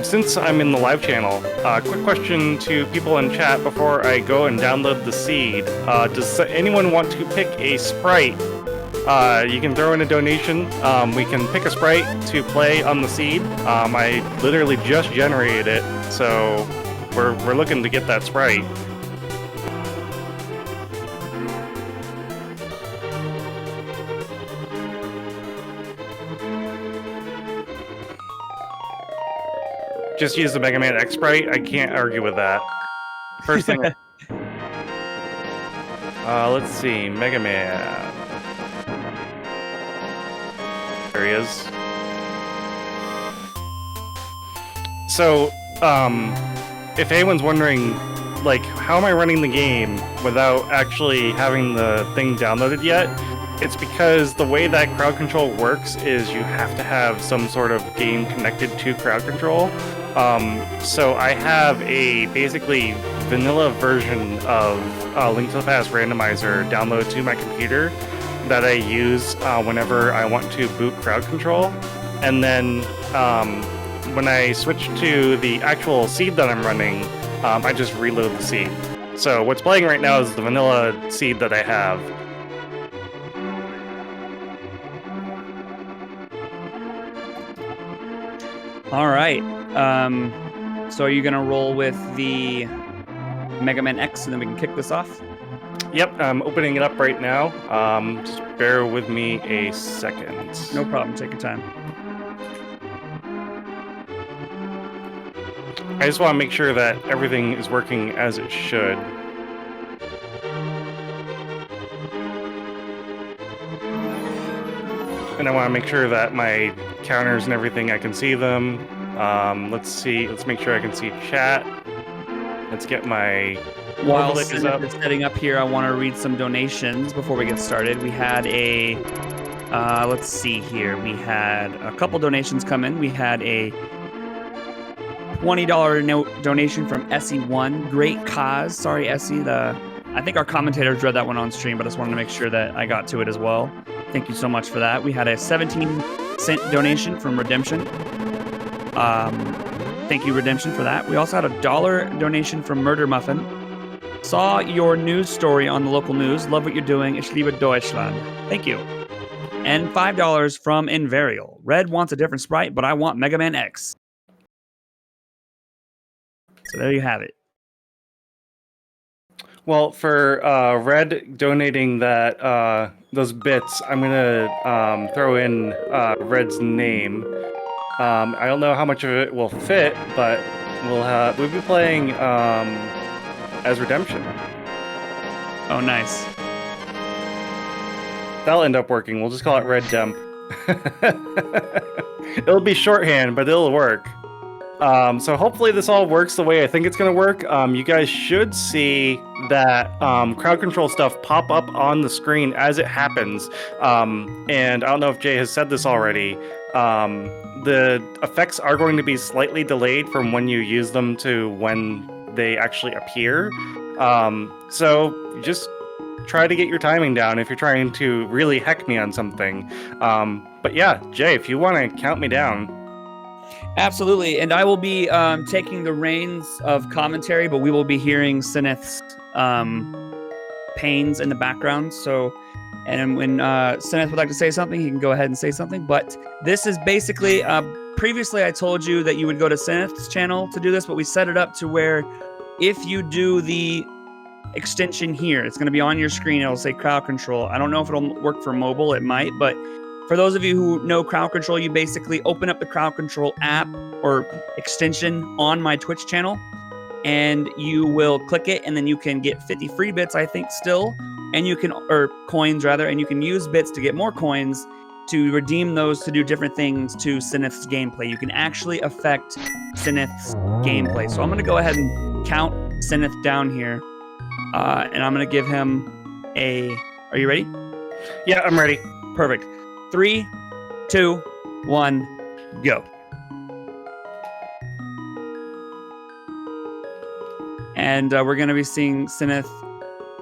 Since I'm in the live channel, quick question to people in chat before I go and download the seed. Does anyone want to pick a sprite? You can throw in a donation. We can pick a sprite to play on the seed. I literally just generated it, so we're looking to get that sprite. Just use the Mega Man X sprite. I can't argue with that. First thing. Let's see. Mega Man. There he is. So, if anyone's wondering, like, how am I running the game without actually having the thing downloaded yet? It's because the way that crowd control works is you have to have some sort of game connected to crowd control. So I have a basically vanilla version of Link to the Past randomizer downloaded to my computer that I use whenever I want to boot crowd control. And then when I switch to the actual seed that I'm running, I just reload the seed. So what's playing right now is the vanilla seed that I have. All right. So are you gonna roll with the Mega Man X, and then we can kick this off? Yep, I'm opening it up right now. Just bear with me a second. No problem. Take your time. I just want to make sure that everything is working as it should. And I want to make sure that my counters and everything, I can see them. Let's see. Let's make sure I can see chat. Let's get my... While Cinaeth is setting up here, I want to read some donations before we get started. We had a... let's see here. We had a couple donations come in. We had a $20 donation from Essie1. Great cause. Sorry, Essie. I think our commentators read that one on stream, but I just wanted to make sure that I got to it as well. Thank you so much for that. We had a 17-cent donation from Redemption. Thank you, Redemption, for that. We also had a $1 donation from Murder Muffin. Saw your news story on the local news. Love what you're doing. Ich liebe Deutschland. Thank you. And $5 from Invarial. Red wants a different sprite, but I want Mega Man X. So there you have it. Well, for Red donating that those bits, I'm gonna throw in Red's name. I don't know how much of it will fit, but we'll be playing as Redemption. Oh, nice. That'll end up working. We'll just call it Red Demp. It'll be shorthand, but it'll work. So hopefully this all works the way I think it's going to work. You guys should see that crowd control stuff pop up on the screen as it happens. And I don't know if Jay has said this already. The effects are going to be slightly delayed from when you use them to when they actually appear. So just try to get your timing down if you're trying to really heck me on something. But yeah, Jay, if you want to count me down. Absolutely, and I will be taking the reins of commentary, but we will be hearing Cinaeth's pains in the background. So, and when Cinaeth would like to say something, he can go ahead and say something. But this is basically, previously I told you that you would go to Cinaeth's channel to do this, but we set it up to where if you do the extension here, it's going to be on your screen. It'll say crowd control. I don't know if it'll work for mobile. It might, but for those of you who know crowd control, you basically open up the crowd control app or extension on my Twitch channel, and you will click it, and then you can get 50 free bits, I think, still, and you can, or coins rather, and you can use bits to get more coins to redeem those to do different things to Cinaeth's gameplay. You can actually affect Cinaeth's gameplay. So I'm going to go ahead and count Cinaeth down here, and I'm going to give him a... Are you ready? Yeah, I'm ready. Perfect. 3, 2, 1, go. And we're going to be seeing Cinaeth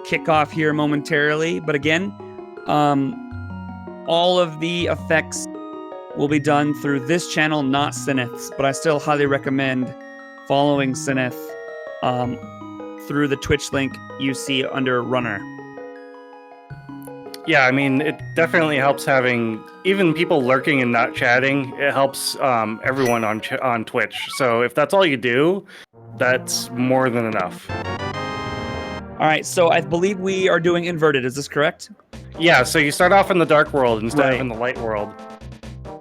kick off here momentarily. But again, all of the effects will be done through this channel, not Cinaeth's, but I still highly recommend following Cinaeth through the Twitch link you see under Runner. Yeah, I mean, it definitely helps having even people lurking and not chatting. It helps everyone on Twitch. So if that's all you do, that's more than enough. All right, so I believe we are doing inverted. Is this correct? Yeah, so you start off in the dark world instead Right. of in the light world.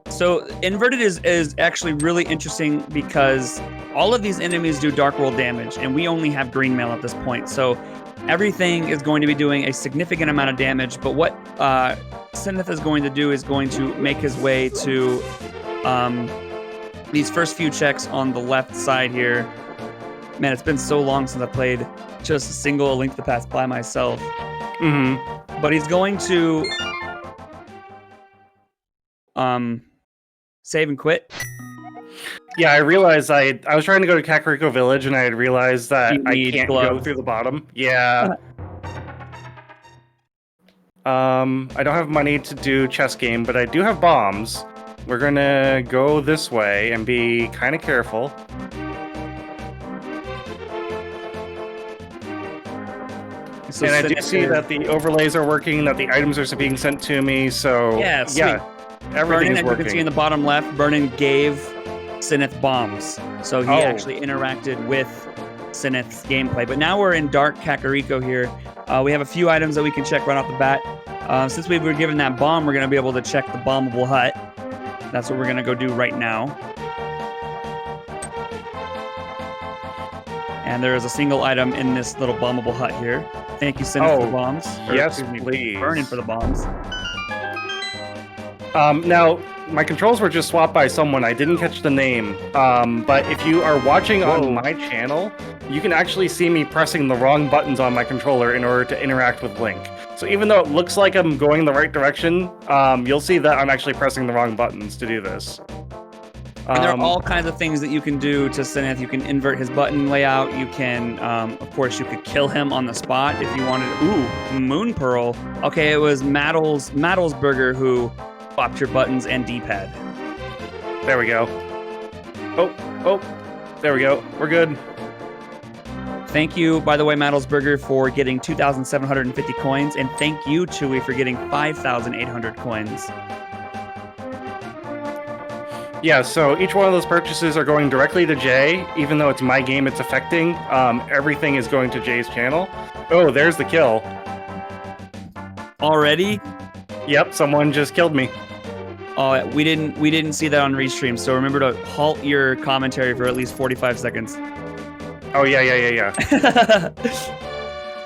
So inverted is actually really interesting because all of these enemies do dark world damage, and we only have green mail at this point. So everything is going to be doing a significant amount of damage. But what Cinaeth is going to do is going to make his way to these first few checks on the left side here. Man, it's been so long since I played just a single A Link to the Past by myself. Mm-hmm. But he's going to save and quit. Yeah, I realized I was trying to go to Kakariko Village, and I had realized that You I need can't gloves. go through the bottom. Yeah. I don't have money to do chess game, but I do have bombs. We're gonna go this way and be kind of careful. So And I do Cinaeth see is- that the overlays are working, that the items are being sent to me, so Yeah, sweet. yeah, everything's Vernon, as you can see in working. the bottom left, Vernon gave Cinaeth bombs. So he Oh. actually interacted with Cinaeth's gameplay. But now we're in Dark Kakariko here. We have a few items that we can check right off the bat. Since we were given that bomb, we're going to be able to check the bombable hut. That's what we're going to go do right now. And there is a single item in this little bombable hut here. Thank you, Cinaeth, for the bombs. yes, excuse me, please. Vernon for the bombs. Now, my controls were just swapped by someone. I didn't catch the name. But if you are watching on my channel, you can actually see me pressing the wrong buttons on my controller in order to interact with Link. So even though it looks like I'm going the right direction, you'll see that I'm actually pressing the wrong buttons to do this. And there are all kinds of things that you can do to Cinaeth. You can invert his button layout. You can, of course, you could kill him on the spot if you wanted. Ooh, Moon Pearl. Okay, it was Madelsberger who swapped your buttons and D-pad. There we go. Oh, there we go. We're good. Thank you, by the way, Madelsberger, for getting 2,750 coins, and thank you, Chewy, for getting 5,800 coins. Yeah, so each one of those purchases are going directly to Jay, even though it's my game it's affecting. Everything is going to Jay's channel. Oh, there's the kill. Already? Yep, someone just killed me. Oh, we didn't see that on restream, so remember to halt your commentary for at least 45 seconds. Oh, yeah.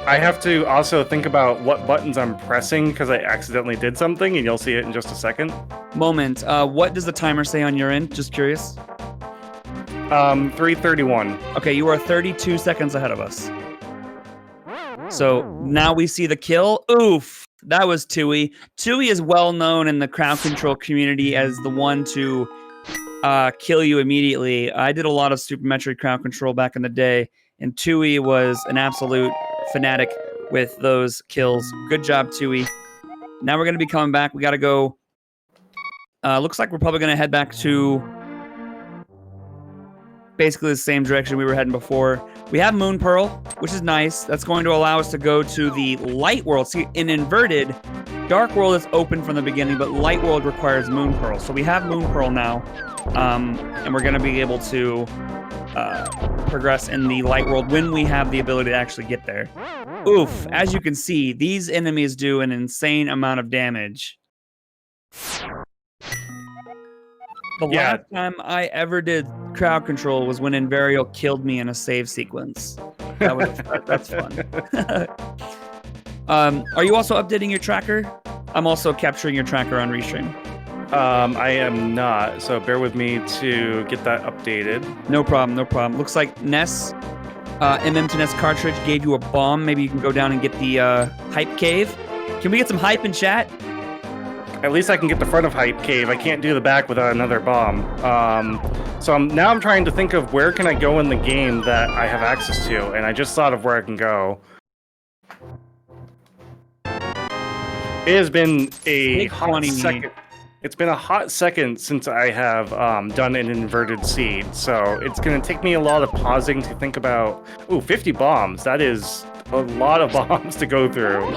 I have to also think about what buttons I'm pressing because I accidentally did something, and you'll see it in just a second. Moment. What does the timer say on your end? Just curious. 3:31. Okay, you are 32 seconds ahead of us. So now we see the kill. Oof, that was Tui. Tui is well known in the crowd control community as the one to kill you immediately. I did a lot of Supermetric crowd control back in the day, and Tui was an absolute fanatic with those kills. Good job, Tui. Now we're going to be coming back. We got to go. Looks like we're probably going to head back to basically the same direction we were heading before. We have Moon Pearl, which is nice. That's going to allow us to go to the light world. See, in inverted, dark world is open from the beginning, but light world requires Moon Pearl. So we have Moon Pearl now, and we're going to be able to progress in the light world when we have the ability to actually get there. Oof, as you can see, these enemies do an insane amount of damage. The last time I ever did crowd control was when Invarial killed me in a save sequence. That's fun. Are you also updating your tracker? I'm also capturing your tracker on Restream. I am not, so bear with me to get that updated. No problem. Looks like Ness, MM to Ness cartridge gave you a bomb. Maybe you can go down and get the hype cave. Can we get some hype in chat? At least I can get the front of Hype Cave. I can't do the back without another bomb. So now I'm trying to think of where can I go in the game that I have access to, and I just thought of where I can go. It has been a hot second. It's been a hot second since I have done an inverted seed, so it's going to take me a lot of pausing to think about... Ooh, 50 bombs. That is a lot of bombs to go through.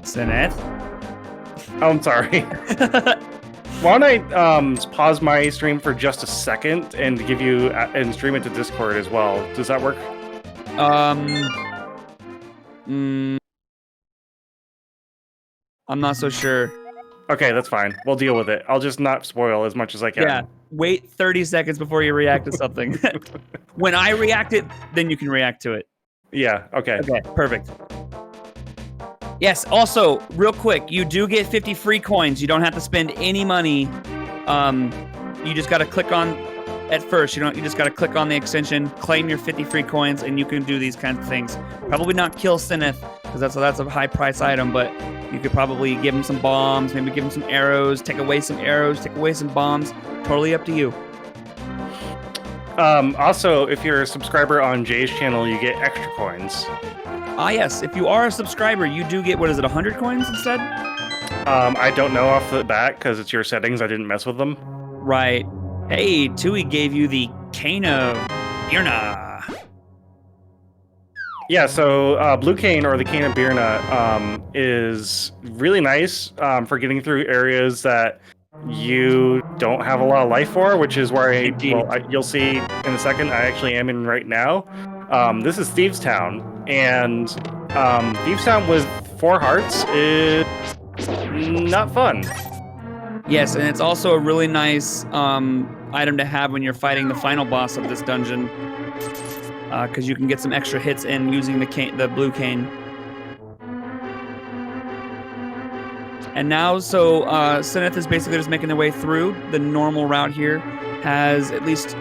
Cinaeth? Oh, I'm sorry. Why don't I pause my stream for just a second and give you... and stream it to Discord as well. Does that work? I'm not so sure. Okay, that's fine. We'll deal with it. I'll just not spoil as much as I can. Yeah, wait 30 seconds before you react to something. When I react it, then you can react to it. Yeah, okay. Okay, perfect. Yes, also, real quick, you do get 50 free coins. You don't have to spend any money. You just got to click on... At first, you just got to click on the extension, claim your 50 free coins, and you can do these kinds of things. Probably not kill Cinaeth, because that's a high price item, but you could probably give him some bombs, maybe give him some arrows, take away some arrows, take away some bombs. Totally up to you. Also, if you're a subscriber on Jay's channel, you get extra coins. Ah, yes. If you are a subscriber, you do get, 100 coins instead? I don't know off the bat, because it's your settings. I didn't mess with them. Right. Hey, Tui gave you the Cane of Birna. Yeah, so Blue Cane, or the Cane of Birna, is really nice for getting through areas that you don't have a lot of life for, which is where you'll see in a second, I actually am in right now. This is Thieves Town, and Thieves Town with 4 hearts is not fun. Yes, and it's also a really nice item to have when you're fighting the final boss of this dungeon, because you can get some extra hits in using the blue cane. And now, so Cinaeth is basically just making their way through. The normal route here has at least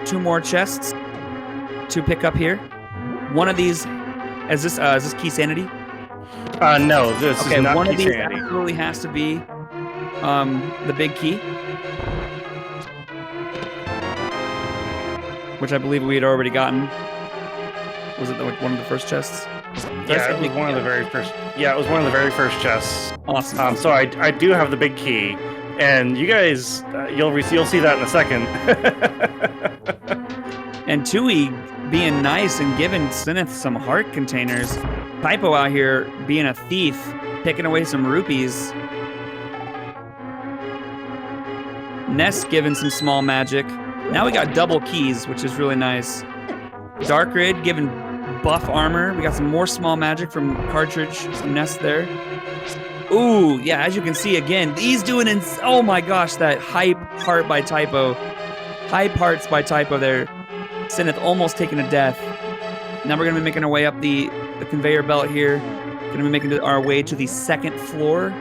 2 more chests to pick up here. One of these is this Key Sanity? No, this is not one of these Sanity. absolutely has to be the big key, which I believe we had already gotten. Was it one of the first chests? Yeah, it was one of the very first. Yeah, it was one of the very first chests. Awesome. So I do have the big key, and you guys, you'll see that in a second. And Tui being nice and giving Cinaeth some heart containers. Typo out here being a thief, picking away some rupees. Ness giving some small magic. Now we got double keys, which is really nice. Darkrid giving buff armor. We got some more small magic from Cartridge, some Ness there. Ooh, yeah, as you can see again, he's doing oh my gosh, that hype heart by Typo. Hype hearts by Typo there. Cinaeth almost taking a death. Now we're gonna be making our way up the conveyor belt here. Gonna be making our way to the 2nd floor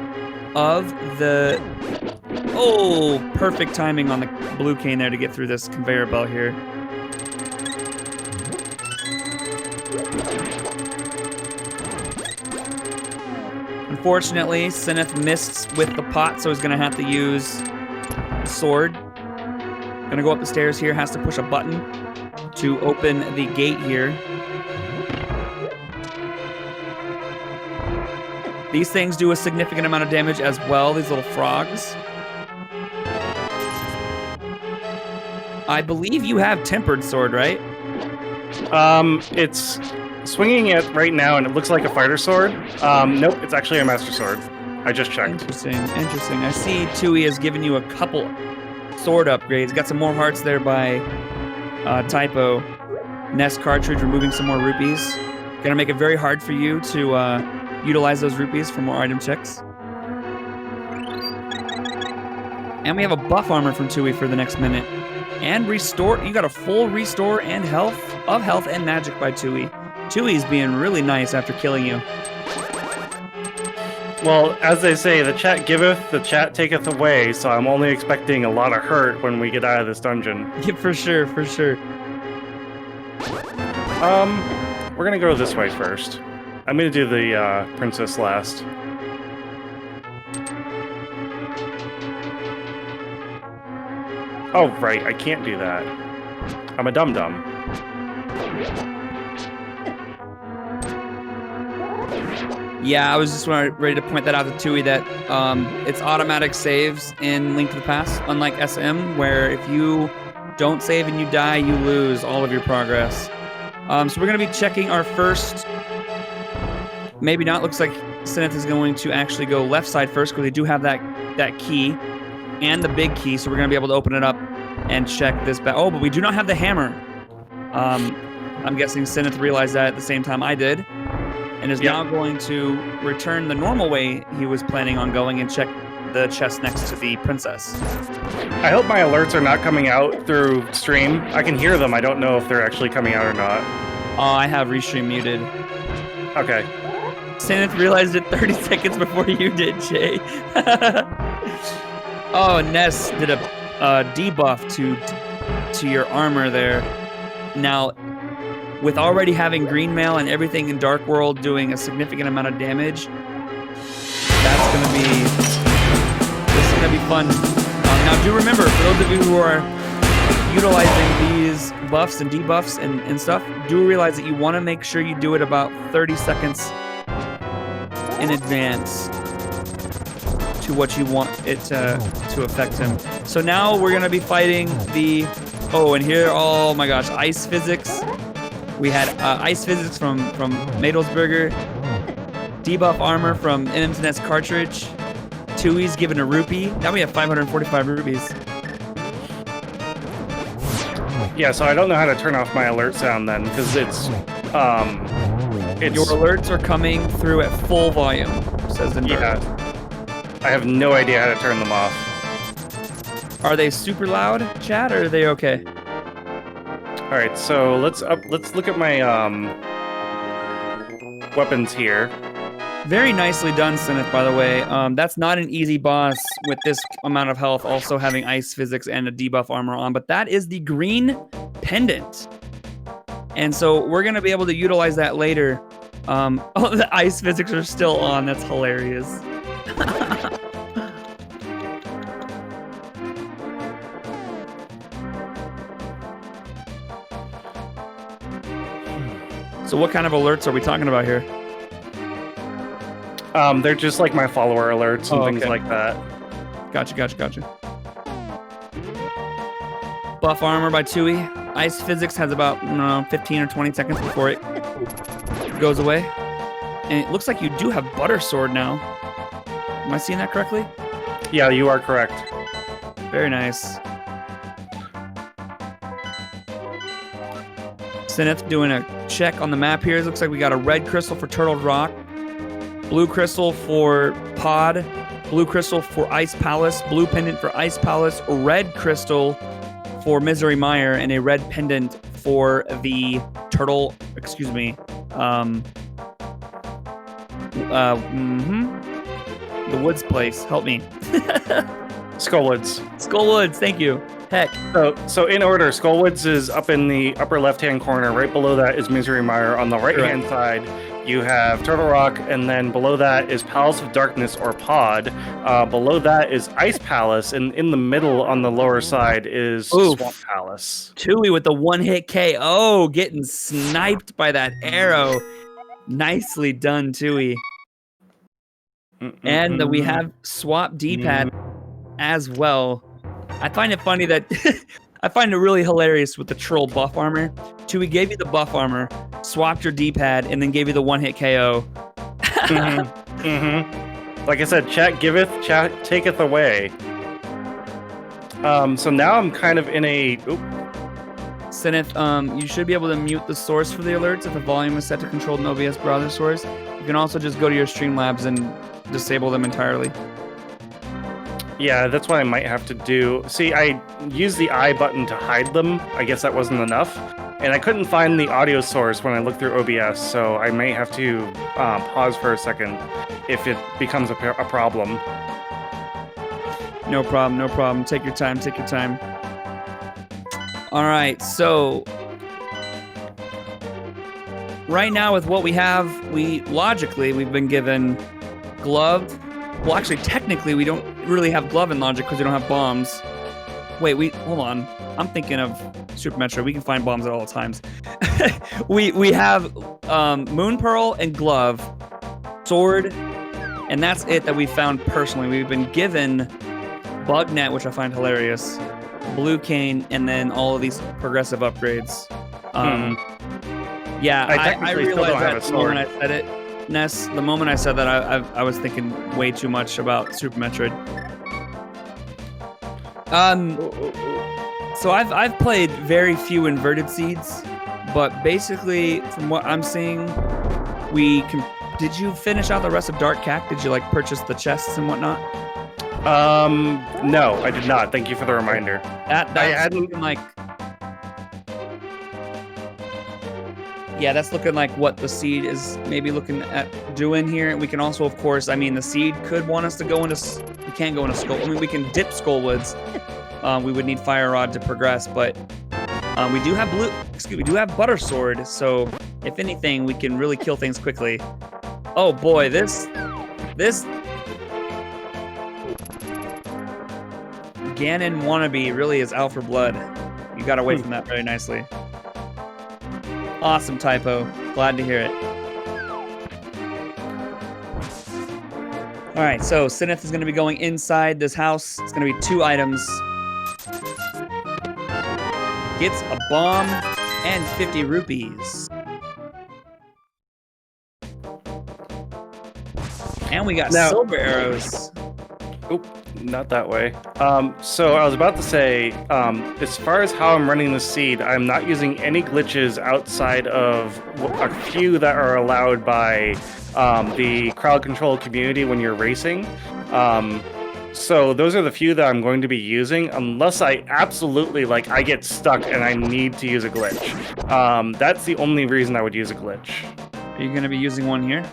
of the... Oh, perfect timing on the blue cane there to get through this conveyor belt here. Unfortunately, Cinaeth missed with the pot, so he's gonna have to use the sword. Gonna go up the stairs here, has to push a button to open the gate here. These things do a significant amount of damage as well, these little frogs. I believe you have Tempered Sword, right? It's swinging it right now, and it looks like a fighter sword. Nope, it's actually a Master Sword. I just checked. Interesting. I see Tui has given you a couple sword upgrades. Got some more hearts there by Typo. Nest Cartridge removing some more rupees. Gonna make it very hard for you to utilize those rupees for more item checks. And we have a buff armor from Tui for the next minute. And restore, you got a full restore and health and magic by Tui. Tui's being really nice after killing you. Well, as they say, the chat giveth, the chat taketh away, so I'm only expecting a lot of hurt when we get out of this dungeon. Yeah, for sure. We're gonna go this way first. I'm gonna do the princess last. Oh, right, I can't do that. I'm a dum-dum. Yeah, I was just ready to point that out to Tui that it's automatic saves in Link to the Past, unlike SM, where if you don't save and you die, you lose all of your progress. So we're going to be checking our first. Maybe not. Looks like Cinaeth is going to actually go left side first because they do have that key and the big key, so we're going to be able to open it up and check this. Oh, but we do not have the hammer. I'm guessing Cinaeth realized that at the same time I did, and is now going to return the normal way he was planning on going and check the chest next to the princess. I hope my alerts are not coming out through stream. I can hear them. I don't know if they're actually coming out or not. Oh, I have Restream muted. Okay. Cinaeth realized it 30 seconds before you did, Jay. Oh, Ness did a debuff to your armor there. Now, with already having green mail and everything in Dark World doing a significant amount of damage, that's gonna be fun. Now, do remember, for those of you who are utilizing these buffs and debuffs and stuff, do realize that you want to make sure you do it about 30 seconds in advance to what you want it to affect him. So now we're gonna be fighting the and here, oh my gosh, ice physics. We had ice physics from Madelsberger, debuff armor from Cinaeth's cartridge, Tui's given a rupee. Now we have 545 rupees. Yeah, so I don't know how to turn off my alert sound then, because it's your alerts are coming through at full volume, says the nerd. Yeah. I have no idea how to turn them off. Are they super loud, chat, or are they okay? All right, so let's look at my weapons here. Very nicely done, Cinaeth, by the way. That's not an easy boss with this amount of health, also having ice physics and a debuff armor on, but that is the green pendant. And so we're going to be able to utilize that later. Oh, the ice physics are still on. That's hilarious. So what kind of alerts are we talking about here? They're just like my follower alerts and things like that. Gotcha. Buff armor by Tui. Ice physics has about 15 or 20 seconds before it goes away. And it looks like you do have butter sword now. Am I seeing that correctly? Yeah, you are correct. Very nice. Cinaeth doing a check on the map here. It looks like we got a red crystal for Turtle Rock, blue crystal for Pod, blue crystal for Ice Palace, blue pendant for Ice Palace, red crystal for Misery Mire, and a red pendant for the Turtle, the Woods place. Help me. Skullwoods. Skullwoods, thank you. Heck. So in order, Skullwoods is up in the upper left-hand corner. Right below that is Misery Mire. On the right-hand side, you have Turtle Rock, and then below that is Palace of Darkness or Pod. Below that is Ice Palace, and in the middle on the lower side is Swamp Palace. Tui with the one-hit KO, getting sniped by that arrow. Nicely done, Tui. And we have swap D-pad as well. I find it funny that I find it really hilarious with the troll buff armor. Tui gave you the buff armor, swapped your D-pad, and then gave you the one-hit KO. Like I said, chat giveth, chat taketh away. So now I'm kind of in a... Cinaeth, you should be able to mute the source for the alerts if the volume is set to controlled in OBS browser source. You can also just go to your Streamlabs and disable them entirely. Yeah, that's what I might have to do. See, I used the I button to hide them. I guess that wasn't enough. And I couldn't find the audio source when I looked through OBS, so I may have to pause for a second if it becomes a problem. No problem. Take your time. All right, so right now with what we have, we've been given glove. Well, actually, technically, we don't really have glove in Logic because we don't have bombs. Wait, hold on. I'm thinking of Super Metro. We can find bombs at all times. we have Moon Pearl and glove. sword, and that's it that we found personally. We've been given bug net, which I find hilarious, blue cane, and then all of these progressive upgrades. Yeah, I realized that the moment I said it, Ness. The moment I said that, I was thinking way too much about Super Metroid. So I've played very few inverted seeds, but basically, from what I'm seeing, we can. Did you finish out the rest of Dark Cack? Did you like purchase the chests and whatnot? No, I did not. Thank you for the reminder. That's looking like. Yeah, that's looking like what the seed is maybe looking at doing here. And we can also, of course, I mean, the seed could want us to go into. We can't go into Skull. I mean, we can dip Skullwoods. We would need Fire Rod to progress, but we do have we do have Butter Sword. So if anything, we can really kill things quickly. Oh boy, this Ganon wannabe really is out for blood. You got away from that very nicely. Awesome typo. Glad to hear it. All right, so Cinaeth is going to be going inside this house. It's going to be 2 items. Gets a bomb and 50 rupees. And we got silver arrows. Oop, not that way. So I was about to say, as far as how I'm running the seed, I'm not using any glitches outside of a few that are allowed by the crowd control community when you're racing. So those are the few that I'm going to be using, unless I absolutely, I get stuck and I need to use a glitch. That's the only reason I would use a glitch. Are you going to be using one here?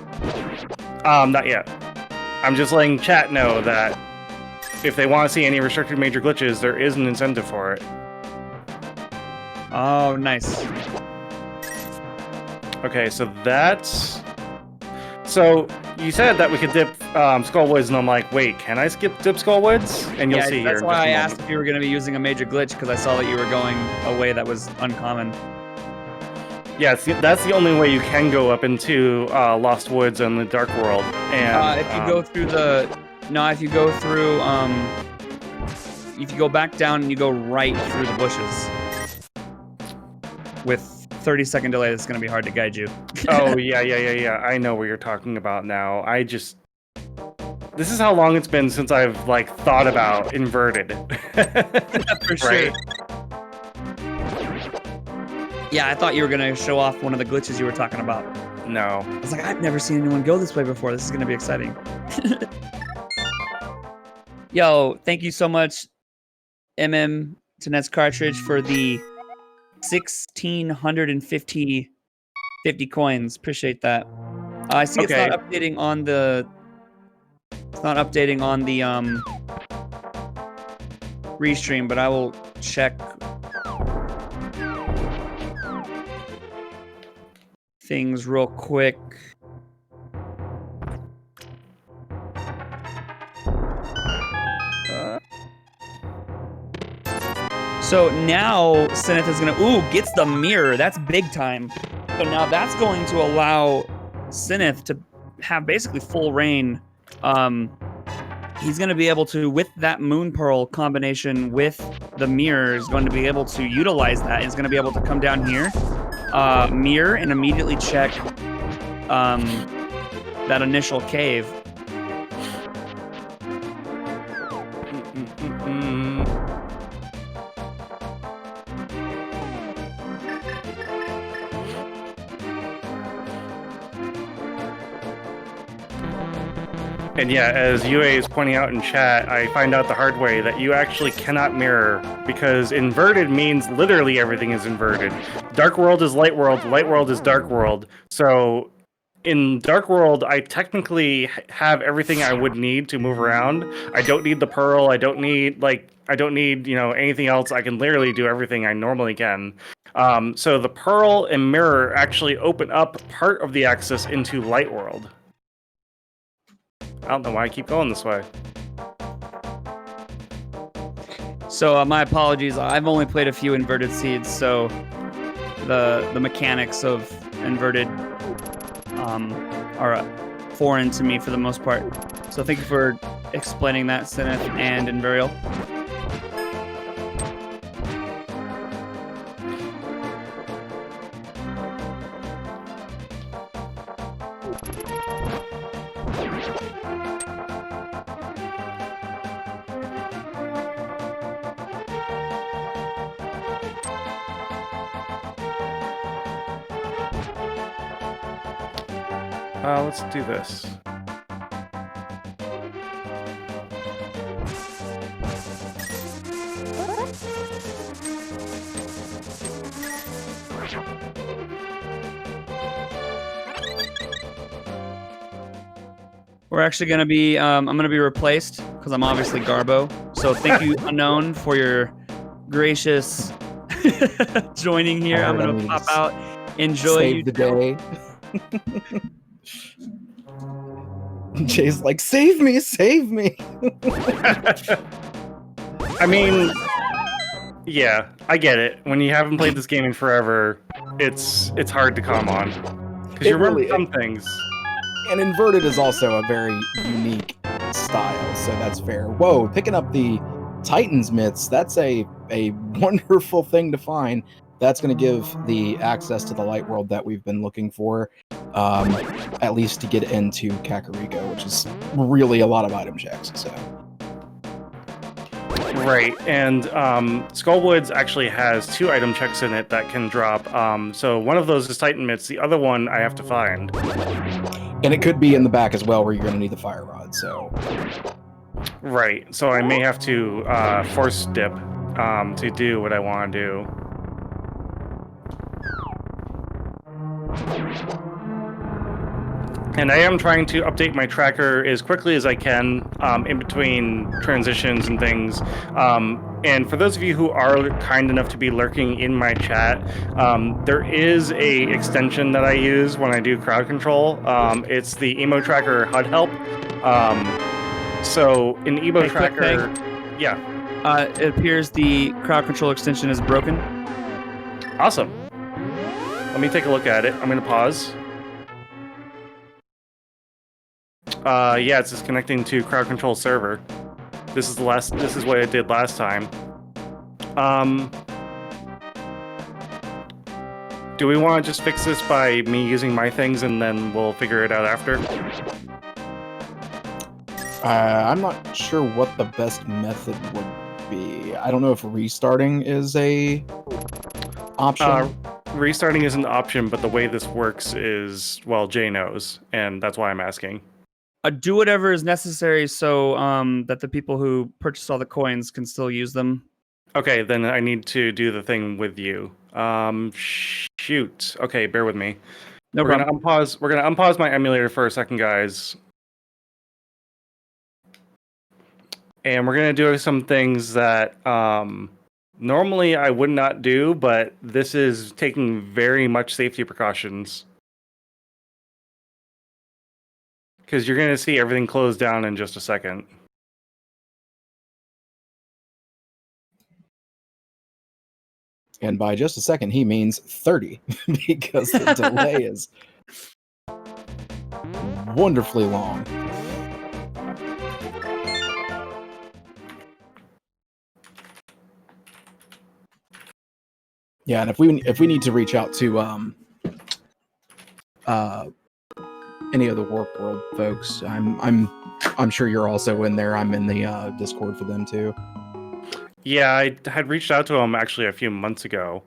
Not yet. I'm just letting chat know that if they want to see any restricted major glitches, there is an incentive for it. Oh, nice. Okay, so that's... So, you said that we could dip Skullwoods, and I'm like, wait, can I dip Skullwoods? And you'll see here. That's why I asked if you were going to be using a major glitch, because I saw that you were going a way that was uncommon. Yeah, that's the only way you can go up into Lost Woods and the Dark World. And if you go through if you go back down and you go right through the bushes with 30-second delay, it's going to be hard to guide you. Oh, yeah. I know what you're talking about now. This is how long it's been since I've, thought about inverted. For sure. Right? Yeah, I thought you were going to show off one of the glitches you were talking about. No. I was like, I've never seen anyone go this way before. This is going to be exciting. Yo, thank you so much, Cinaeth's cartridge, for the 1,650 coins. Appreciate that. I see it's not updating on the... It's not updating on the restream, but I will check things real quick. So now Cinaeth is gonna gets the mirror. That's big time. So now that's going to allow Cinaeth to have basically full reign. He's gonna be able to, with that Moon Pearl combination with the mirror, is going to be able to utilize that. He's gonna be able to come down here, mirror, and immediately check that initial cave. And yeah, as UA is pointing out in chat, I find out the hard way that you actually cannot mirror, because inverted means literally everything is inverted. Dark World is Light World, Light World is Dark World. So in Dark World, I technically have everything I would need to move around. I don't need the Pearl, I don't need, anything else. I can literally do everything I normally can. So the Pearl and Mirror actually open up part of the access into Light World. I don't know why I keep going this way. So my apologies. I've only played a few inverted seeds, so the mechanics of inverted are foreign to me for the most part. So thank you for explaining that, Cinaeth and Invarial. Let's do this. We're actually going to be, I'm going to be replaced because I'm obviously Garbo. So thank you, Unknown, for your gracious joining here. I'm going to pop out. Enjoy Save the day. Jay's like, save me, save me. I mean, yeah, I get it. When you haven't played this game in forever, it's hard to calm on because you remember some things. And inverted is also a very unique style, so that's fair. Whoa, picking up the Titans myths, that's a wonderful thing to find. That's going to give the access to the light world that we've been looking for, at least to get into Kakariko, which is really a lot of item checks. So. Right, and Skullwoods actually has 2 item checks in it that can drop. So one of those is Titan Myths, the other one I have to find. And it could be in the back as well, where you're going to need the fire rod. So. Right, so I may have to force dip to do what I want to do. And I am trying to update my tracker as quickly as I can in between transitions and things. And for those of you who are kind enough to be lurking in my chat, there is a extension that I use when I do crowd control. It's the Emo Tracker HUD help. So in Emo Tracker, yeah. It appears the crowd control extension is broken. Awesome. Let me take a look at it. I'm going to pause. Yeah, it's just connecting to crowd control server. This is what I did last time. Do we want to just fix this by me using my things and then we'll figure it out after? I'm not sure what the best method would be. I don't know if restarting is a option. Restarting is an option, but the way this works is, well, Jay knows, and that's why I'm asking. Do whatever is necessary so that the people who purchased all the coins can still use them. Okay, then I need to do the thing with you. Shoot. Okay, bear with me. No We're problem. We're gonna unpause my emulator for a second, guys. And we're gonna do some things that normally I would not do, but this is taking very much safety precautions. Because you're going to see everything close down in just a second. And by just a second, he means 30, because the delay is wonderfully long. Yeah, and if we need to reach out to any of the Warp World folks, I'm sure you're also in there. I'm in the Discord for them too. Yeah, I had reached out to them actually a few months ago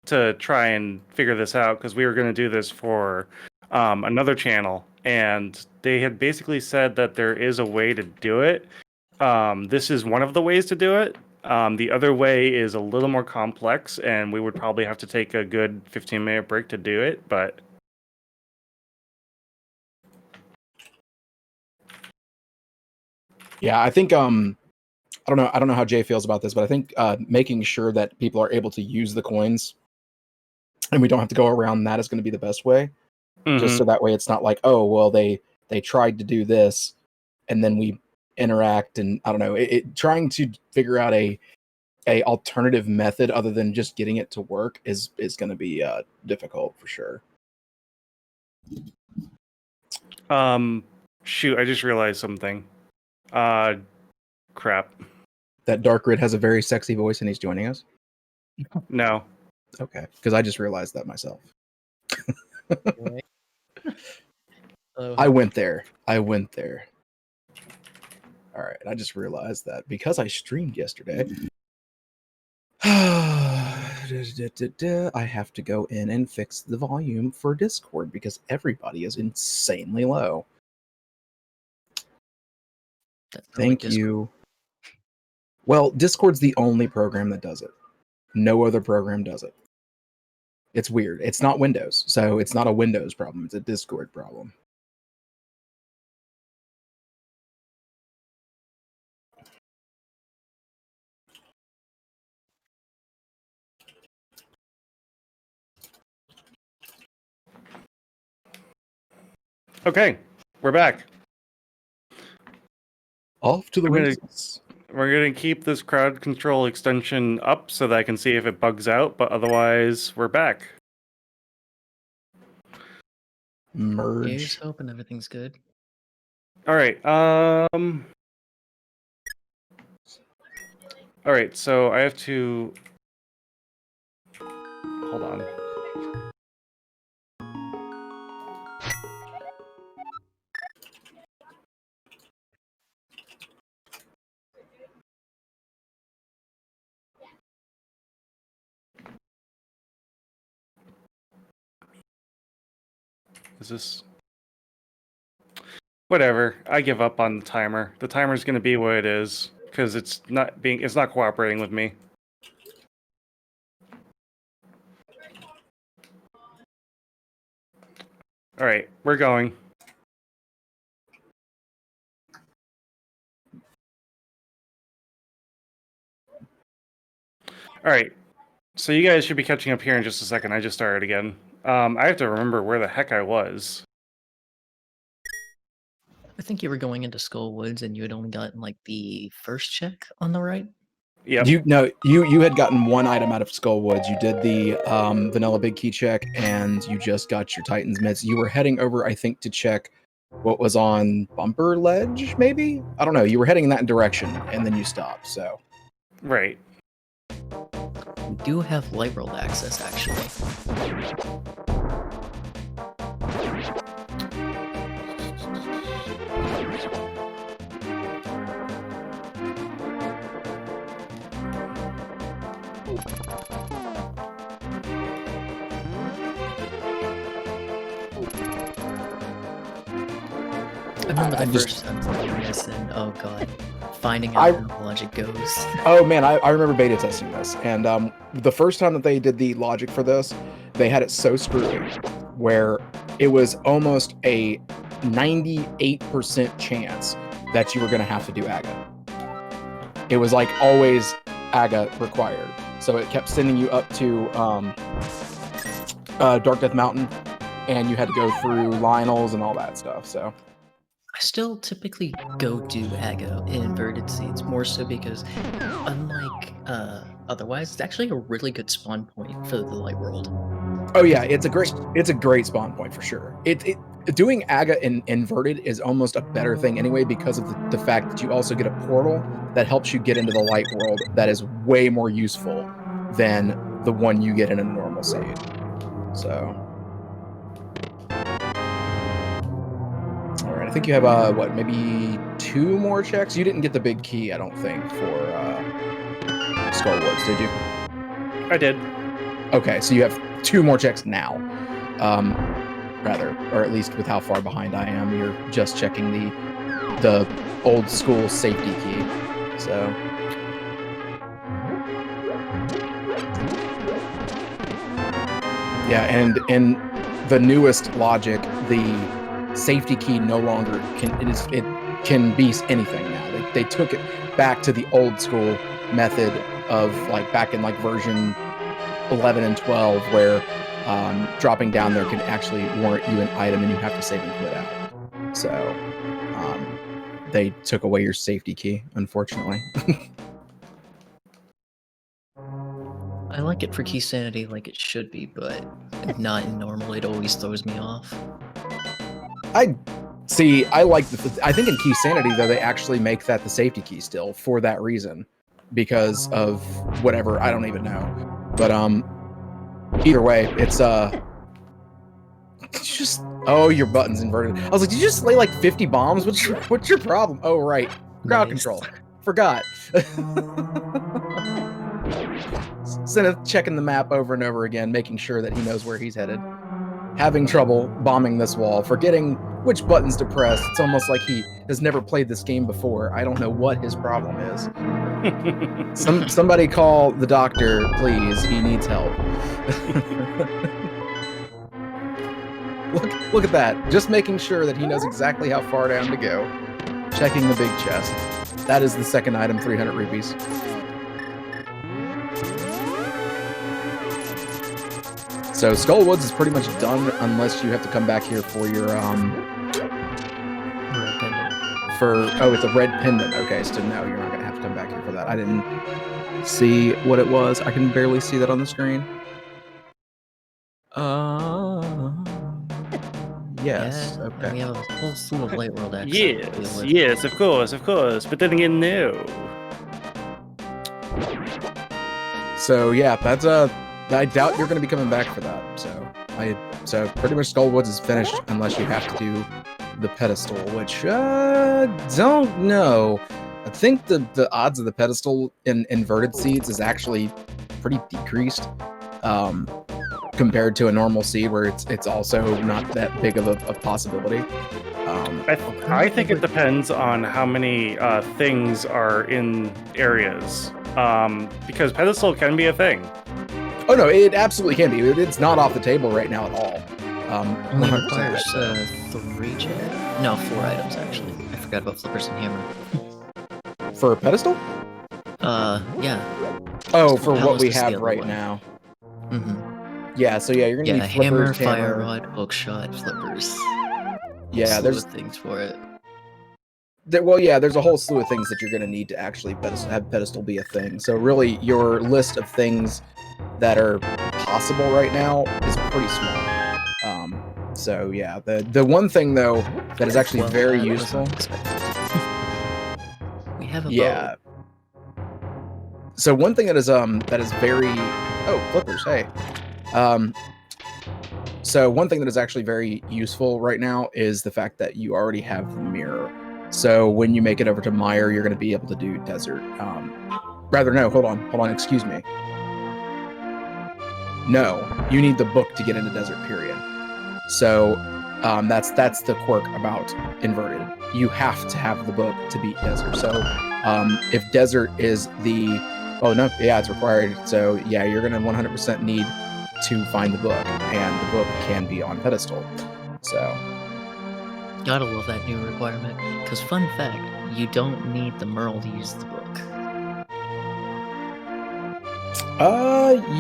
to try and figure this out because we were going to do this for another channel, and they had basically said that there is a way to do it. This is one of the ways to do it. The other way is a little more complex, and we would probably have to take a good 15-minute break to do it, but... Yeah, I think I don't know how Jay feels about this, but I think making sure that people are able to use the coins and we don't have to go around that is going to be the best way. Mm-hmm. Just so that way it's not like, oh, well, they tried to do this and then we interact, and I don't know, trying to figure out a alternative method other than just getting it to work is going to be difficult for sure. Shoot, I just realized something. Crap. That Dark Rid has a very sexy voice and he's joining us. No. Okay, because I just realized that myself. Right. I went there. All right, I just realized that because I streamed yesterday, I have to go in and fix the volume for Discord because everybody is insanely low. Thank you. Well, Discord's the only program that does it. No other program does it. It's weird. It's not Windows, so it's not a Windows problem. It's a Discord problem. Okay, we're back. Off to the I'm gonna- races. We're going to keep this crowd control extension up so that I can see if it bugs out, but otherwise, we're back. Merge. Here's hoping everything's good. All right. All right, so I have to... Hold on. Is this... Whatever. I give up on the timer. The timer's going to be what it is because it's not cooperating with me. All right, we're going. All right. So you guys should be catching up here in just a second. I just started again. I have to remember where the heck I was. I think you were going into Skull Woods and you had only gotten like the first check on the right. Yep. You had gotten one item out of Skull Woods. You did the vanilla big key check, and you just got your Titan's mitts. You were heading over, I think, to check what was on Bumper Ledge, maybe? I don't know. You were heading in that direction, and then you stopped, so. Right. We do have light world access, actually. I remember the first time playing this, and oh god, finding out how the logic goes. Oh man, I remember beta testing this, and the first time that they did the logic for this, they had it so screwy, where it was almost a 98% chance that you were going to have to do AGA. It was like always AGA required, so it kept sending you up to Dark Death Mountain, and you had to go through Lionel's and all that stuff. So I still typically go do AGA in inverted seeds, more so because unlike otherwise, it's actually a really good spawn point for the light world. oh yeah, it's a great spawn point for sure. Doing AGA in inverted is almost a better thing anyway because of the fact that you also get a portal that helps you get into the light world that is way more useful than the one you get in a normal seed. So all right, I think you have what, maybe 2 more checks? You didn't get the big key, I don't think, for Skull Woods, did you? I did. Okay, so you have 2 more checks now. Rather, or at least with how far behind I am, you're just checking the old school safety key. So yeah, and in the newest logic, the safety key no longer can be anything now. They took it back to the old school method of like back in like version 11 and 12 where dropping down there can actually warrant you an item and you have to save and quit out. So they took away your safety key, unfortunately. I like it for key sanity like it should be, but not in normal. It always throws me off. I See, I like I think in Key Sanity though they actually make that the safety key still for that reason, because of whatever, I don't even know. But either way, it's just, oh, your button's inverted. I was like, did you just lay like 50 bombs? What's your problem? Oh right, crowd control. Forgot. Cinaeth checking the map over and over again, making sure that he knows where he's headed. Having trouble bombing this wall, forgetting which buttons to press. It's almost like he has never played this game before. I don't know what his problem is. Somebody call the doctor, please. He needs help. Look at that. Just making sure that he knows exactly how far down to go. Checking the big chest. That is the second item, 300 rupees. So Skullwoods is pretty much done unless you have to come back here for your Red pendant. it's a red pendant. Okay, so no, you're not gonna have to come back here for that. I didn't see what it was. I can barely see that on the screen. Yes. Yeah, Okay. we have a whole slew of light world access. to deal with. Yes, of course. But then again, no. So yeah, that's I doubt you're going to be coming back for that. So pretty much Skullwoods is finished unless you have to do the pedestal, which don't know. I think the odds of the pedestal in inverted seeds is actually pretty decreased compared to a normal seed where it's also not that big of a possibility. I think it depends on how many things are in areas. Because pedestal can be a thing. Oh no, it absolutely can be. It's not off the table right now at all. Only 100%. requires 4 items actually. I forgot about flippers and hammer. For a pedestal? Yeah. Oh, So for what Palace we is the have other right one. now. Mm-hmm. Yeah, so yeah, you're gonna Yeah, need flippers, fire rod, hookshot, flippers. Yeah, Slew there's of things for it. there's a whole slew of things that you're gonna need to actually have pedestal be a thing. So really, your list of things that are possible right now is pretty small. So yeah, the one thing though that is actually Well, very that was useful. unexpected. We have a Yeah. bow. So one thing that is very flippers, hey. So one thing that is actually very useful right now is the fact that you already have the mirror. So when you make it over to Mire, you're going to be able to do desert. Hold on, excuse me. No, you need the book to get into desert, period. So that's the quirk about inverted. You have to have the book to beat desert. So if desert is it's required. So yeah, you're going to 100% need to find the book, and the book can be on pedestal. So Gotta love that new requirement. Because fun fact, you don't need the Merle to use the book.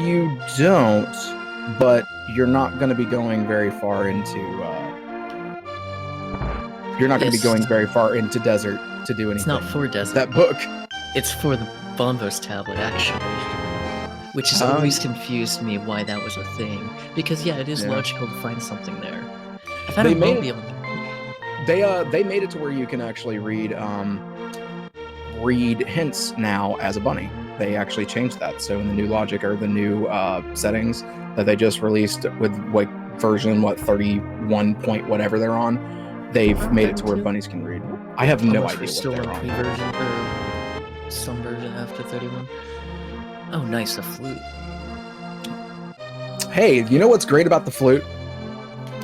You don't, but you're not going to be going very far into desert to do anything. It's not for desert. That book. It's for the Bombos tablet, actually. Which has always confused me why that was a thing. Because yeah, it is logical to find something there. I've had They a made Moby on there. They made it to where you can actually read hints now as a bunny. They actually changed that. So in the new logic or the new settings that they just released with like version 31 point whatever they're on, they've made it to where bunnies can read. I have no Unless idea we're what still they're on on. pre-version or some version after 31. Oh, nice, a flute. Hey, you know what's great about the flute?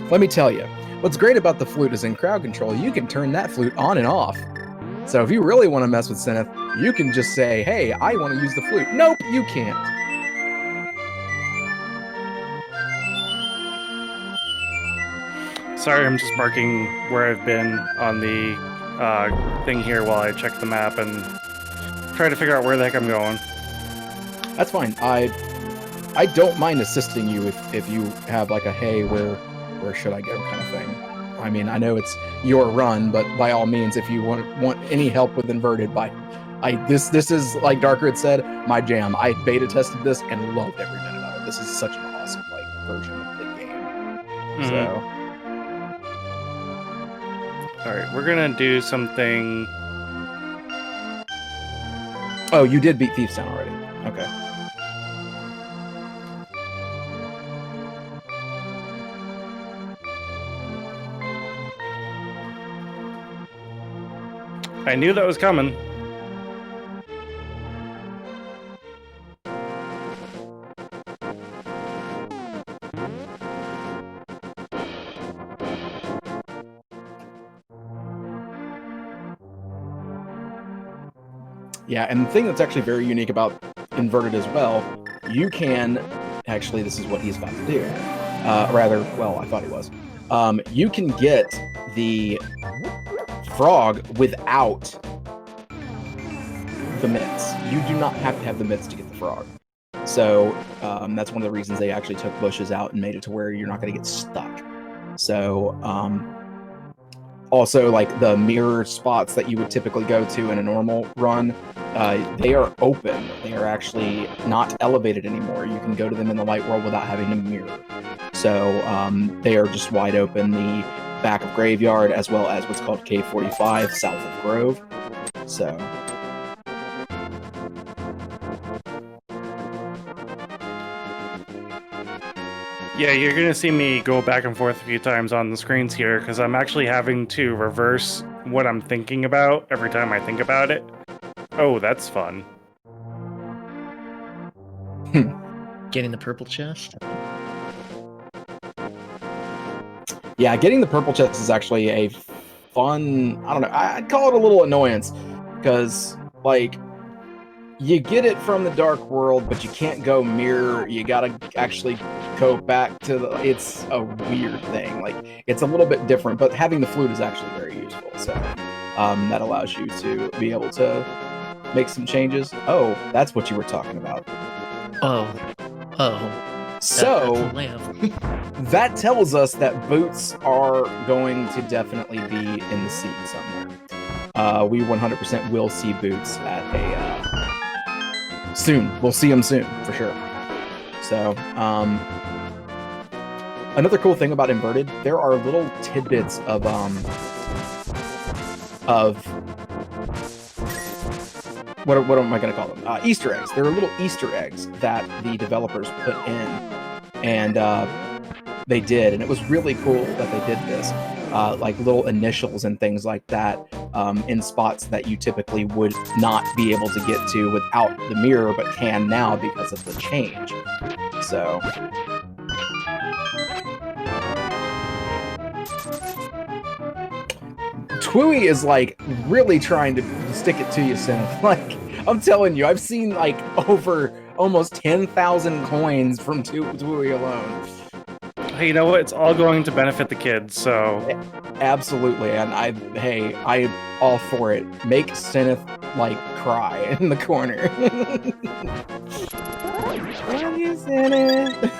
Let me tell you. What's great about the flute is in crowd control, you can turn that flute on and off. So if you really want to mess with Cinaeth, you can just say, hey, I want to use the flute. Nope, you can't. Sorry, I'm just marking where I've been on the thing here while I check the map and try to figure out where the heck I'm going. That's fine. I don't mind assisting you if you have like a hey, where should I go kind of thing. I mean, I know it's your run, but by all means, if you want any help with inverted, this is like Darker had said, my jam. I beta tested this and loved every minute of it. This is such an awesome version of the game. Mm-hmm. So All right, we're gonna do something. Oh, you did beat Thieves Town already. Okay. I knew that was coming. Yeah, and the thing that's actually very unique about Inverted as well, you can actually, this is what he's about to do. Rather, well, I thought he was. You can get the frog without the mitts. You do not have to have the mitts to get the frog. So that's one of the reasons they actually took bushes out and made it to where you're not going to get stuck. So also, like the mirror spots that you would typically go to in a normal run, they are open. They are actually not elevated anymore. You can go to them in the light world without having to mirror. So they are just wide open. The back of Graveyard, as well as what's called K45 south of Grove. So Yeah, you're gonna see me go back and forth a few times on the screens here because I'm actually having to reverse what I'm thinking about every time I think about it. Oh, that's fun. Getting the purple chest. yeah, getting the purple chest is actually a fun, I don't know, I'd call it a little annoyance because, like, you get it from the dark world, but you can't go mirror. You gotta actually go back to the. It's a weird thing. Like, it's a little bit different, but having the flute is actually very useful. So that allows you to be able to make some changes. Oh, that's what you were talking about. Oh. So That's a lamp. that tells us that boots are going to definitely be in the scene somewhere. We 100% will see boots at a. Soon. We'll see them soon, for sure. So, another cool thing about Inverted, there are little tidbits of what am I going to call them? Easter eggs. There are little Easter eggs that the developers put in, and they did, and it was really cool that they did this. Like little initials and things like that in spots that you typically would not be able to get to without the mirror, but can now because of the change. So Twooey is like really trying to stick it to you, Cinaeth. Like, I'm telling you, I've seen like over almost 10,000 coins from Twooey alone. Hey, you know what? It's all going to benefit the kids, so... Absolutely, and I'm all for it. Make Cinaeth, like, cry in the corner. Love you, Cinaeth.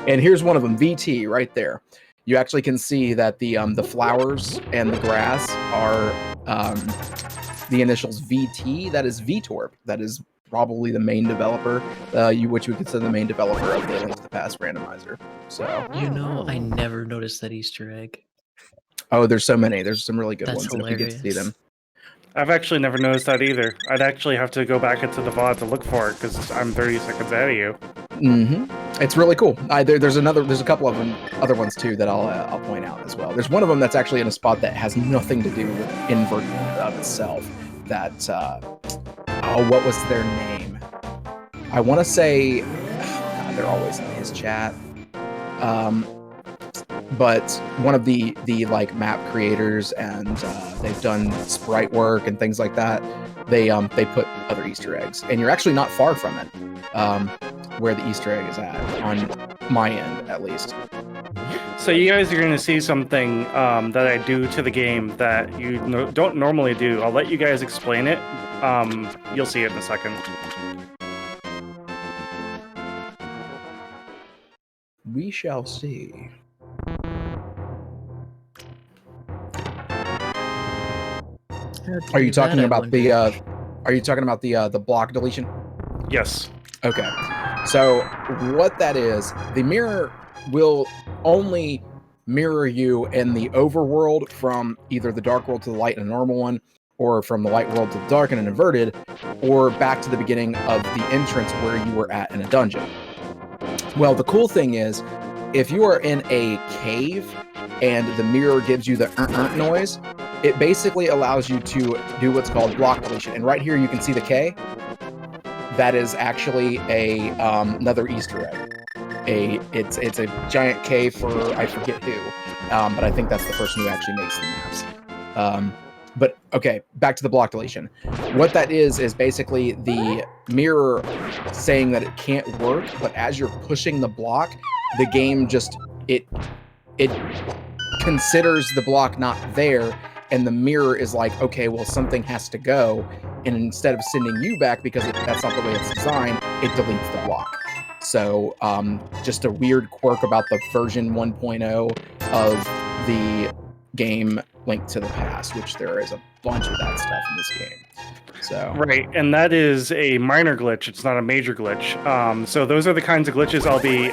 And here's one of them, VT, right there. You actually can see that the flowers and the grass are the initials VT. That is VTorp. That is probably the main developer, which we consider the main developer of the Link to the Past randomizer. So You know, I never noticed that Easter egg. oh, there's so many. There's some really good That's ones, and if we get to see them. I've actually never noticed that either. I'd actually have to go back into the VOD to look for it because I'm 30 seconds ahead of you. It's really cool. There's a couple of other ones too that I'll point out as well. There's one of them that's actually in a spot that has nothing to do with Inverted of itself. That what was their name? I want to say, God, they're always in his chat. But one of the like map creators, and they've done sprite work and things like that. They put other Easter eggs, and you're actually not far from it, where the Easter egg is at on my end, at least. So you guys are going to see something that I do to the game that you don't normally do. I'll let you guys explain it. You'll see it in a second. We shall see. Are you talking about the? Are you talking about the block deletion? Yes. Okay. So what that is, the mirror will only mirror you in the overworld from either the dark world to the light in a normal one, or from the light world to the dark in an inverted, or back to the beginning of the entrance where you were at in a dungeon. Well, the cool thing is, if you are in a cave and the mirror gives you the noise, it basically allows you to do what's called block deletion. And right here you can see the K. That is actually another Easter egg. It's a giant K for I forget who, but I think that's the person who actually makes the maps. But okay, back to the block deletion. What that is basically the mirror saying that it can't work, but as you're pushing the block, the game just it considers the block not there, and the mirror is like, okay, well, something has to go, and instead of sending you back because that's not the way it's designed, it deletes the block. So just a weird quirk about the version 1.0 of the game Link to the Past, which there is a bunch of that stuff in this game. So Right, and that is a minor glitch. It's not a major glitch. So those are the kinds of glitches I'll be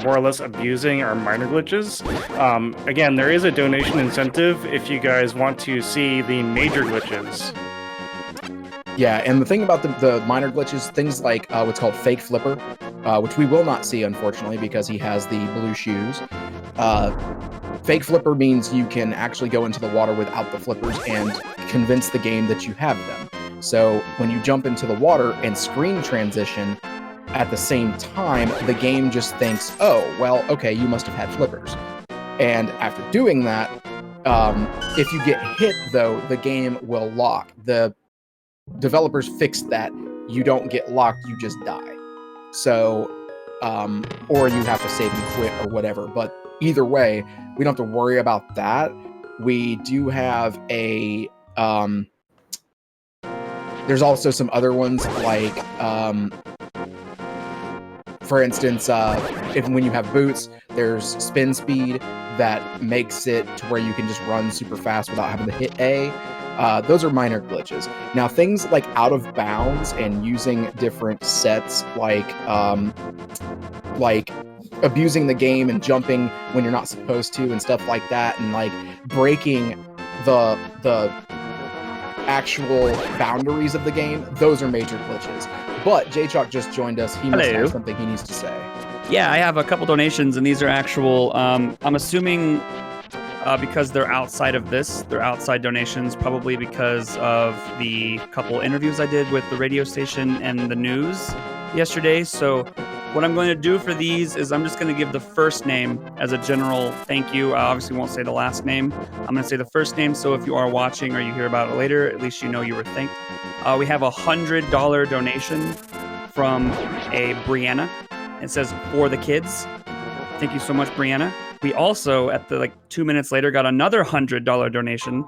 more or less abusing, are minor glitches. Again, there is a donation incentive if you guys want to see the major glitches. yeah, and the thing about the minor glitches, things like what's called fake flipper, which we will not see, unfortunately, because he has the blue shoes. Fake flipper means you can actually go into the water without the flippers and convince the game that you have them. So when you jump into the water and screen transition at the same time, the game just thinks, oh, well, okay, you must have had flippers. And after doing that, if you get hit, though, the game will lock. The developers fixed that. You don't get locked, you just die. So, or you have to save and quit or whatever. But either way, we don't have to worry about that. We do have a... there's also some other ones, like, for instance, when you have boots, there's spin speed that makes it to where you can just run super fast without having to hit A. Those are minor glitches. Now, things like out of bounds and using different sets, like abusing the game and jumping when you're not supposed to and stuff like that, and like breaking the actual boundaries of the game, those are major glitches. But J-Chalk just joined us. He must have something he needs to say. Yeah, I have a couple donations, and these are actual, I'm assuming because they're outside of this, they're outside donations, probably because of the couple interviews I did with the radio station and the news yesterday. So what I'm going to do for these is I'm just going to give the first name as a general thank you. I obviously won't say the last name. I'm going to say the first name, so if you are watching or you hear about it later, at least you know you were thanked. We have a $100 donation from a Brianna. It says, for the kids. Thank you so much, Brianna. We also, at the 2 minutes later, got another $100 donation.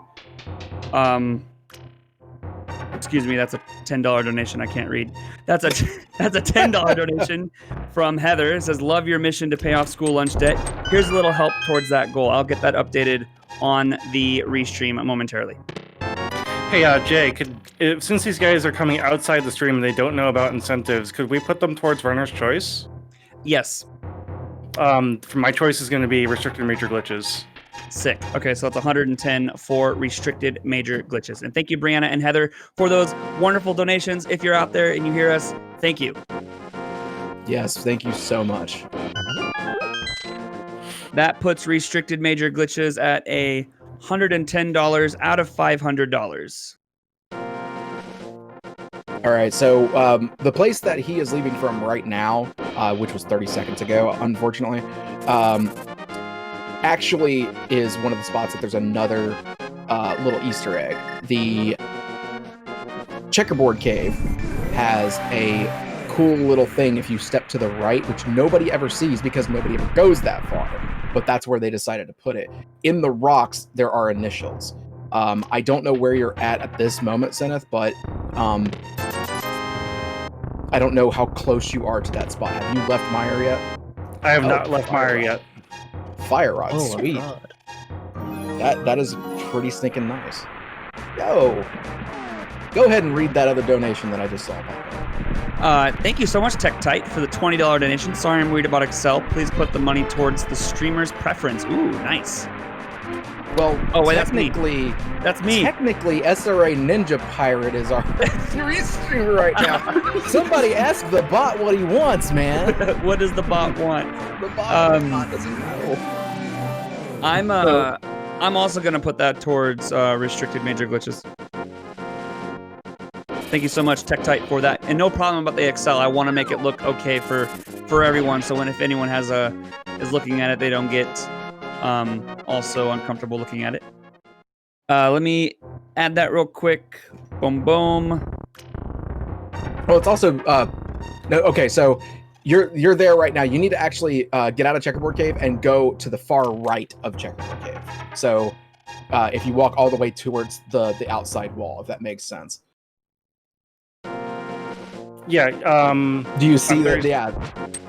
Excuse me, that's a $10 donation. I can't read. That's a $10 donation from Heather. It says, love your mission to pay off school lunch debt. Here's a little help towards that goal. I'll get that updated on the restream momentarily. Hey, Jay, since these guys are coming outside the stream and they don't know about incentives, could we put them towards runner's choice? Yes. My choice is going to be restricted major glitches. Sick. Okay, so it's 110 for restricted major glitches. And thank you, Brianna and Heather, for those wonderful donations. If you're out there and you hear us, thank you. Yes, thank you so much. That puts restricted major glitches at a $110 out of $500. All right, so the place that he is leaving from right now, which was 30 seconds ago, unfortunately, actually is one of the spots that there's another little Easter egg. The checkerboard cave has a cool little thing if you step to the right, which nobody ever sees because nobody ever goes that far, but that's where they decided to put it. In the rocks, there are initials. I don't know where you're at this moment, Cinaeth, but I don't know how close you are to that spot. Have you left Mire yet? I have not left Mire yet. Fire rod, Oh, sweet. God. That is pretty stinking nice. Yo, Go ahead and read that other donation that I just saw. Thank you so much, TechTite, for the $20 donation. Sorry I'm worried about Excel. Please put the money towards the streamer's preference. Ooh, nice. Well, Oh, wait, technically, that's me. Technically, SRA Ninja Pirate is our streamer right now. Somebody ask the bot what he wants, man. What does the bot want? The bot doesn't know. I'm also gonna put that towards restricted major glitches. Thank you so much, TechTite, for that. And no problem about the Excel. I want to make it look okay for everyone. So if anyone is looking at it, they don't get also uncomfortable looking at it. Let me add that real quick. Boom, boom. Well, it's also no. Okay, so you're there right now. You need to actually get out of Checkerboard Cave and go to the far right of Checkerboard Cave. So if you walk all the way towards the outside wall, if that makes sense. Yeah. Do you see that? Yeah,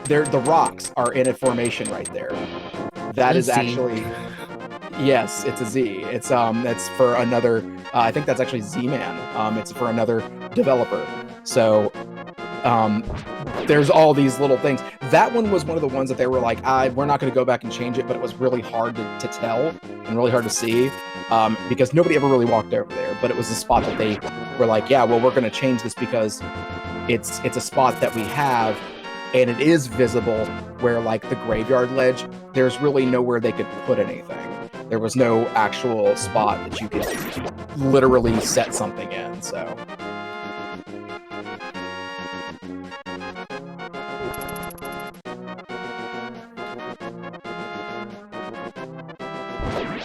the rocks are in a formation right there. That is actually, yes, it's a Z. It's that's for another. I think that's actually Z-Man. It's for another developer. So, there's all these little things. That one was one of the ones that they were like, we're not going to go back and change it, but it was really hard to tell and really hard to see because nobody ever really walked over there. But it was a spot that they were like, yeah, well, we're going to change this because it's a spot that we have and it is visible where like the graveyard ledge, there's really nowhere they could put anything. There was no actual spot that you could literally set something in, so.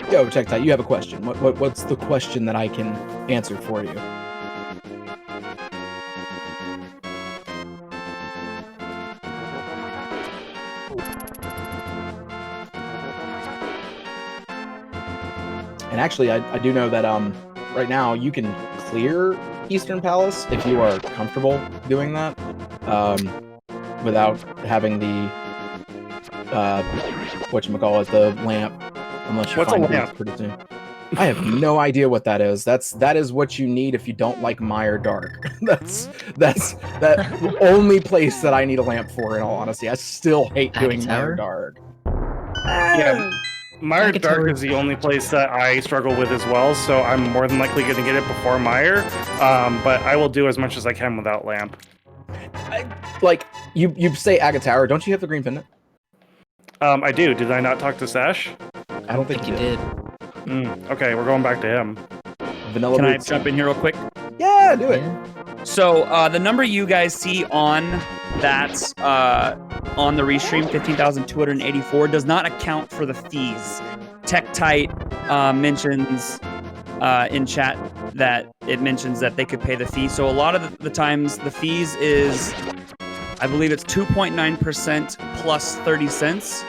Yo, TechTite, you have a question. What's the question that I can answer for you? And actually, I do know that right now you can clear Eastern Palace if you are comfortable doing that without having the whatchamacallit, the lamp. Unless you What's find a lamp? pretty soon. I have no idea what that is. That is what you need if you don't like Mire Dark. that's the only place that I need a lamp for. In all honesty, I still hate doing Mire Dark. Yeah. Mire Dark is the only place that I struggle with as well, so I'm more than likely going to get it before Mire, but I will do as much as I can without lamp. Like, you say Agate Tower, don't you have the green pendant? I do. Did I not talk to Sash? I don't think you did. Okay, we're going back to him. Vanilla Can I Boots. jump in here real quick? Yeah, do it. So the number you guys see on that on the restream, 15,284, does not account for the fees. TechTite mentions in chat that it mentions that they could pay the fee. So a lot of the times the fees is, I believe it's 2.9% plus 30 cents.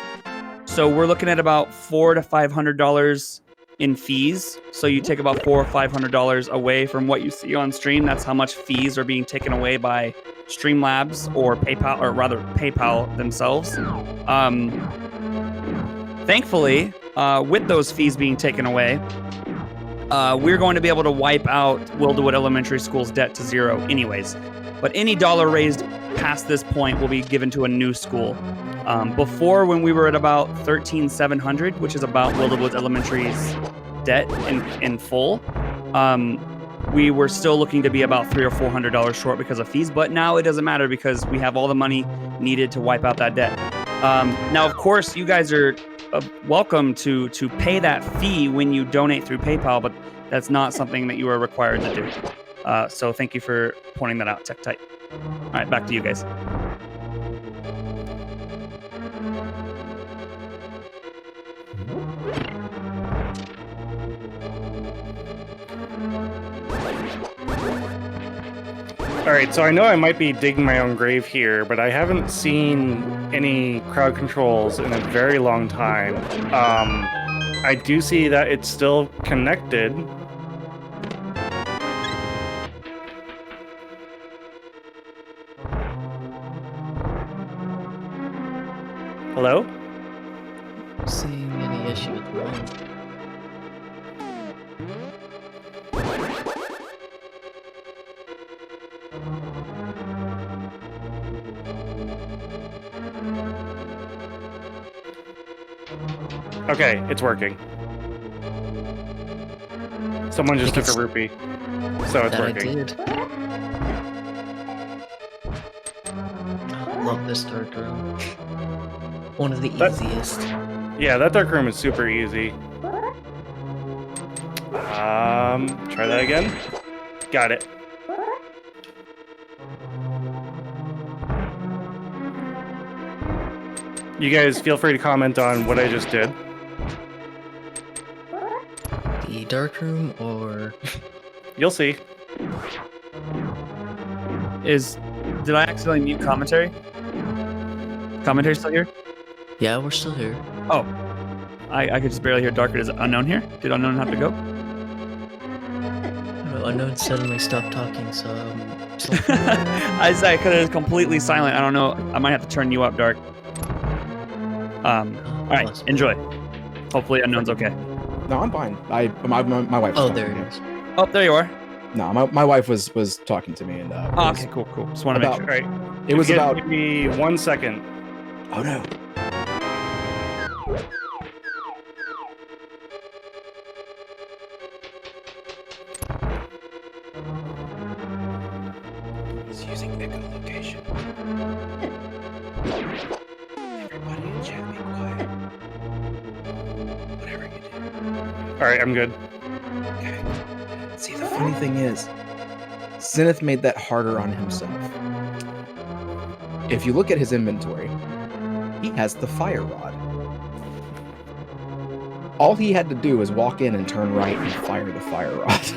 So we're looking at about $400 to $500 in fees. So you take about $400 or $500 away from what you see on stream. That's how much fees are being taken away by Streamlabs or PayPal, or rather PayPal themselves. Thankfully, with those fees being taken away, we're going to be able to wipe out Wilderwood Elementary School's debt to zero anyways. But any dollar raised past this point will be given to a new school. Before, when we were at about $13,700, which is about Wilderwood Elementary's debt in full, we were still looking to be about $300 or $400 short because of fees. But now it doesn't matter because we have all the money needed to wipe out that debt. Now, of course, you guys are welcome to pay that fee when you donate through PayPal, but that's not something that you are required to do. So thank you for pointing that out, TechTite. All right, back to you guys. All right, so I know I might be digging my own grave here, but I haven't seen any crowd controls in a very long time. I do see that it's still connected. Hello? Seeing any issue with the line. Okay, it's working. Someone just took a rupee, so it's That I working. did. Love this dark room. One of the easiest. Yeah, that dark room is super easy. Try that again. Got it. You guys feel free to comment on what I just did. The dark room, or You'll see. Did I accidentally mute commentary? Commentary still here? yeah, we're still here. Oh, I could just barely hear Darker. Is Unknown here? Did Unknown have to go? Unknown suddenly stopped talking, so I said because it was completely silent. I don't know. I might have to turn you up, Dark. All right, possible. enjoy. Hopefully, Unknown's okay. No, I'm fine. My wife. Oh, there it is. Oh, there you are. No, my wife was talking to me and Oh, okay, cool. Just want to make about- sure. All right. it was about. Give me 1 second. Oh no. He's using echolocation. Everybody in chat, be quiet. Whatever you do. All right, I'm good. Okay. See, the funny thing is, Cinaeth made that harder on himself. If you look at his inventory, he has the fire rod. All he had to do was walk in and turn right and fire the fire rod.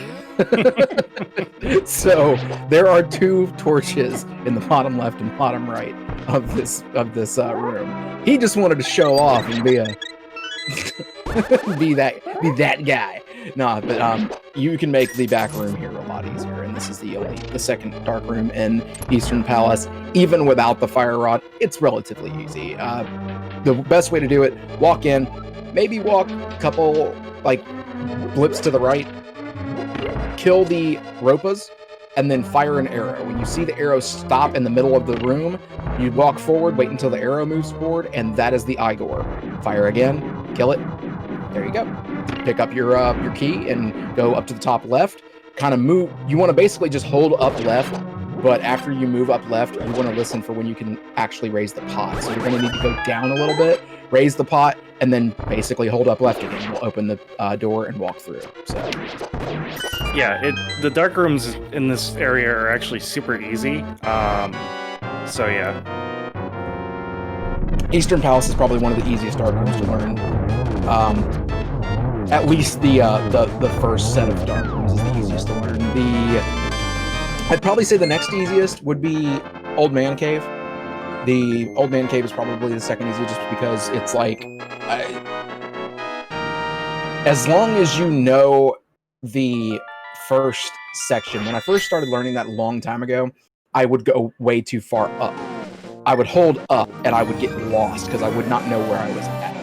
So there are 2 torches in the bottom left and bottom right of this room. He just wanted to show off and be a be that guy. No, but you can make the back room here a lot easier, and this is the second dark room in Eastern Palace. Even without the fire rod, it's relatively easy. The best way to do it: walk in, maybe walk a couple like blips to the right, kill the ropas, and then fire an arrow. When you see the arrow stop in the middle of the room, you walk forward, wait until the arrow moves forward, and that is the Igor. Fire again, kill it. There you go. Pick up your key and go up to the top left. Kind of move. You want to basically just hold up left, but after you move up left, you want to listen for when you can actually raise the pot. So you're going to need to go down a little bit, raise the pot, and then basically hold up left again. We'll open the door and walk through. So Yeah, the dark rooms in this area are actually super easy. So yeah. Eastern Palace is probably one of the easiest dark rooms to learn. At least the first set of dark rooms is the easiest to learn. I'd probably say the next easiest would be Old Man Cave. The Old Man Cave is probably the second easiest, just because it's like, as long as you know the first section. When I first started learning that a long time ago, I would go way too far up. I would hold up and I would get lost because I would not know where I was at.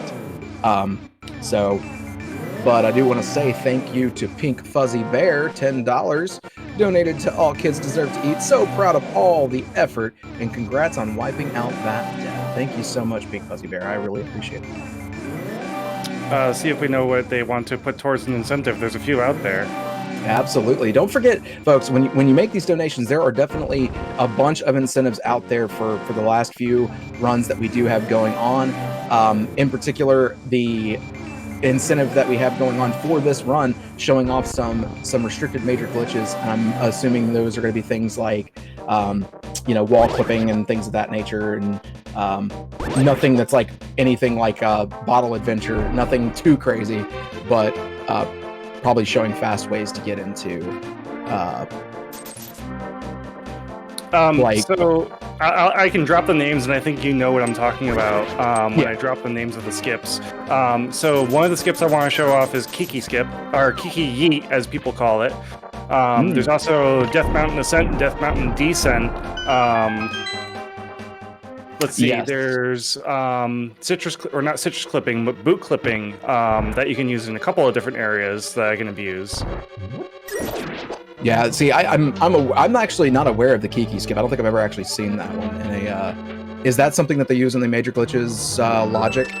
But I do want to say thank you to Pink Fuzzy Bear, $10, donated to All Kids Deserve to Eat. So proud of all the effort, and congrats on wiping out that death. Thank you so much, Pink Fuzzy Bear. I really appreciate it. See if we know what they want to put towards an incentive. There's a few out there. Absolutely. Don't forget, folks, when you make these donations, there are definitely a bunch of incentives out there for the last few runs that we do have going on. In particular, the incentive that we have going on for this run, showing off some restricted major glitches. And I'm assuming those are going to be things like, wall clipping and things of that nature, and nothing that's like anything like Bottle Adventure, nothing too crazy, but probably showing fast ways to get into so I can drop the names, and I think you know what I'm talking about when I drop the names of the skips. So one of the skips I want to show off is Kiki Skip, or Kiki Yeet, as people call it. There's also Death Mountain Ascent and Death Mountain Descent. Let's see, there's citrus clipping, but boot clipping that you can use in a couple of different areas that I can abuse. Yeah, see, I'm actually not aware of the Kiki skip. I don't think I've ever actually seen that one in a. Is that something that they use in the major glitches logic?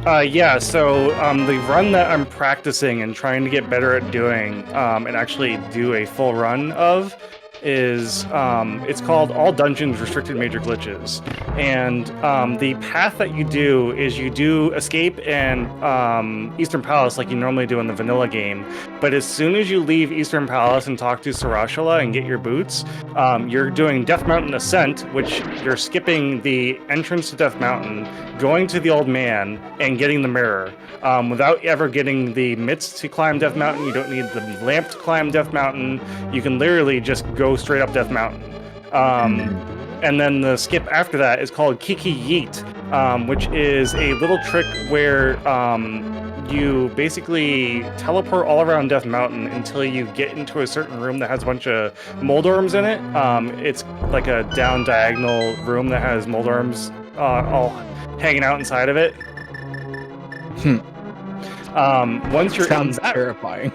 Yeah, so the run that I'm practicing and trying to get better at doing and actually do a full run of is it's called All Dungeons Restricted Major Glitches. And the path that you do is you do Escape and Eastern Palace like you normally do in the vanilla game. But as soon as you leave Eastern Palace and talk to Sarashula and get your boots, you're doing Death Mountain Ascent, which you're skipping the entrance to Death Mountain, going to the old man, and getting the mirror. Without ever getting the mitts to climb Death Mountain, you don't need the lamp to climb Death Mountain. You can literally just go straight up Death Mountain. And then the skip after that is called Kiki Yeet, which is a little trick where you basically teleport all around Death Mountain until you get into a certain room that has a bunch of mold orms in it. It's like a down diagonal room that has mold orms all hanging out inside of it. Once you're Sounds in that, terrifying.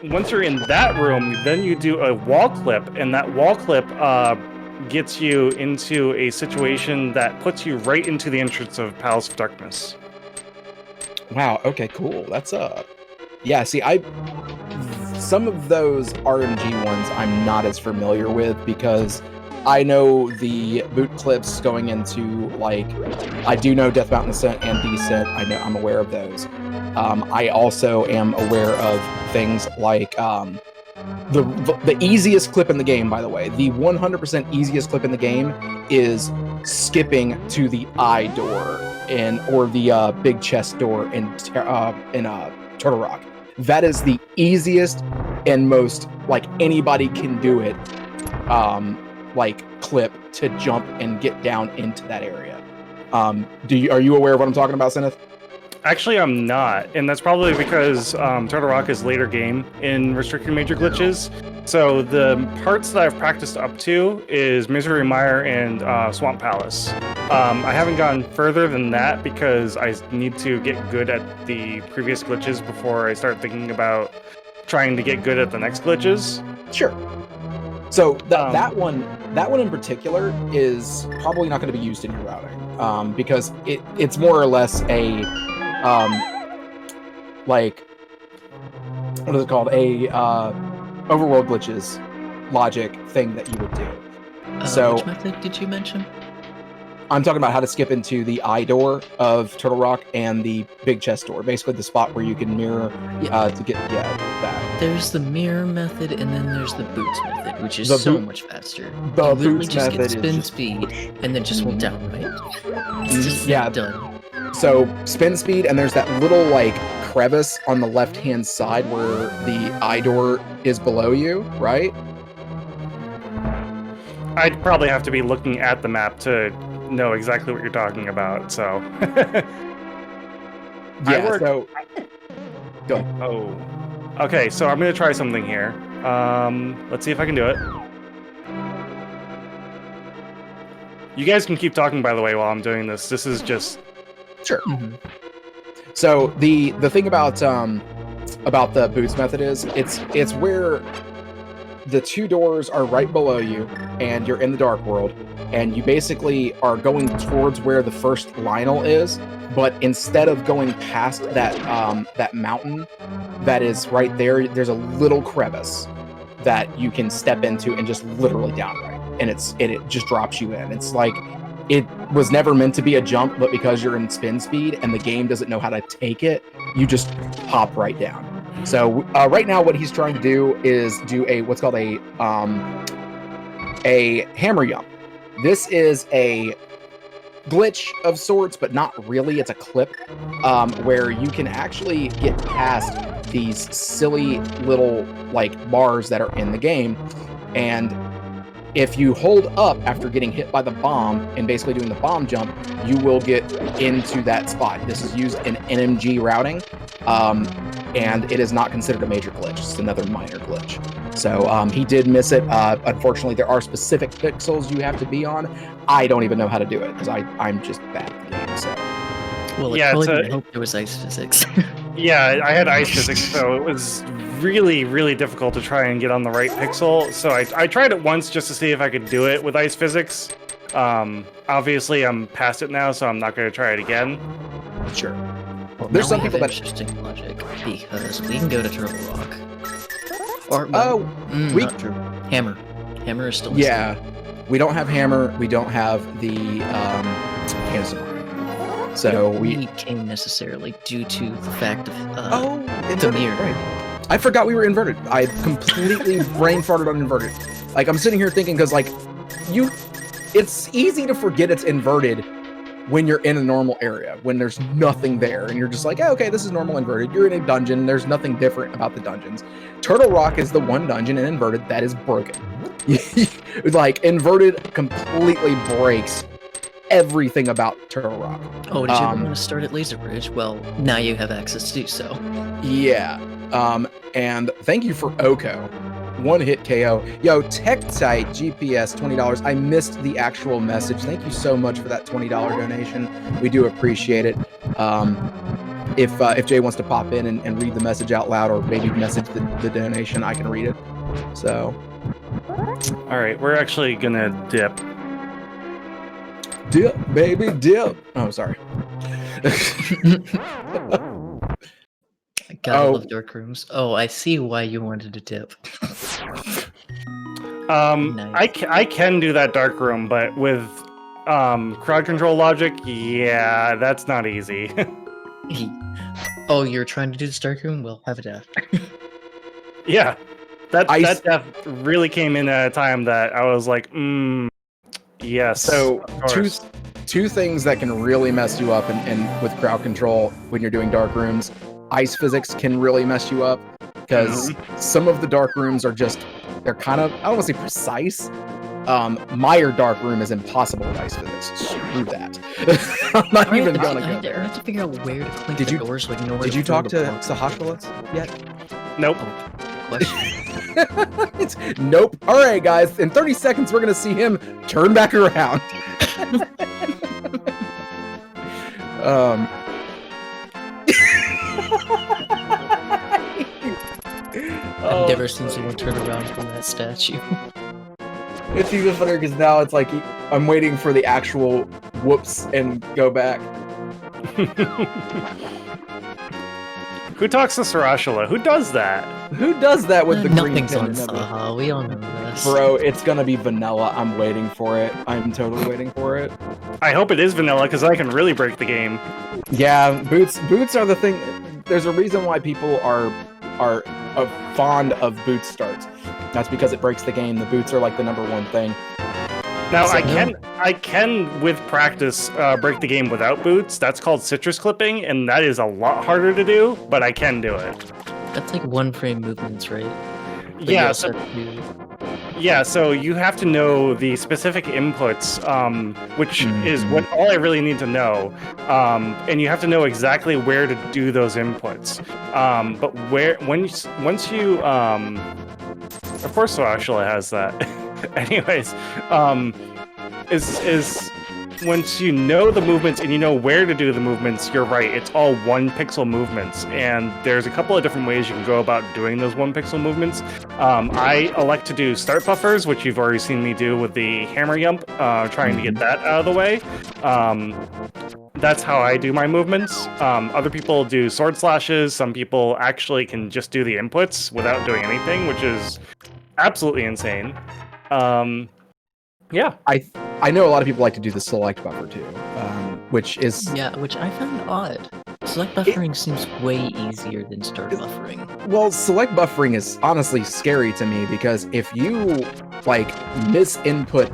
once you're in that room, then you do a wall clip, and that wall clip gets you into a situation that puts you right into the entrance of Palace of Darkness. Wow. Okay. Cool. That's yeah. See, some of those RNG ones I'm not as familiar with because I know the boot clips going into like I do know Death Mountain Ascent and Descent. I'm aware of those. I also am aware of things like the easiest clip in the game. By the way, the 100% easiest clip in the game is skipping to the eye door or the big chest door in Turtle Rock. That is the easiest and most like anybody can do it. Like clip to jump and get down into that area. Are you aware of what I'm talking about, Cinaeth? Actually, I'm not, and that's probably because Turtle Rock is later game in restricted major glitches. So the parts that I've practiced up to is Misery Mire and Swamp Palace. I haven't gone further than that because I need to get good at the previous glitches before I start thinking about trying to get good at the next glitches. Sure. So that one in particular is probably not going to be used in your routing because it's more or less a like what is it called, a overworld glitches logic thing that you would do. So which method did you mention? I'm talking about how to skip into the eye door of Turtle Rock and the big chest door, basically the spot where you can mirror to get that. There's the mirror method, and then there's the boots method, which is much faster. The you literally boots just get method spin is speed, and then just hold down right. It's just done. So spin speed, and there's that little like crevice on the left-hand side where the eye door is below you, right? I'd probably have to be looking at the map to know exactly what you're talking about, so. Yeah, so... Go ahead. Oh. Okay, so I'm going to try something here. Let's see if I can do it. You guys can keep talking, by the way, while I'm doing this. This is just... Sure. Mm-hmm. So the thing about the boots method is it's where the two doors are right below you and you're in the dark world and you basically are going towards where the first Lionel is, but instead of going past that mountain that is right there, there's a little crevice that you can step into and just literally downright, and it just drops you in. It's like it was never meant to be a jump, but because you're in spin speed and the game doesn't know how to take it, you just hop right down. So right now, what he's trying to do is do what's called a hammer jump. This is a glitch of sorts, but not really. It's a clip where you can actually get past these silly little like bars that are in the game, and if you hold up after getting hit by the bomb and basically doing the bomb jump, you will get into that spot. This is used in NMG routing, and it is not considered a major glitch. It's another minor glitch. So he did miss it. Unfortunately, there are specific pixels you have to be on. I don't even know how to do it because I'm just bad at the game. So. Well, I hope there was ice physics. Yeah, I had ice physics, so it was really, really difficult to try and get on the right pixel. So I tried it once just to see if I could do it with ice physics. Obviously, I'm past it now, so I'm not going to try it again. Sure. Well, There's now some we have people that- interesting logic because we can go to Turtle Rock. Or we- not Turtle. Hammer. Hammer is still Yeah. We don't have hammer. We don't have the canister. So we came necessarily due to the fact of inverted, the mirror. right. I forgot we were inverted. I completely brain farted on inverted. Like I'm sitting here thinking because like it's easy to forget it's inverted when you're in a normal area, when there's nothing there, and you're just like, oh, okay, this is normal inverted. You're in a dungeon. There's nothing different about the dungeons. Turtle Rock is the one dungeon in inverted that is broken. Like inverted completely breaks everything about Turtle Rock. Oh, did you ever want to start at Laser Bridge? Well, now you have access to do so. Yeah. And thank you for Oko. One hit KO. Yo, TechTite GPS $20. I missed the actual message. Thank you so much for that $20 donation. We do appreciate it. If Jay wants to pop in and read the message out loud, or maybe message the donation, I can read it. So, All right, we're actually gonna dip. dip, baby, dip. Oh, sorry. I gotta love dark rooms. Oh, I see why you wanted to dip. Nice. I can do that dark room, but with crowd control logic, yeah, that's not easy. Oh, you're trying to do this dark room? Well, have it after. Yeah, that death really came in at a time that I was like, yes. So of course. two things that can really mess you up and with crowd control when you're doing dark rooms. Ice physics can really mess you up because some of the dark rooms are just, they're kind of, I don't want to say precise. Meyer dark room is impossible with ice physics. Screw that. I'm not even gonna go I there. have to figure out where to clink Did the you- doors. Like, Did you talk to Sahashkalas yet? Nope. Question. Nope. All right, guys. In 30 seconds, we're gonna see him turn back around. I've never seen someone turn around from that statue. It's even funnier because now it's like I'm waiting for the actual whoops and go back. Who talks to Sarashula? Who does that? Who does that with the green Nothing's pin on and everything? Saha. We all know this. Bro, it's gonna be vanilla. I'm waiting for it. I'm totally waiting for it. I hope it is vanilla because I can really break the game. Yeah, boots are the thing. There's a reason why people are fond of boot starts. That's because it breaks the game. The boots are like the number one thing. Now So- I can with practice break the game without boots. That's called citrus clipping, and that is a lot harder to do, but I can do it. That's like one frame movements, right? But you Yeah, also so, have to do- yeah. So you have to know the specific inputs, which is what all I really need to know, and you have to know exactly where to do those inputs. But once you of course, Sarashula has that. Anyways, is once you know the movements and you know where to do the movements, you're right. It's all one pixel movements, and there's a couple of different ways you can go about doing those one pixel movements. I elect to do start buffers, which you've already seen me do with the hammer yump, trying to get that out of the way. That's how I do my movements. Other people do sword slashes. Some people actually can just do the inputs without doing anything, which is absolutely insane. Yeah. I know a lot of people like to do the select buffer too, which is Yeah, which I found odd. Select buffering seems way easier than start buffering. well, select buffering is honestly scary to me because if you like misinput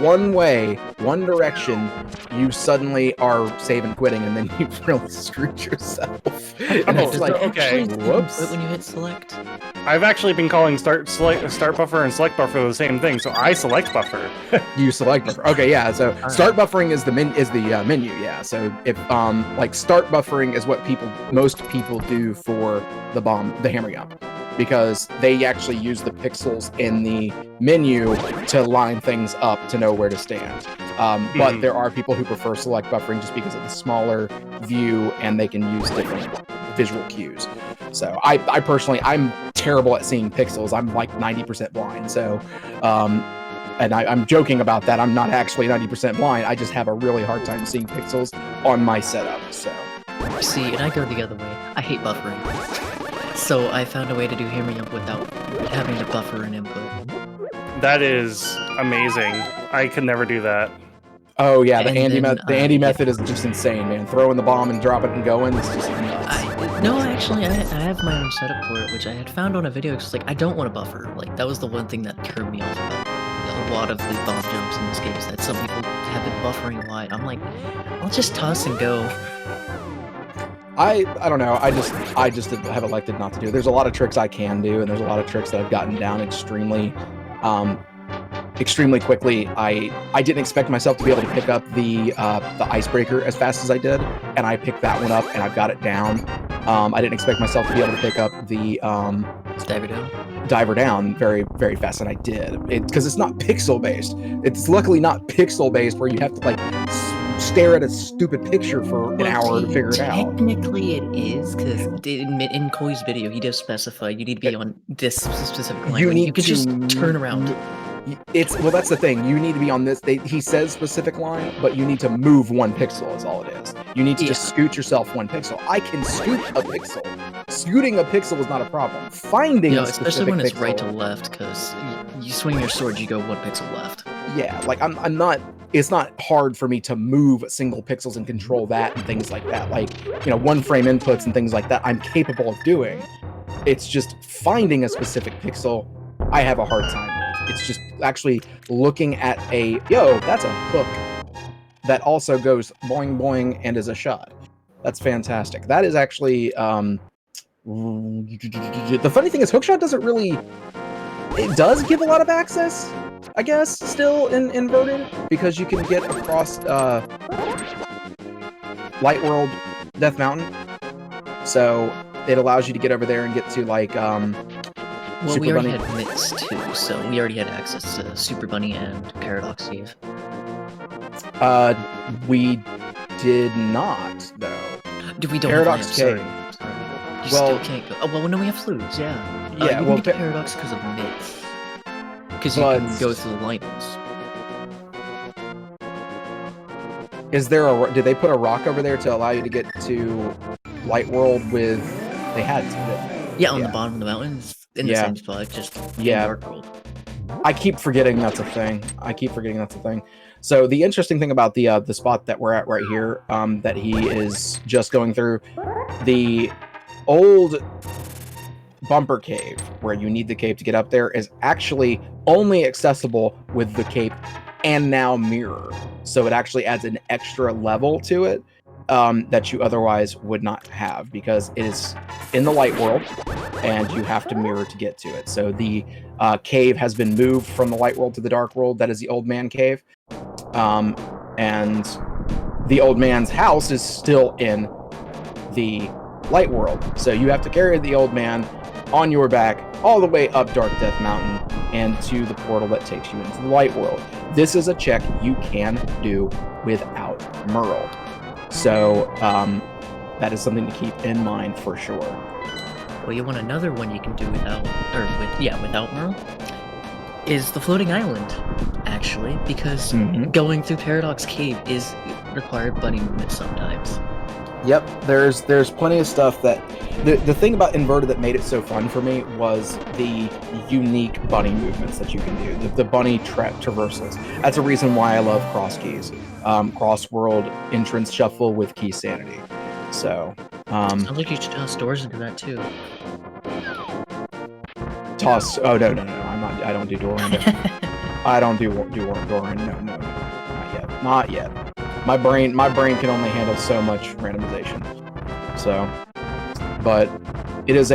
one way, one direction, you suddenly are save and quitting, and then you've really screwed yourself. And Oh, it's like, okay. whoops. When you hit select. I've actually been calling start buffer and select buffer the same thing, so I select buffer. You select buffer. Okay, yeah. So start buffering is the menu. Yeah. So if like start buffering is what most people do for the hammer yump, because they actually use the pixels in the menu to line things up to know where to stand. But there are people who prefer select buffering just because of the smaller view and they can use different visual cues. So I personally, I'm terrible at seeing pixels. I'm like 90% blind. So, and I'm joking about that. I'm not actually 90% blind. I just have a really hard time seeing pixels on my setup. So. See, and I go the other way. I hate buffering. So I found a way to do hammering up without having to buffer an input. That is amazing. I could never do that. Oh yeah, the And then, Andy method is just insane, man. Throwing the bomb and dropping it and going is just nuts. No, actually, I have my own setup for it, which I had found on a video. It's like, I don't want to buffer. Like, that was the one thing that turned me off about a lot of the bomb jumps in this game, is that some people have been buffering a lot. I'm like, I'll just toss and go. I don't know. I just have elected not to do it. There's a lot of tricks I can do, and there's a lot of tricks that I've gotten down extremely quickly. I didn't expect myself to be able to pick up the icebreaker as fast as I did, and I picked that one up and I've got it down. I didn't expect myself to be able to pick up the diver down very, very fast, and I did. Because it's not pixel based. It's luckily not pixel based where you have to like stare at a stupid picture for an hour to figure it out. Technically it is, because in Koi's video he does specify you need to be on this specific line. You could just turn around. Well, that's the thing. You need to be on this. He says specific line, but you need to move 1 pixel is all it is. You need to just scoot yourself 1 pixel. I can scoot a pixel. Scooting a pixel is not a problem. Finding a specific especially when it's pixel, right to left, because you swing your sword, you go 1 pixel left. Yeah, like I'm not. It's not hard for me to move single pixels and control that and things like that. Like, 1 frame inputs and things like that, I'm capable of doing. It's just finding a specific pixel, I have a hard time with. It's just actually looking at that's a hook that also goes boing boing and is a shot. That's fantastic. That is actually, the funny thing is hookshot doesn't really, it does give a lot of access, I guess, still in inverted, because you can get across Light World Death Mountain. So it allows you to get over there and get to like Well, Super we already Bunny. had Mitts too, so we already had access to Super Bunny and Paradox Cave. We did not, though. We don't Paradox have Cave. lamps, sorry. You Well- still can't go. Oh, well, no, we have fluids, yeah. Yeah, you well, can get to Paradox because of Mitts. Because you But- can go through the lightnings. Is there did they put a rock over there to allow you to get to Light World with? They had to, didn't they? Yeah, on the bottom of the mountains, in the Yeah. same spot, just Yeah. in Dark World. I keep forgetting that's a thing. So the interesting thing about the spot that we're at right here, that he is just going through, the old bumper cave where you need the cape to get up there is actually only accessible with the cape and now mirror. So it actually adds an extra level to it that you otherwise would not have, because it is in the light world and you have to mirror to get to it. So the cave has been moved from the light world to the dark world. That is the old man cave. And the old man's house is still in the light world. So you have to carry the old man on your back all the way up Dark Death Mountain and to the portal that takes you into the light world. This is a check you can do without Merle. So that is something to keep in mind for sure. Well, you want another one you can do without Merle? Is the floating island, actually, because going through Paradox Cave is required bunny movement sometimes. Yep, there's plenty of stuff that the thing about inverted that made it so fun for me was the unique bunny movements that you can do, the bunny traversals. That's a reason why I love cross keys, cross world entrance shuffle with key sanity. So Sounds like you should toss doors into that too. toss. Oh no, I'm not. I don't do door random. I don't do door random. No, not yet. My brain can only handle so much randomization. So, but it is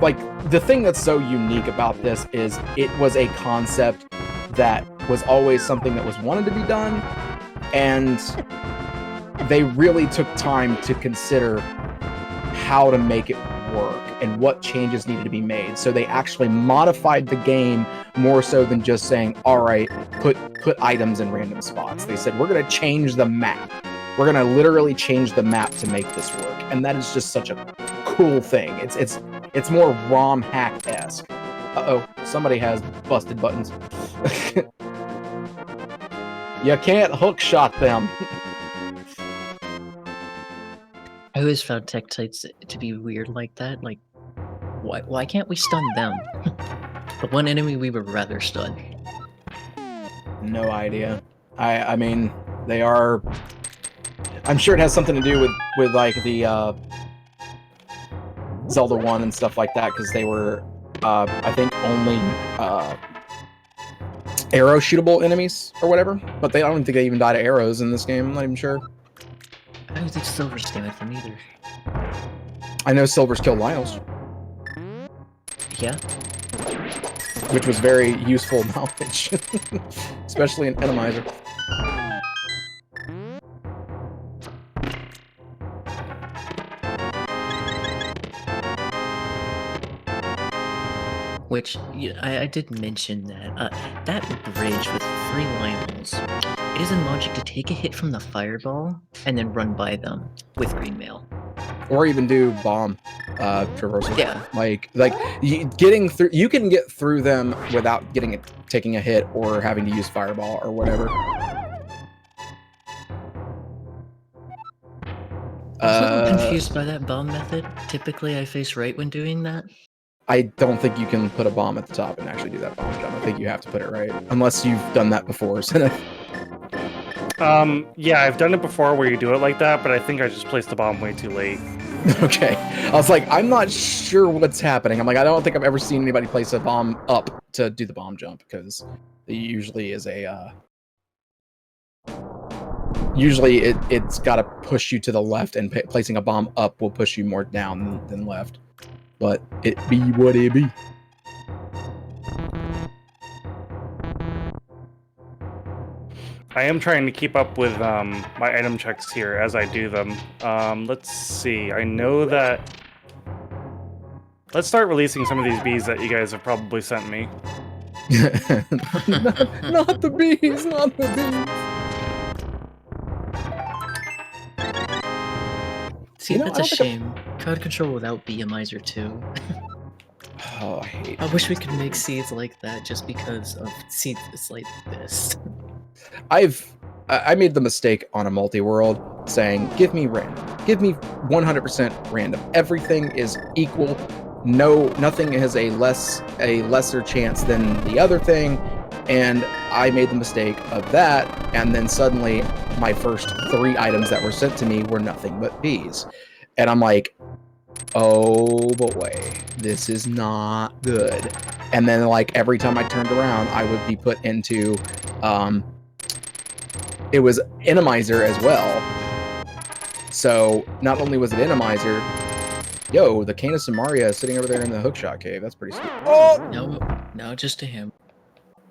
like the thing that's so unique about this is it was a concept that was always something that was wanted to be done, and they really took time to consider how to make it work and what changes needed to be made. So they actually modified the game more so than just saying, all right, put items in random spots. They said, we're going to change the map. We're going to literally change the map to make this work. And that is just such a cool thing. It's more ROM hack-esque. Uh-oh, somebody has busted buttons. You can't hook shot them. I always found Tektites to be weird like that. Like, why can't we stun them? The one enemy we would rather stun. No idea. I mean, they are... I'm sure it has something to do with like the Zelda 1 and stuff like that, because they were, I think, only arrow shootable enemies or whatever. But I don't think they even died of arrows in this game. I'm not even sure. I don't think Silver's damaged them either. I know Silver's killed Lyles, Yeah. which was very useful knowledge, especially in Enemizer. Which, I did mention that. That bridge with 3 Lionels, it isn't logic to take a hit from the fireball and then run by them with green mail. Or even do bomb traversal. Yeah. Like getting through. You can get through them without taking a hit or having to use fireball or whatever. I'm a little confused by that bomb method. Typically, I face right when doing that. I don't think you can put a bomb at the top and actually do that bomb jump. I think you have to put it right, unless you've done that before. Yeah, I've done it before where you do it like that, but I think I just placed the bomb way too late. Okay, I was like, I'm not sure what's happening. I'm like, I don't think I've ever seen anybody place a bomb up to do the bomb jump, because it usually is a usually it's got to push you to the left, and placing a bomb up will push you more down than left. But it be what it be. I am trying to keep up with my item checks here as I do them. Let's see. I know that... Let's start releasing some of these bees that you guys have probably sent me. not the bees, not the bees. See, that's a shame. Crowd control without BMizer too. Oh, I hate I wish we could make seeds like that just because of seeds like this. I made the mistake on a multi-world saying, give me random. Give me 100% random. Everything is equal. No, nothing has a lesser chance than the other thing. And I made the mistake of that, and then suddenly my first 3 items that were sent to me were nothing but bees. And I'm like, oh boy, this is not good. And then like every time I turned around, I would be put into it was Enemizer as well. So not only was it Enemizer, yo, the Canis and Maria is sitting over there in the hookshot cave. That's pretty sweet. Oh! No, just to him.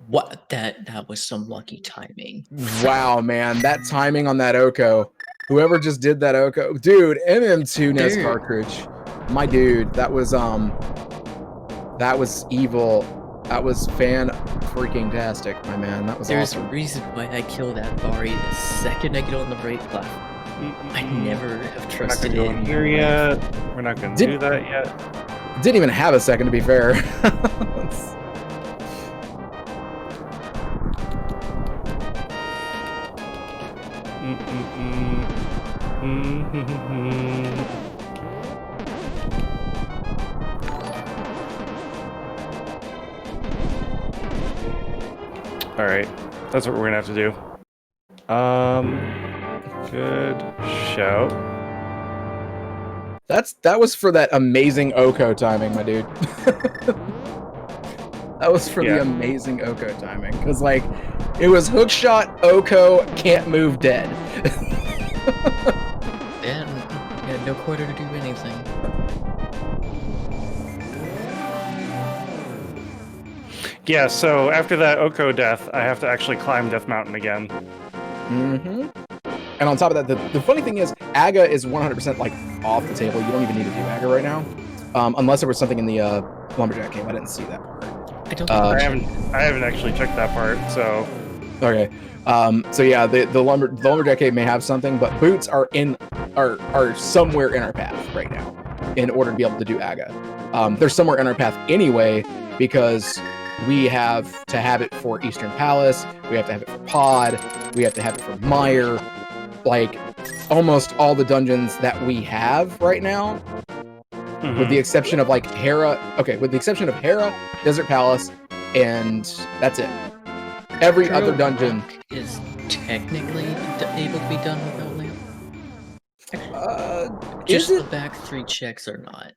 What? That was some lucky timing. Wow, man, that timing on that Oko. Whoever just did that Oko, dude, MM2 NES cartridge. My dude, that was evil. That was fan-freaking-tastic, my man. That was There's awesome. a reason why I kill that Bari the second I get on the right platform. I never have trusted We're not him. going here yet. We're not going to do that yet. Didn't even have a second, to be fair. All right, that's what we're gonna have to do. Good shout. That was for that amazing Oko timing, my dude. That was for the amazing Oko timing, because like it was hookshot, Oko, can't move, dead. And had no quarter to do anything. Yeah, so after that Oko death, I have to actually climb Death Mountain again. Mm-hmm. And on top of that, the funny thing is, Aga is 100% like off the table. You don't even need to do Aga right now, unless there was something in the Lumberjack game. I didn't see that part. I haven't actually checked that part. So okay. So yeah, the Lumberjack cave may have something, but boots are somewhere in our path right now. in order to be able to do Aga. They're somewhere in our path anyway, because we have to have it for Eastern Palace, we have to have it for Pod, we have to have it for Mire. Like, almost all the dungeons that we have right now, with the exception of like Hera. Okay, with the exception of Hera, Desert Palace, and that's it. Every other dungeon is technically able to be done without lamp. Just is the it? back 3 checks are not.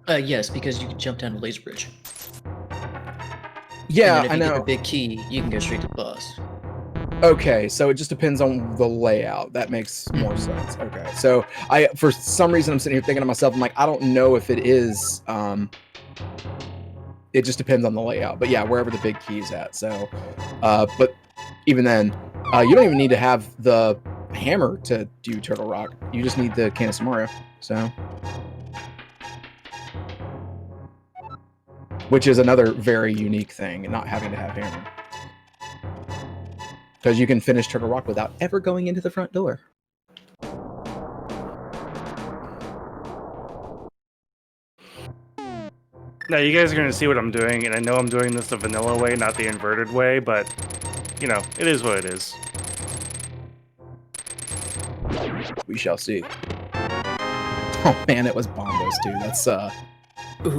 Yes, because you can jump down to Laser Bridge. Yeah, and I then if you get know. the big key, you can go straight to the boss. Okay, so it just depends on the layout. That makes more sense. Okay, so I, for some reason, I'm sitting here thinking to myself, I'm like, I don't know if it is. It just depends on the layout. But yeah, wherever the big key is at. So, but even then, you don't even need to have the hammer to do Turtle Rock. You just need the Canis Mario. So, which is another very unique thing, not having to have hammer. Because you can finish Turtle Rock without ever going into the front door. Now you guys are going to see what I'm doing, and I know I'm doing this the vanilla way, not the inverted way, but, you know, it is what it is. We shall see. Oh man, it was Bombos too.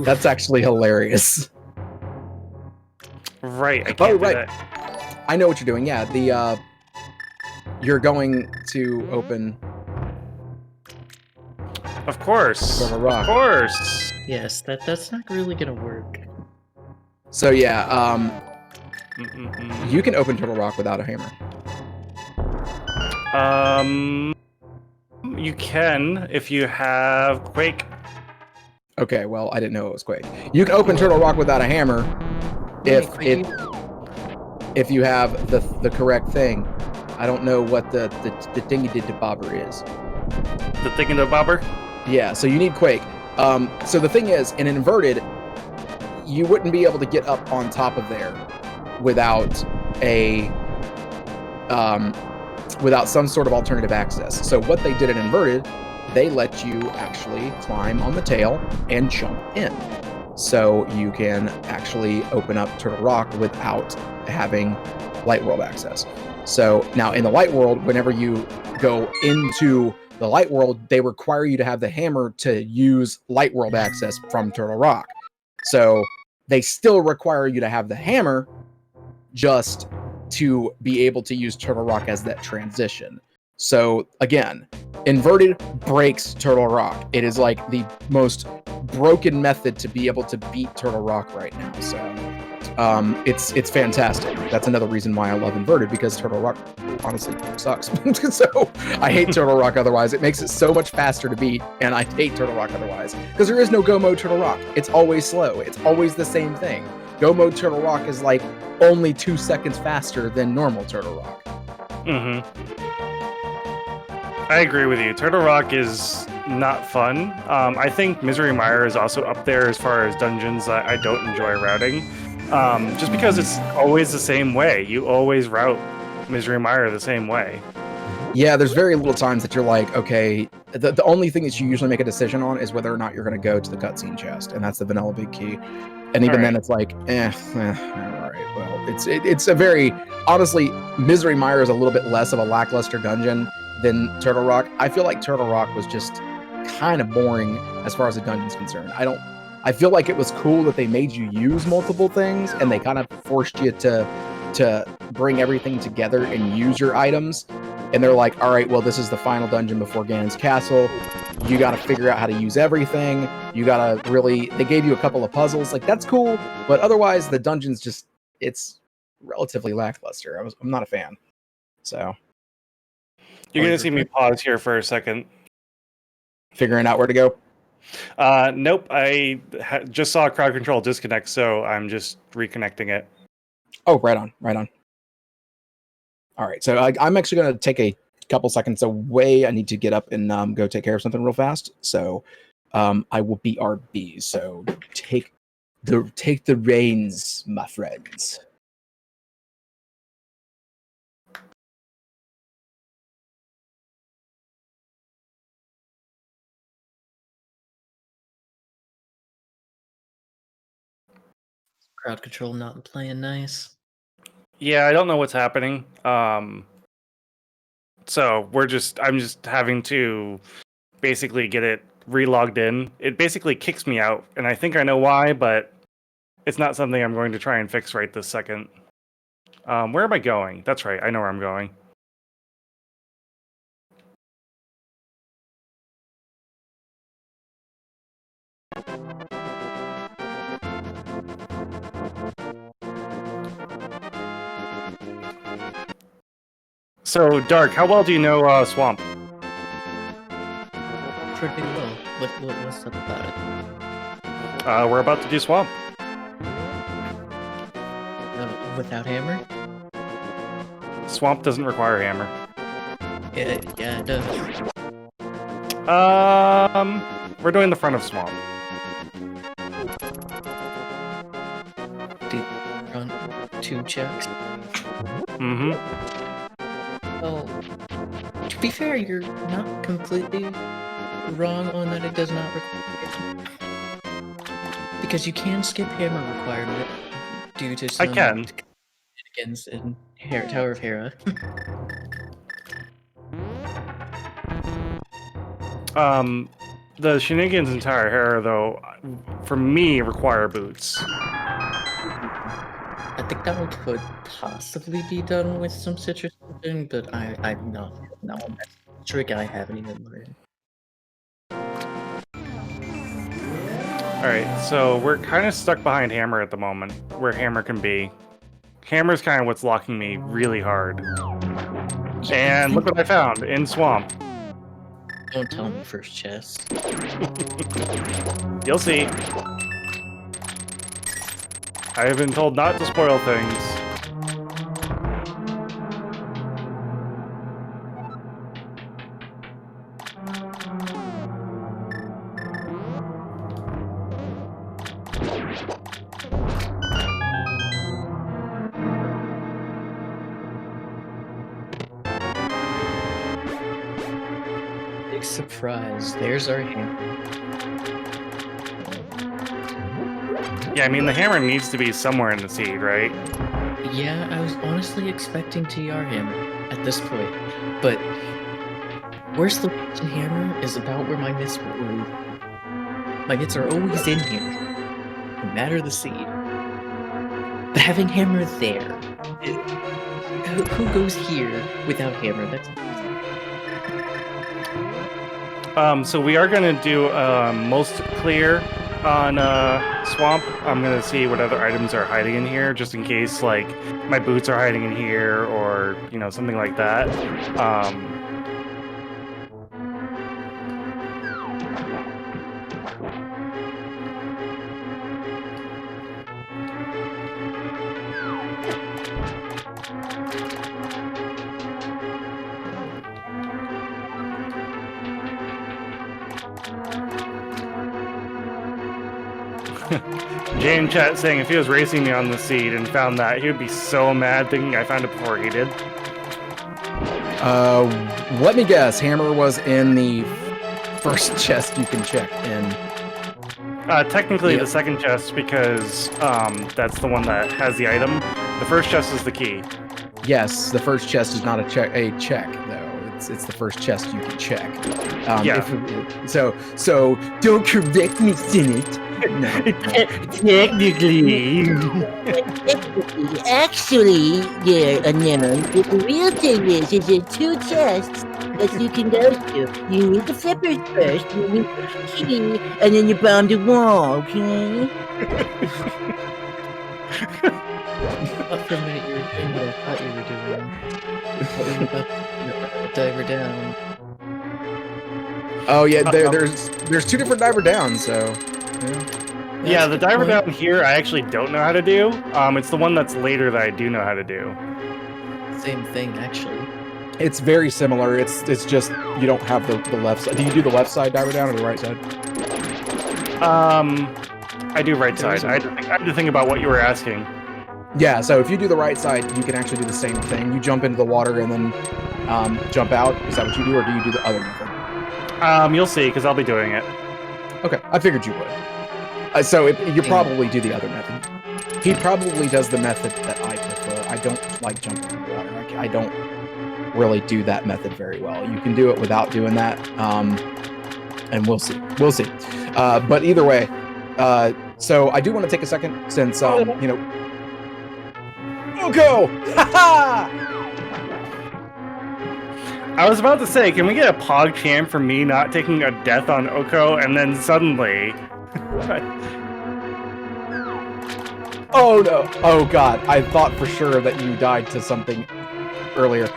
That's actually hilarious. Right, I can't do that. I know what you're doing. Yeah, the you're going to open. Of course. Turtle Rock. Of course. Yes, that's not really gonna work. So yeah, you can open Turtle Rock without a hammer. You can if you have Quake. Okay, well, I didn't know it was Quake. You can open Turtle Rock without a hammer if you have the correct thing. I don't know what the thingy-did-to-bobber is. The thingy-to-bobber? Yeah, so you need Quake. So the thing is, in inverted, you wouldn't be able to get up on top of there without a without some sort of alternative access. So what they did in inverted, they let you actually climb on the tail and jump in. So you can actually open up Turtle Rock without having Light World access. So now in the Light World, whenever you go into the Light World, they require you to have the hammer to use Light World access from Turtle Rock. So they still require you to have the hammer just to be able to use Turtle Rock as that transition. So again, inverted breaks Turtle Rock. It is like the most broken method to be able to beat Turtle Rock right now. So it's fantastic. That's another reason why I love inverted, because Turtle Rock honestly sucks. So I hate Turtle Rock otherwise. It makes it so much faster to beat, and I hate Turtle Rock otherwise, because there is no go mode Turtle Rock. It's always slow. It's always the same thing. Go mode Turtle Rock is like only 2 seconds faster than normal Turtle Rock. I agree with you. Turtle Rock is not fun. I think Misery Mire is also up there as far as dungeons that I don't enjoy routing. Just because it's always the same way. You always route Misery Mire the same way. Yeah, there's very little times that you're like, okay, the only thing that you usually make a decision on is whether or not you're going to go to the cutscene chest, and that's the vanilla big key. And even then, it's like, all right, well, it's a very, honestly, Misery Mire is a little bit less of a lackluster dungeon than Turtle Rock. I feel like Turtle Rock was just kind of boring as far as the dungeon's concerned. I feel like it was cool that they made you use multiple things, and they kind of forced you to bring everything together and use your items. And they're like, all right, well, this is the final dungeon before Ganon's castle. You got to figure out how to use everything. You got to really, they gave you a couple of puzzles. Like, that's cool. But otherwise, the dungeon's just, it's relatively lackluster. I'm not a fan. So. You're going to see me pause here for a second. Figuring out where to go? Nope. I just saw crowd control disconnect, so I'm just reconnecting it. Oh, right on. Right on. All right, so I'm actually going to take a couple seconds away. I need to get up and go take care of something real fast. So I will be RB. So take the reins, my friends. Crowd control not playing nice. Yeah, I don't know what's happening. So I'm just having to basically get it relogged in. It basically kicks me out, and I think I know why, but it's not something I'm going to try and fix right this second. Where am I going? That's right, I know where I'm going. So, Dark, how well do you know Swamp? Pretty well. What's up about it? We're about to do Swamp. Without hammer? Swamp doesn't require hammer. Yeah, it does. We're doing the front of Swamp. Do run 2 checks. Mm-hmm. Well, to be fair, you're not completely wrong on that it does not require hammer. Because you can skip hammer requirement due to some I can. shenanigans in Tower of Hera. The shenanigans in Tower of Hera, though, for me, require boots. I think that one could possibly be done with some citrus something, but I'm not. No, that's a trick I haven't even learned. Alright, so we're kind of stuck behind Hammer at the moment, where Hammer can be. Hammer's kind of what's locking me really hard. And look what I found in Swamp. Don't tell me first chest. You'll see. I have been told not to spoil things. Big surprise. There's our hammer. Yeah, I mean, the hammer needs to be somewhere in the seed, right? Yeah, I was honestly expecting TR hammer at this point, but where's the hammer is about where my mitts were always. My mitts are always in here, no matter the seed. But having hammer there, who goes here without hammer? That's So we are going to do most clear on Swamp. I'm going to see what other items are hiding in here, just in case, like, my boots are hiding in here, or, you know, something like that. Jay in chat saying if he was racing me on the seed and found that, he would be so mad thinking I found it before he did. Let me guess. Hammer was in the first chest you can check in. Technically Yep. the second chest, because that's the one that has the item. The first chest is the key. Yes, the first chest is not a check though. It's the first chest you can check. Yeah. So don't correct me, Cinaeth. No. Technically. Actually, dear unknown, the real thing is there's 2 chests that you can go to. You need the flippers first, you need the key, and then you bomb the wall, okay? Not for a minute you were doing what I thought you were doing. I thought we were about to dive her down. Oh yeah, there's 2 different diver downs, so Yeah, That's the a good diver point. down here I actually don't know how to do. It's the one that's later that I do know how to do. Same thing, actually. it's very similar. It's just you don't have the left side. Do you do the left side diver down or the right side? I do right side. I had to think about what you were asking. Yeah, so if you do the right side, you can actually do the same thing. You jump into the water and then jump out. Is that what you do, or do you do the other method? You'll see, because I'll be doing it. Okay, I figured you would. So you probably do the other method. He probably does the method that I prefer. I don't like jumping in the water. I don't really do that method very well. You can do it without doing that, and we'll see. We'll see. But either way, so I do want to take a second since you know. Oko! I was about to say, can we get a pog chant for me not taking a death on Oko, and then suddenly... Oh no! Oh god! I thought for sure that you died to something earlier.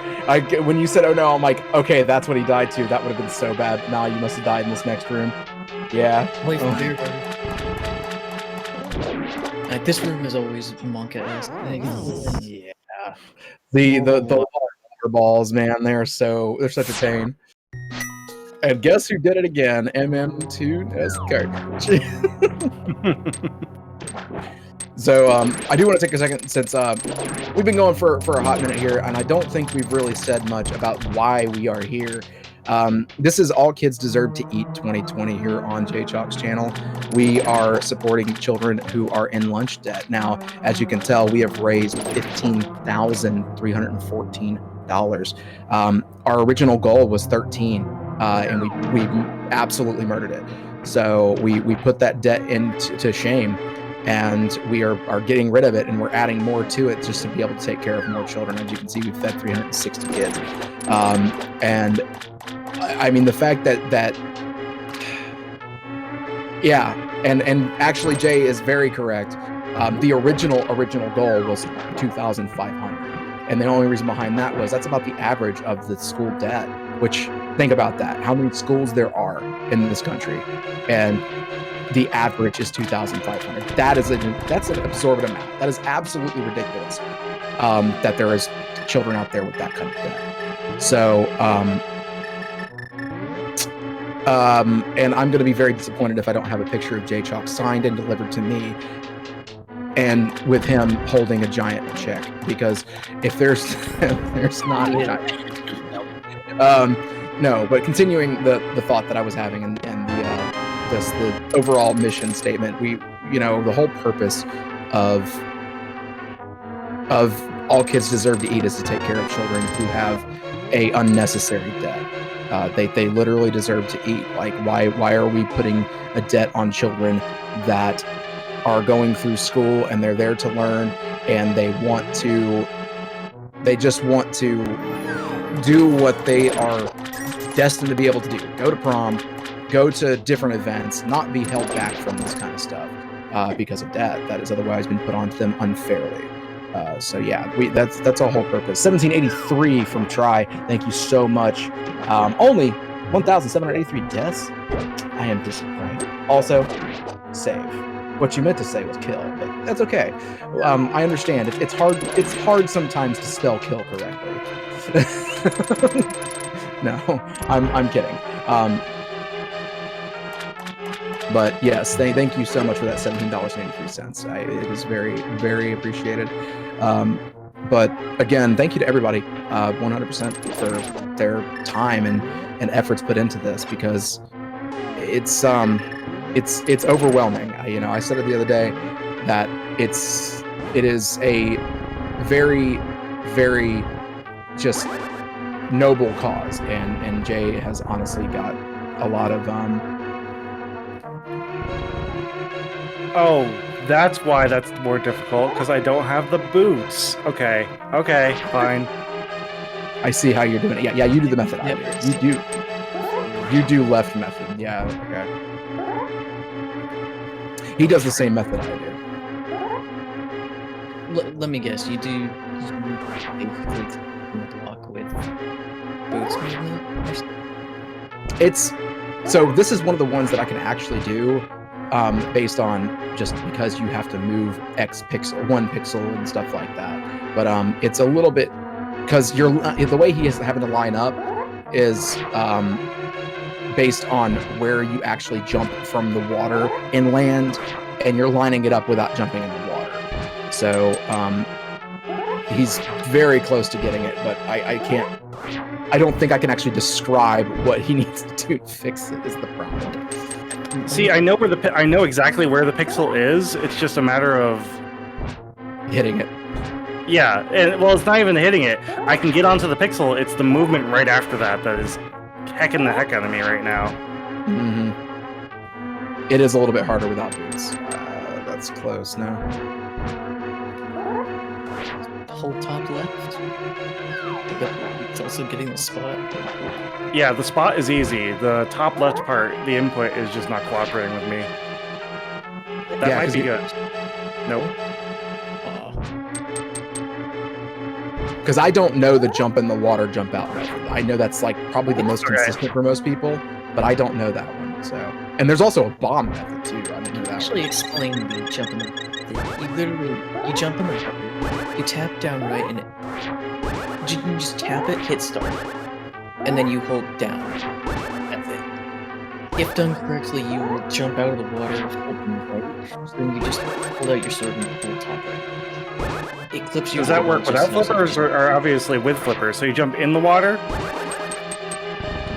When you said "oh no," I'm like, okay, that's what he died to. That would have been so bad. Nah, you must have died in this next room. Yeah. Wait, Oh. Like, this room is always monka-esque. Yeah. The water balls, man, they're such a pain. And guess who did it again? MM2 cartridge. So I do want to take a second since we've been going for a hot minute here, and I don't think we've really said much about why we are here. This is All Kids Deserve to Eat 2020 here on JChalk's channel. We are supporting children who are in lunch debt. Now, as you can tell, we have raised $15,314. Our original goal was 13, and we absolutely murdered it. So we put that debt into shame, and we are getting rid of it, and we're adding more to it just to be able to take care of more children. As you can see, we've fed 360 kids. And I mean, the fact that yeah, and actually Jay is very correct. The original goal was 2,500, and the only reason behind that was that's about the average of the school debt. Which, think about that, how many schools there are in this country, and the average is 2,500. That's an absorbent amount. That is absolutely ridiculous. That there is children out there with that kind of debt. So, and I'm going to be very disappointed if I don't have a picture of JChalk signed and delivered to me, and with him holding a giant check. Because if there's not a giant. No, but continuing the thought that I was having and the overall mission statement, the whole purpose of All Kids Deserve to Eat is to take care of children who have a unnecessary debt. They literally deserve to eat. Like, why are we putting a debt on children that are going through school and they're there to learn, and they just want to do what they are destined to be able to do. Go to prom, go to different events, not be held back from this kind of stuff because of debt that has otherwise been put onto them unfairly. So yeah, that's our whole purpose. 1783 from Try. Thank you so much. Only 1,783 deaths. I am disappointed. Also, save. What you meant to say was kill, but that's okay. I understand. It's hard sometimes to spell kill correctly. No, I'm kidding. But yes, thank you so much for that $17.83. It is very, very appreciated. But again, thank you to everybody, 100% for their time and efforts put into this, because it's overwhelming. I said it the other day that it is a very, very just noble cause, and Jay has honestly got a lot of Oh, that's why that's more difficult, because I don't have the boots. Okay, fine. I see how you're doing it. Yeah, you do the method. Yep. You do left method. Yeah, okay. He does the same method I do. Let me guess. You do basically walk with boots, maybe? So this is one of the ones that I can actually do, based on just because you have to move one pixel and stuff like that. But it's a little bit, because the way he is having to line up is based on where you actually jump from the water inland, and you're lining it up without jumping in the water. So he's very close to getting it, but I don't think I can actually describe what he needs to do to fix it is the problem. See, I know exactly where the pixel is. It's just a matter of hitting it. Yeah, and well, it's not even hitting it. I can get onto the pixel. It's the movement right after that that is hecking the heck out of me right now. Mm-hmm. It is a little bit harder without boots. That's close now. Hold top left. But it's also getting the spot. Yeah, the spot is easy. The top left part, the input is just not cooperating with me. That Yeah, might 'cause be you- good. Nope. Because I don't know the jump in the water, jump out method. I know that's like probably the most Okay. consistent for most people, but I don't know that one. So, and there's also a bomb method too. I didn't know that. Actually, explain the jump in the. You literally you jump in the water, you tap down right, and you just tap it, hit start, and then you hold down. That's it. If done correctly, you will jump out of the water, holding right. So then you just pull out your sword and hold top right. It clips you. Does that work without flippers or obviously with flippers? So you jump in the water?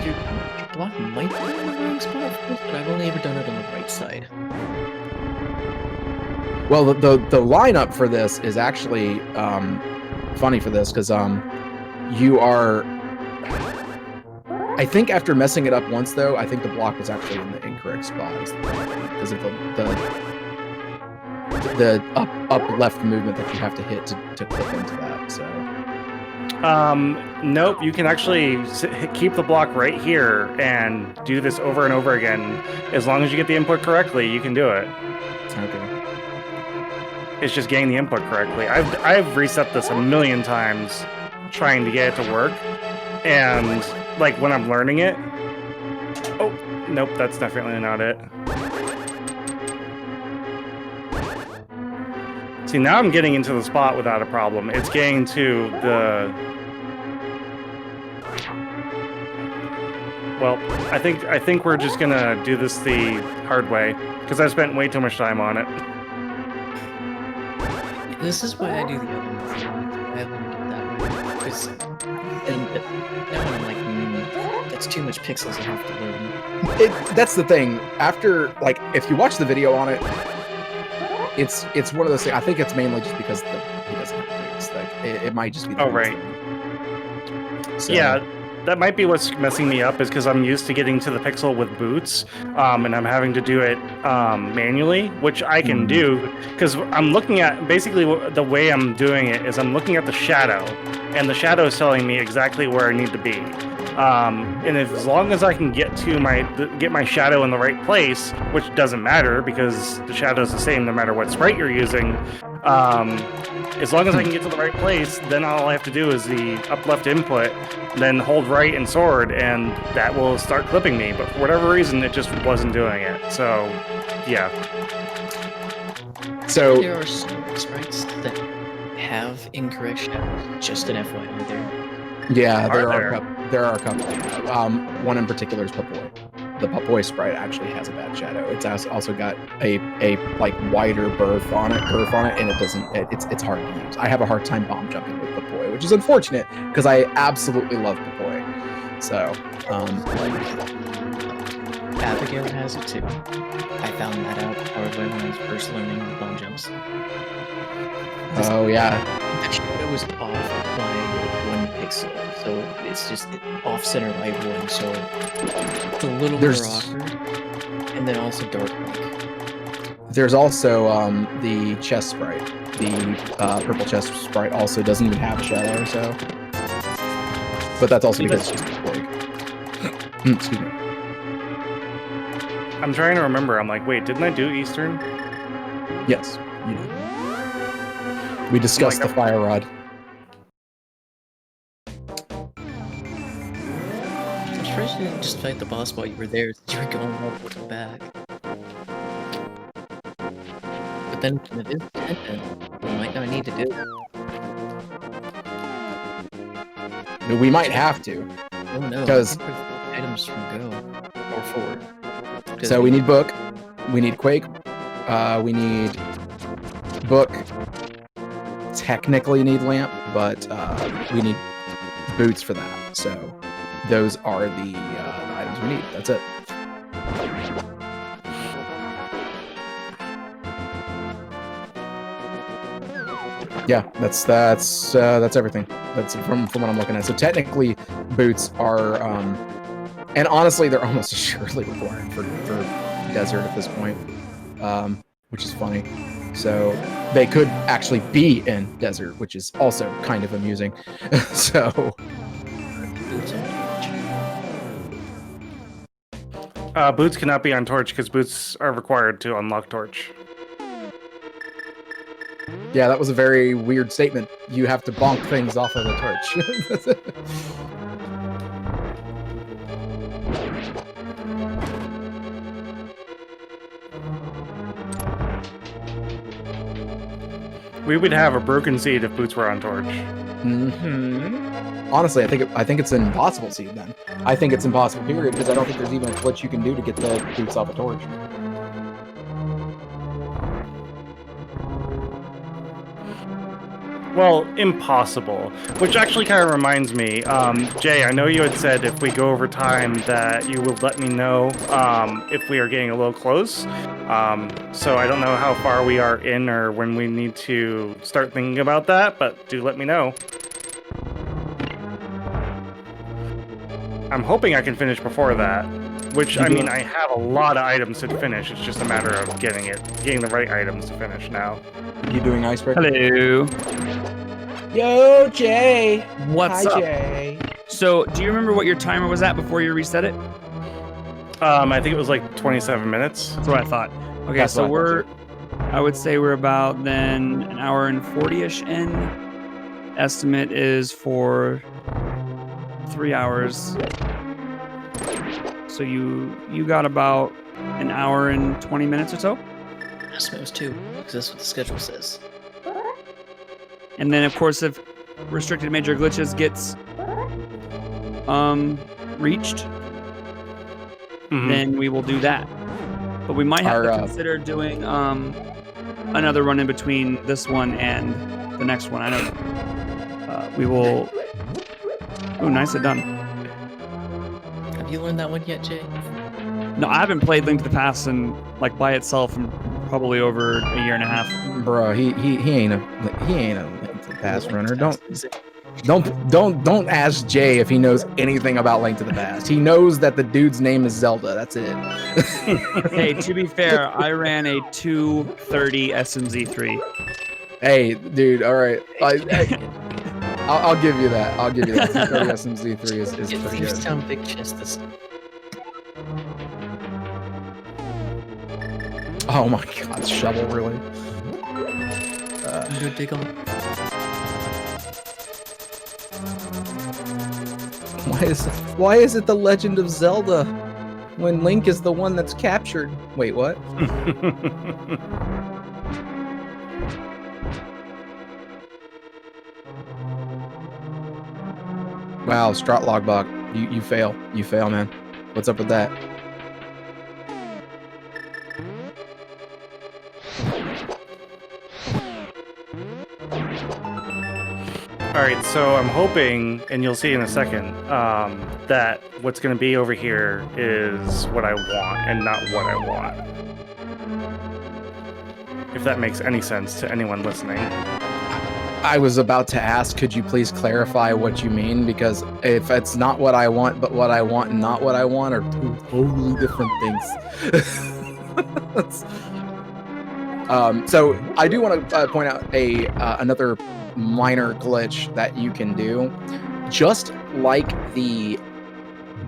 Your block might be in the wrong spot for this, but I've only ever done it on the right side. Well, the lineup for this is actually funny for this because you are. I think after messing it up once though, I think the block was actually in the incorrect spot because of the up left movement that you have to hit to clip into that. So. Nope. You can actually keep the block right here and do this over and over again. As long as you get the input correctly, you can do it. Okay. It's just getting the input correctly. I've reset this a million times trying to get it to work, and like when I'm learning it. Oh, nope. That's definitely not it. See, now I'm getting into the spot without a problem. It's getting to the... Well, I think we're just gonna do this the hard way, because I spent way too much time on it. This is why I do the other method. I learned it that way. Because now I'm like, that's too much pixels I have to learn. That's the thing. After, like, if you watch the video on it, it's one of those things. I think it's mainly just because he doesn't have boots. Like, it might just be. Oh, right. So, Yeah, that might be what's messing me up, is because I'm used to getting to the pixel with boots, and I'm having to do it manually, which I can do, because I'm looking at, basically the way I'm doing it is I'm looking at the shadow, and the shadow is telling me exactly where I need to be. And as long as I can get my shadow in the right place, which doesn't matter because the shadow is the same no matter what sprite you're using, as long as I can get to the right place, then all I have to do is the up left input, then hold right and sword, and that will start clipping me. But for whatever reason, it just wasn't doing it. So, yeah. So There are some sprites that have incorrect shadows. Just an FYI there. yeah, there Are are a couple. One in particular is Papoy. The Papoy sprite actually has a bad shadow. It's also got a like wider berth on it, and it doesn't. It's hard to use. I have a hard time bomb jumping with Papoy, which is unfortunate because I absolutely love Papoy. So, Abigail has it too. I found that out the hard way when I was first learning the bomb jumps. oh yeah, The shadow was off by 1 pixel, so it's just off center by 1, so it's a little There's- more awkward. And then also dark link. there's also the chest sprite. The purple chest sprite also doesn't even have a shadow, so. But that's also because it's just big. Excuse me. I'm trying to remember. I'm like, wait, didn't I do Eastern? Yes, you did. We discussed the fire rod. I'm surprised you didn't just fight the boss while you were there, since you were going all the way back. But then if it is dependent, you might not need to do it. We might have to. Oh no, 'Cause- I think we're items from Go or forward. So we need book, we need Quake, we need book. Technically need lamp, but we need boots for that. So those are the items we need. That's it. yeah, that's everything. That's from what I'm looking at. So technically, boots are, and honestly, they're almost surely required for desert at this point, which is funny. So they could actually be in desert, which is also kind of amusing. So Boots cannot be on torch because boots are required to unlock torch. yeah, that was a very weird statement. You have to bonk things off of the torch. We would have a broken seed if boots were on torch. Honestly, I think it's an impossible seed then. I think it's impossible, period, because I don't think there's even a glitch you can do to get the boots off a torch. Well, impossible. Which actually kind of reminds me, Jay, I know you had said if we go over time that you would let me know if we are getting a little close. So I don't know how far we are in or when we need to start thinking about that, but do let me know. I'm hoping I can finish before that. Which, I mean, I have a lot of items to finish. It's just a matter of getting the right items to finish now. You doing icebreaker? Hello. Yo, Jay. What's Hi, up? Jay. So, do you remember what your timer was at before you reset it? I think it was like 27 minutes. That's what I thought. Okay, That's so what I I would say we're about then an hour and 40-ish in. Estimate is for 3 hours. So you got about an hour and 20 minutes or so? Estimate was 2, because that's what the schedule says. And then, of course, if restricted major glitches gets reached, then we will do that. But we might have to consider doing another run in between this one and the next one. I know we will. Oh, nicely done. Have you learned that one yet, Jay? No, I haven't played Link to the Past in like by itself in probably over a year and a half. Bro, he ain't a Link to the Past runner. Don't ask Jay if he knows anything about Link to the Past. He knows that the dude's name is Zelda. That's it. Hey, to be fair, I ran a 230 SMZ3. Hey, dude. All right. I'll give you that. 230 SMZ3 is pretty good. Town Big Chest this. Oh my God, shovel really? Do a dig on. Why is it the Legend of Zelda when Link is the one that's captured? Wait, what? Wow, Strat Logbot, you fail. You fail, man. What's up with that? Alright, so I'm hoping, and you'll see in a second, that what's going to be over here is what I want and not what I want. If that makes any sense to anyone listening. I was about to ask, could you please clarify what you mean? Because if it's not what I want, but what I want and not what I want are two totally different things. So I do want to point out another minor glitch that you can do. Just like the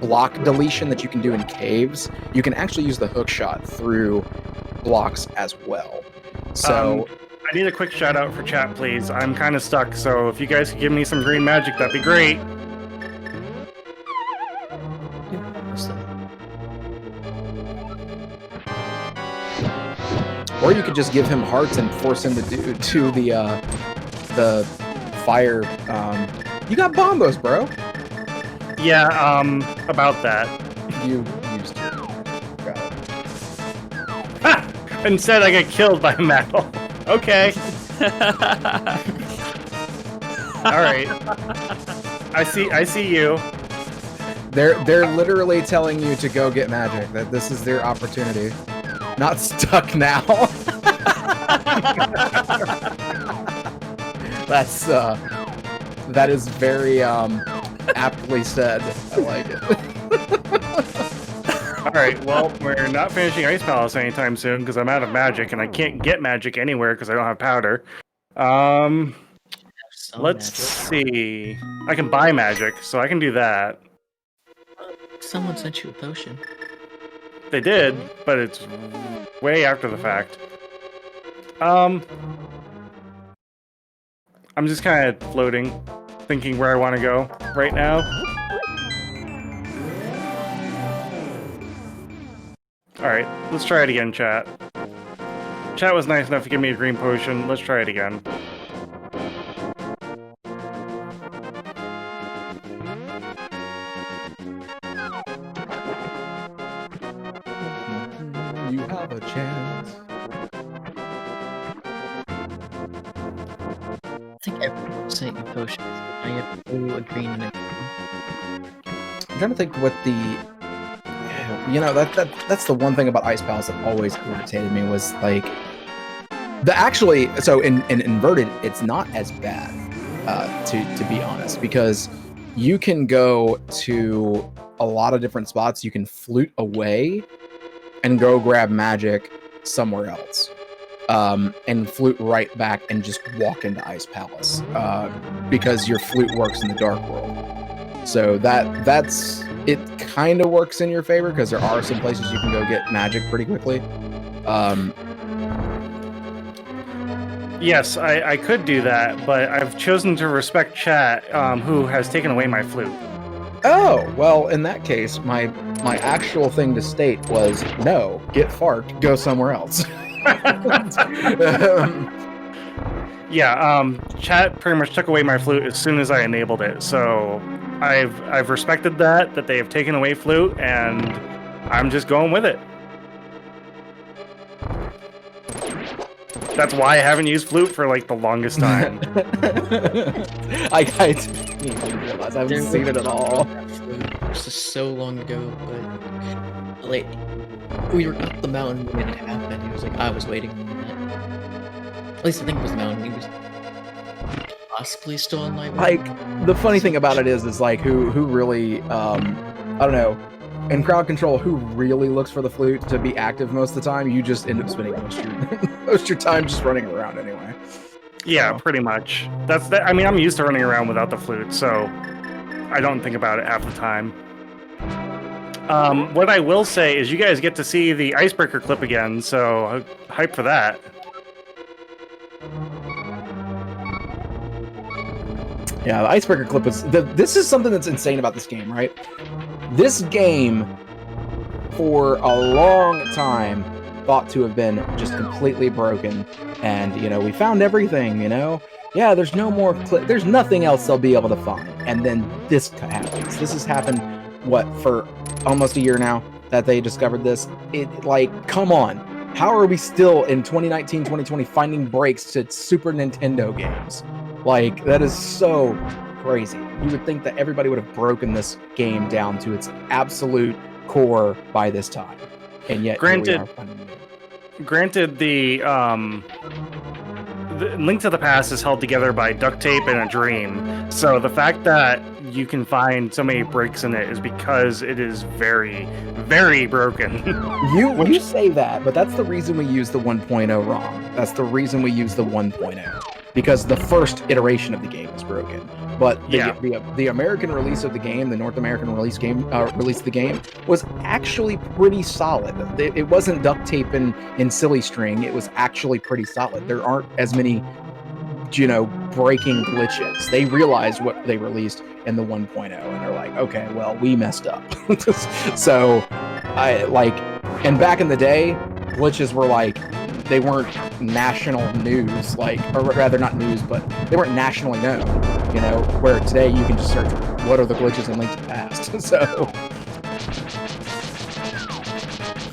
block deletion that you can do in caves, you can actually use the hook shot through blocks as well. So I need a quick shout out for chat, please. I'm kind of stuck, so if you guys could give me some green magic, that'd be great. Or you could just give him hearts and force him to do the fire. You got bombos, bro. Yeah, about that. You used to. Got it. Ha! Instead, I get killed by metal. Okay. All right. I see you. They're literally telling you to go get magic. That this is their opportunity. Not stuck now. That is very aptly said. I like it. All right, well, we're not finishing Ice Palace anytime soon because I'm out of magic and I can't get magic anywhere because I don't have powder. Let's see. I can buy magic, so I can do that. Someone sent you a potion. They did, but it's way after the fact. I'm just kind of floating, thinking where I want to go right now. Alright, let's try it again, chat. Chat was nice enough to give me a green potion. Let's try it again. You have a chance. I think everyone sent you potions. I have blue, a green, and a green. I'm trying to think what the... You know, that's the one thing about Ice Palace that always irritated me was, like... So in Inverted, it's not as bad, to be honest, because you can go to a lot of different spots. You can flute away and go grab magic somewhere else. And flute right back and just walk into Ice Palace, because your flute works in the Dark World. So that's it. Kind of works in your favor because there are some places you can go get magic pretty quickly. Yes, I could do that, but I've chosen to respect chat, who has taken away my flute. Oh, well, in that case, my actual thing to state was no, get farked, go somewhere else. Yeah, chat pretty much took away my flute as soon as I enabled it, so I've respected that they have taken away flute, and I'm just going with it. That's why I haven't used flute for like the longest time. I didn't even realize I haven't seen it at all. This is so long ago, but like we were up the mountain when it happened. It was like I was waiting on that. At least I think it was the mountain. He was possibly still on light. Like the funny thing about it is like who really I don't know. In crowd control, who really looks for the flute to be active most of the time? You just end up spending most of your time just running around anyway. Yeah, pretty much. I mean, I'm used to running around without the flute, so I don't think about it half the time. What I will say is you guys get to see the icebreaker clip again, so hype for that. Yeah, the icebreaker clip was... This is something that's insane about this game, right? This game, for a long time, thought to have been just completely broken. And, you know, we found everything, you know? Yeah, there's no more... There's nothing else they'll be able to find. And then this happens. This has happened, what, for almost a year now that they discovered this? Like, come on. How are we still in 2019, 2020 finding breaks to Super Nintendo games? Like, that is so crazy. You would think that everybody would have broken this game down to its absolute core by this time. And yet, granted, the Link to the Past is held together by duct tape and a dream. So the fact that you can find so many breaks in it is because it is very, very broken. You say that, but that's the reason we use the 1.0 ROM. That's the reason we use the 1.0. Because the first iteration of the game is broken. But the American release of the game, the North American release of the game, was actually pretty solid. It wasn't duct tape and silly string. It was actually pretty solid. There aren't as many, you know, breaking glitches. They realized what they released in the 1.0, and they're like, okay, well, we messed up. So, and back in the day, glitches were like, they weren't national news, like, or rather not news, but they weren't nationally known, you know, where today you can just search what are the glitches in Link to the Past. So.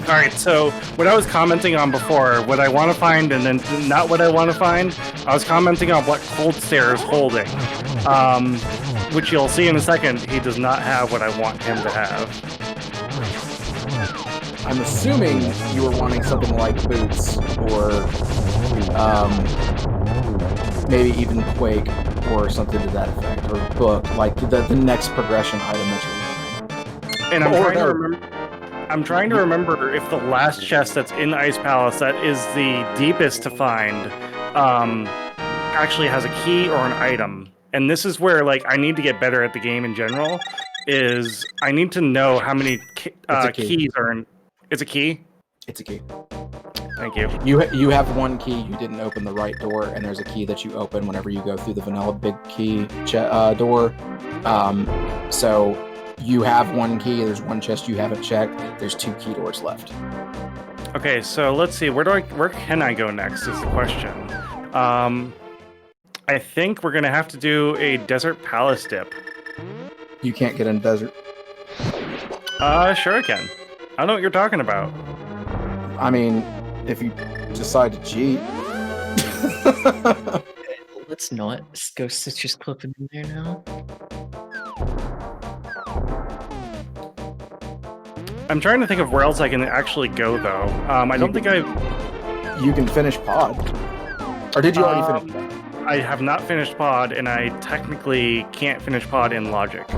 All right, so what I was commenting on before, what I want to find and then not what I want to find, I was commenting on what Cold Stare is holding, which you'll see in a second. He does not have what I want him to have. I'm assuming you were wanting something like boots or maybe even Quake or something to that effect, or Book, like the next progression item that you're learning. And I'm Or trying to no. remember. I'm trying to remember if the last chest that's in the Ice Palace that is the deepest to find actually has a key or an item. And this is where like I need to get better at the game in general. Is I need to know how many It's a key. keys are in. It's a key. It's a key. Thank you. You have one key. You didn't open the right door, and there's a key that you open whenever you go through the vanilla big key door. So you have one key. There's one chest you haven't checked. There's 2 key doors left. Okay, so let's see. Where can I go next? Is the question. I think we're gonna have to do a desert palace dip. You can't get in desert. Sure I can. I know what you're talking about. I mean, if you decide to cheat. Let's not go Citrus Clipping in there now. I'm trying to think of where else I can actually go, though. I don't think You can finish pod. Or did you already finish pod? I have not finished pod, and I technically can't finish pod in logic.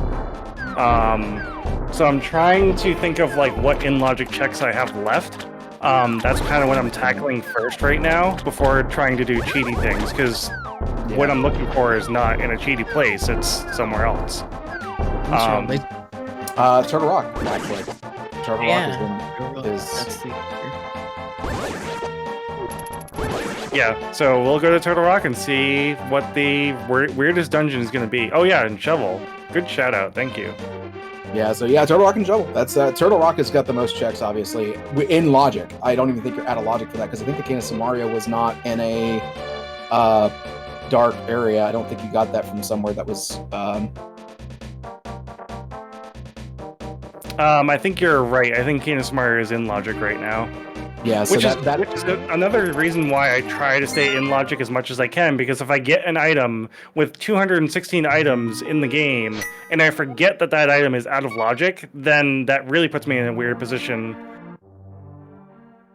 So I'm trying to think of like what in logic checks I have left. That's kind of what I'm tackling first right now before trying to do cheaty things, because what I'm looking for is not in a cheaty place; it's somewhere else. Turtle Rock, actually. Turtle Rock is That's the Yeah, so we'll go to Turtle Rock and see what the weirdest dungeon is going to be. Oh yeah, and Shovel. Good shout out, thank you. Yeah, so yeah, Turtle Rock and Shovel. That's Turtle Rock has got the most checks, obviously, in logic. I don't even think you're out of logic for that, because I think the King of Samaria was not in a dark area. I don't think you got that from somewhere that was. I think you're right. I think King of Samaria is in logic right now. Yeah, so which is another reason why I try to stay in logic as much as I can, because if I get an item with 216 items in the game and I forget that that item is out of logic, then that really puts me in a weird position.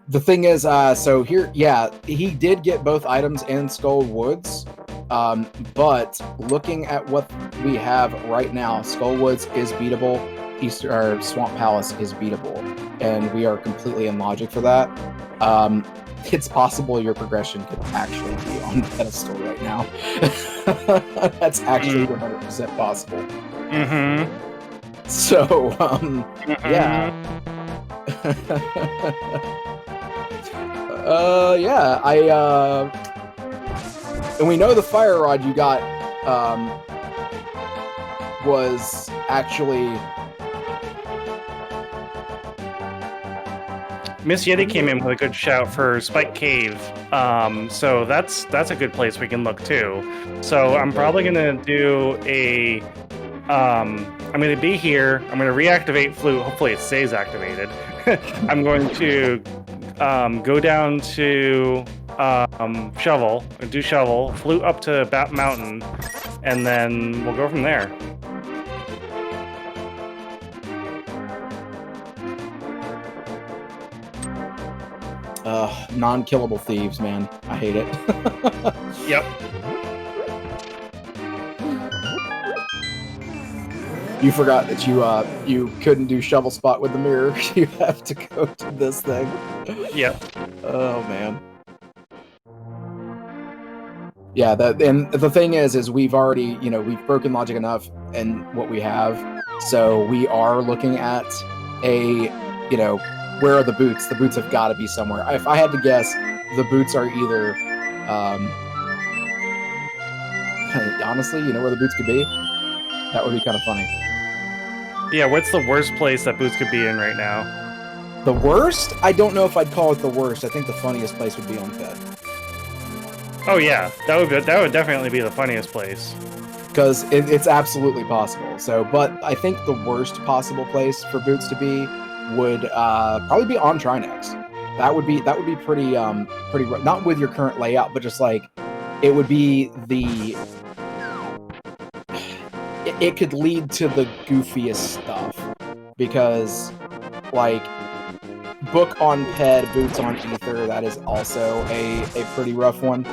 The thing is, so here, yeah, he did get both items in Skull Woods, but looking at what we have right now, Skull Woods is beatable, Swamp Palace is beatable, and we are completely in logic for that. It's possible your progression could actually be on pedestal right now. That's actually 100% possible. Mm-hmm. So, yeah. And we know the fire rod you got was actually. Miss Yeti came in with a good shout for Spike Cave, so that's a good place we can look too. So I'm probably gonna do a. I'm gonna be here. I'm gonna reactivate Flute. Hopefully it stays activated. I'm going to go down to Shovel, do Shovel, Flute up to Bat Mountain, and then we'll go from there. Non-killable thieves, man. I hate it. Yep. You forgot that you couldn't do Shovel Spot with the mirror. You have to go to this thing. Yep. Oh man. Yeah, and the thing is we've already, we've broken logic enough in what we have, so we are looking at where are the boots? The boots have got to be somewhere. If I had to guess, the boots are either, honestly, you know where the boots could be? That would be kind of funny. Yeah, what's the worst place that Boots could be in right now? The worst? I don't know if I'd call it the worst. I think the funniest place would be on Fed. Oh yeah, that would definitely be the funniest place. Because it's absolutely possible. So, but I think the worst possible place for Boots to be would probably be on Trinex. That would be pretty not with your current layout, but just like it would be it could lead to the goofiest stuff, because like Book on Ped, Boots on Ether, that is also a pretty rough one.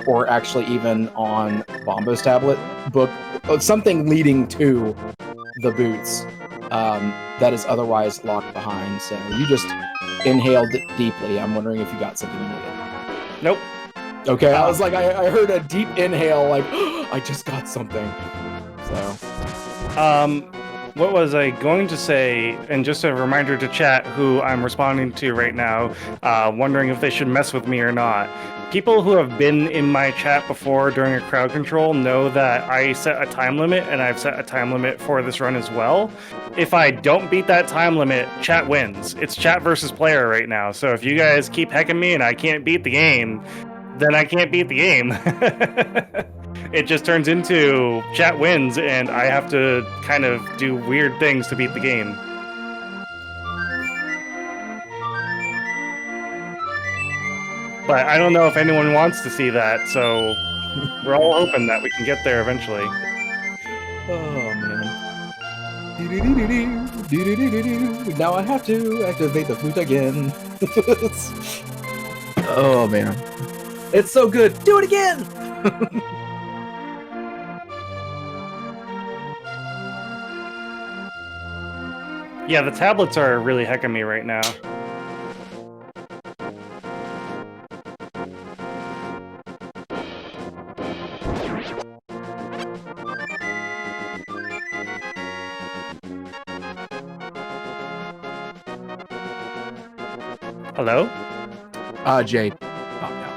or actually even on Bombo's tablet, book something leading to the boots that is otherwise locked behind. So you just inhaled deeply. I'm wondering if you got something you needed. Nope. Okay, I was like, I heard a deep inhale, like, I just got something. So. What was I going to say? And just a reminder to chat, who I'm responding to right now, wondering if they should mess with me or not. People who have been in my chat before during a crowd control know that I set a time limit, and I've set a time limit for this run as well. If I don't beat that time limit, chat wins. It's chat versus player right now. So if you guys keep hecking me and I can't beat the game, then I can't beat the game. It just turns into chat wins, and I have to kind of do weird things to beat the game. But I don't know if anyone wants to see that, so we're all hoping that we can get there eventually. Oh, man. Now I have to activate the flute again. Oh, man. It's so good. Do it again! Yeah, the tablets are really hecking me right now. Hello? Jade. Oh, no.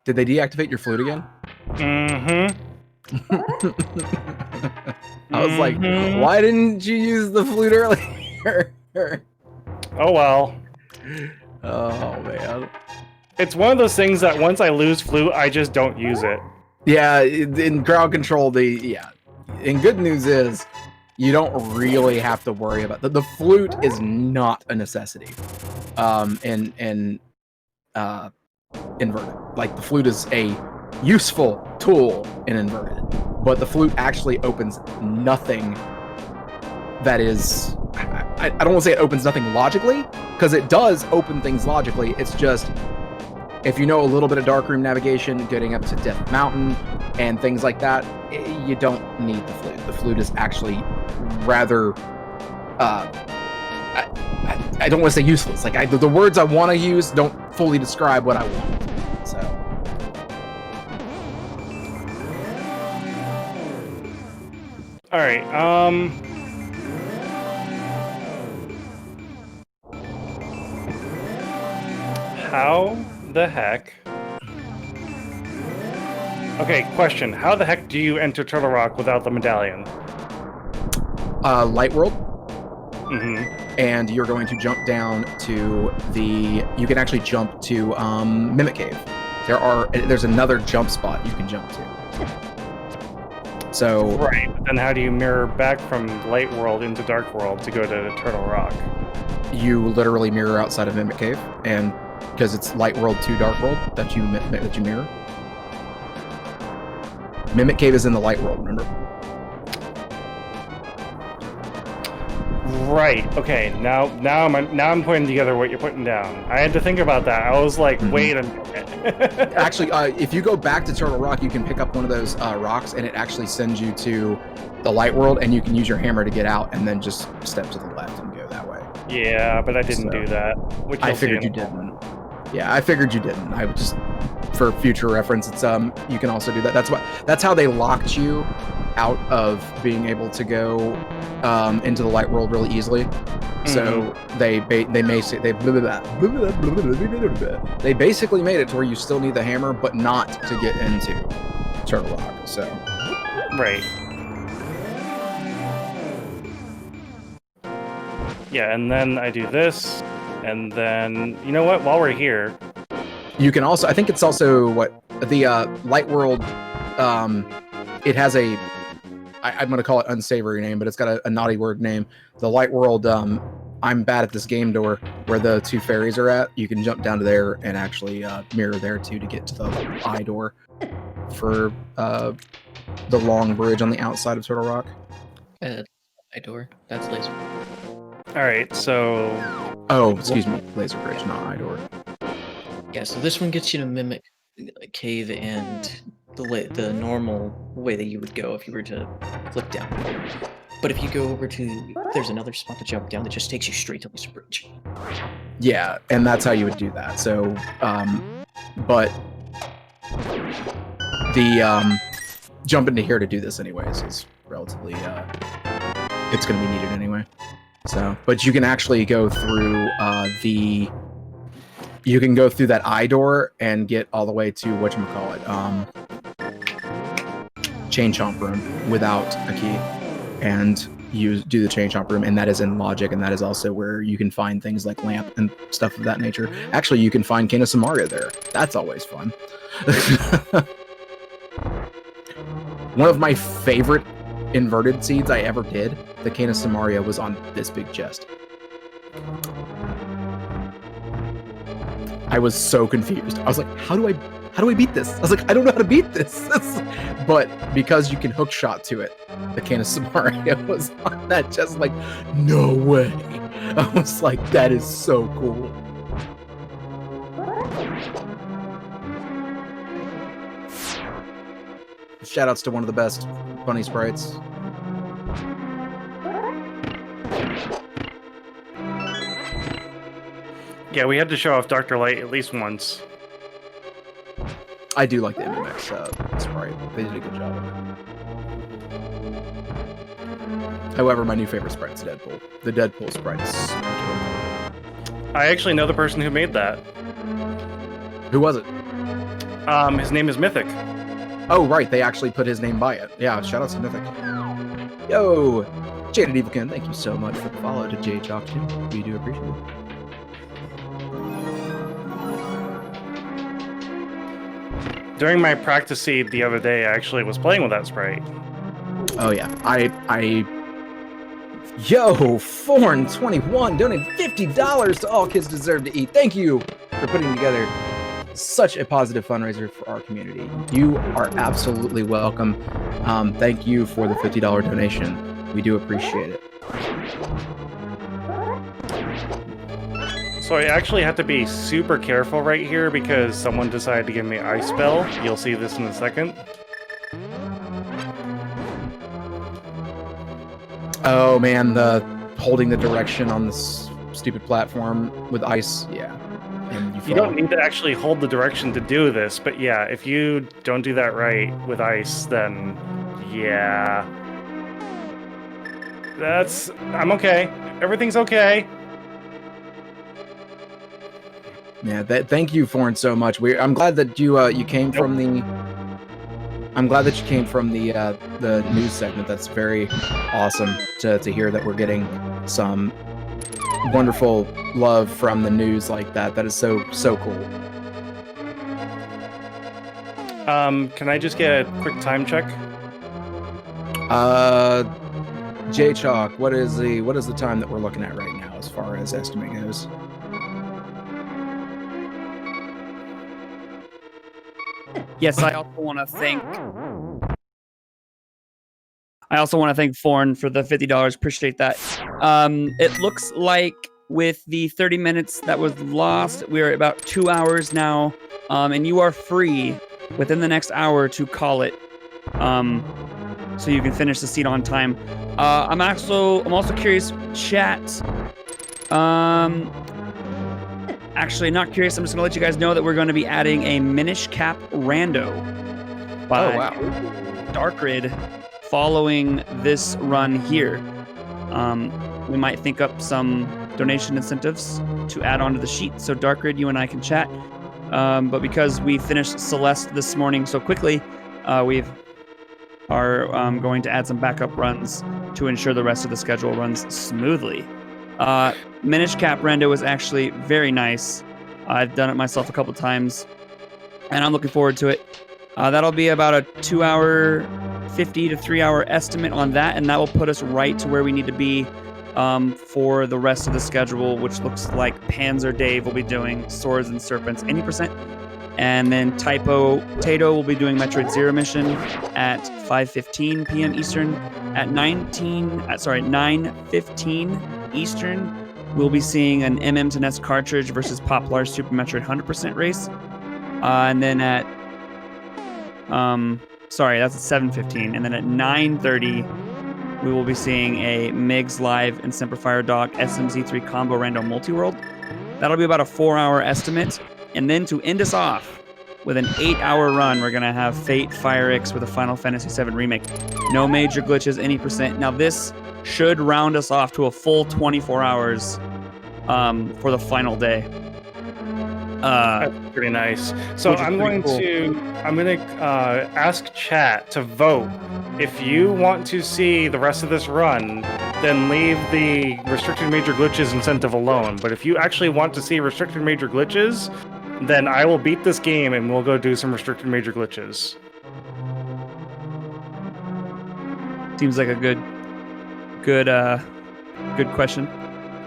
Did they deactivate your flute again? Mm-hmm. I was like, why didn't you use the flute earlier? Oh well. Oh, man. It's one of those things that once I lose flute, I just don't use it. Yeah, in crowd control, and good news is, you don't really have to worry about the flute is not a necessity. In inverted. Like, the flute is a useful tool in inverted, but the flute actually opens nothing that is... I don't want to say it opens nothing logically, because it does open things logically. It's just, if you know a little bit of darkroom navigation, getting up to Death Mountain, and things like that, you don't need the flute. The flute is actually rather... I don't want to say useless. Like, the words I want to use don't fully describe what I want. So... Alright, how the heck... Okay, question. How the heck do you enter Turtle Rock without the medallion? Light World. Mm-hmm. And you're going to jump down to the... You can actually jump to Mimic Cave. There's another jump spot you can jump to. So... Right, but then how do you mirror back from Light World into Dark World to go to Turtle Rock? You literally mirror outside of Mimic Cave, and because it's Light World to Dark World that you mirror. Mimic Cave is in the Light World, remember? Right. Okay. Now I'm putting together what you're putting down. I had to think about that. I was like, wait a minute. Actually, if you go back to Turtle Rock, you can pick up one of those rocks, and it actually sends you to the Light World, and you can use your hammer to get out, and then just step to the left and go that way. Yeah, but I didn't do that. Which I figured you didn't. Yeah, I figured you didn't. I would just, for future reference, it's you can also do that. That's how they locked you out of being able to go into the Light World really easily. So they basically made it to where you still need the hammer, but not to get into Turtle Rock. So right. Yeah, and then I do this, and then you know what? While we're here, you can also. I think it's also what the Light World. It has I'm going to call it unsavory name, but it's got a naughty word name. The Light World I'm bad at this game door where the 2 fairies are at. You can jump down to there and actually mirror there too to get to the eye door for the long bridge on the outside of Turtle Rock. Eye door. That's laser. All right, so Oh, excuse me, laser bridge, not eye door. Yeah, so this one gets you to mimic a cave and the normal way that you would go if you were to click down. But if you go over to, there's another spot to jump down that just takes you straight to Laser Bridge. Yeah, and that's how you would do that. So, but the jump into here to do this anyways is relatively, it's going to be needed anyway. So, but you can actually go through you can go through that eye door and get all the way to whatchamacallit, Chain Chomp Room without a key, and you do the Chain Chomp Room, and that is in Logic, and that is also where you can find things like Lamp and stuff of that nature. Actually, you can find Cinaeth Samaria there. That's always fun. One of my favorite inverted seeds I ever did, the Cinaeth Samaria, was on this big chest. I was so confused. I was like, how do I beat this? I was like, I don't know how to beat this. But because you can hook shot to it, the Cinaeth Samaria was on that chest. Like, no way. I was like, that is so cool. Shoutouts to one of the best bunny sprites. yeah, we had to show off Dr. Light at least once. I do like the MMX sprite. They did a good job of it. However, my new favorite sprite is Deadpool. The Deadpool sprite is so dope. I actually know the person who made that. Who was it? His name is Mythic. Oh, right. They actually put his name by it. Yeah, shout out to Mythic. Yo! Jaded Evilkin, thank you so much for the follow to JChalk too. We do appreciate it. During my practice seed the other day, I actually was playing with that sprite. Oh yeah, Yo, Forn21 donated $50 to All Kids Deserve to Eat. Thank you for putting together such a positive fundraiser for our community. You are absolutely welcome. Thank you for the $50 donation. We do appreciate it. So I actually have to be super careful right here because someone decided to give me Ice Spell. You'll see this in a second. Oh man, the holding the direction on this stupid platform with ice, yeah. And You don't need to actually hold the direction to do this, but yeah, if you don't do that right with ice, then yeah. I'm okay. Everything's okay. Yeah, thank you, Forn, so much. I'm glad that you came from the. I'm glad that you came from the news segment. That's very awesome to hear that we're getting some wonderful love from the news like that. That is so cool. Can I just get a quick time check? JChalk, what is the time that we're looking at right now as far as estimate goes? Yes, I also want to thank Forn for the $50. Appreciate that. It looks like with the 30 minutes that was lost, we're at about 2 hours now, and you are free within the next hour to call it, so you can finish the seed on time. I'm also curious, chat. Actually, not curious. I'm just gonna let you guys know that we're going to be adding a Minish Cap Rando by Darkrid following this run here. We might think up some donation incentives to add onto the sheet, so Darkrid, you and I can chat. But because we finished Celeste this morning so quickly, we are going to add some backup runs to ensure the rest of the schedule runs smoothly. Minish Cap Rando is actually very nice. I've done it myself a couple times, and I'm looking forward to it. That'll be about a 2 hour, 50 to 3 hour estimate on that, and that will put us right to where we need to be for the rest of the schedule, which looks like Panzer Dave will be doing Swords and Serpents 80%. And then Tato will be doing Metroid Zero Mission at 5:15 p.m. Eastern. At 9:15 Eastern, we'll be seeing an MM to NES cartridge versus Poplar Super Metroid 100% race. And then at that's at 7:15. And then at 9:30, we will be seeing a Migs Live and Semperfire Dog SMZ3 Combo Random Multiworld. That'll be about a 4-hour estimate. And then to end us off with an 8-hour run, we're going to have Fate Fire X with a Final Fantasy VII Remake. No major glitches, any percent. Now, this should round us off to a full 24 hours for the final day. That's pretty nice. So I'm going to ask chat to vote. If you want to see the rest of this run, then leave the restricted major glitches incentive alone. But if you actually want to see restricted major glitches, then I will beat this game and we'll go do some restricted major glitches. Seems like a good question.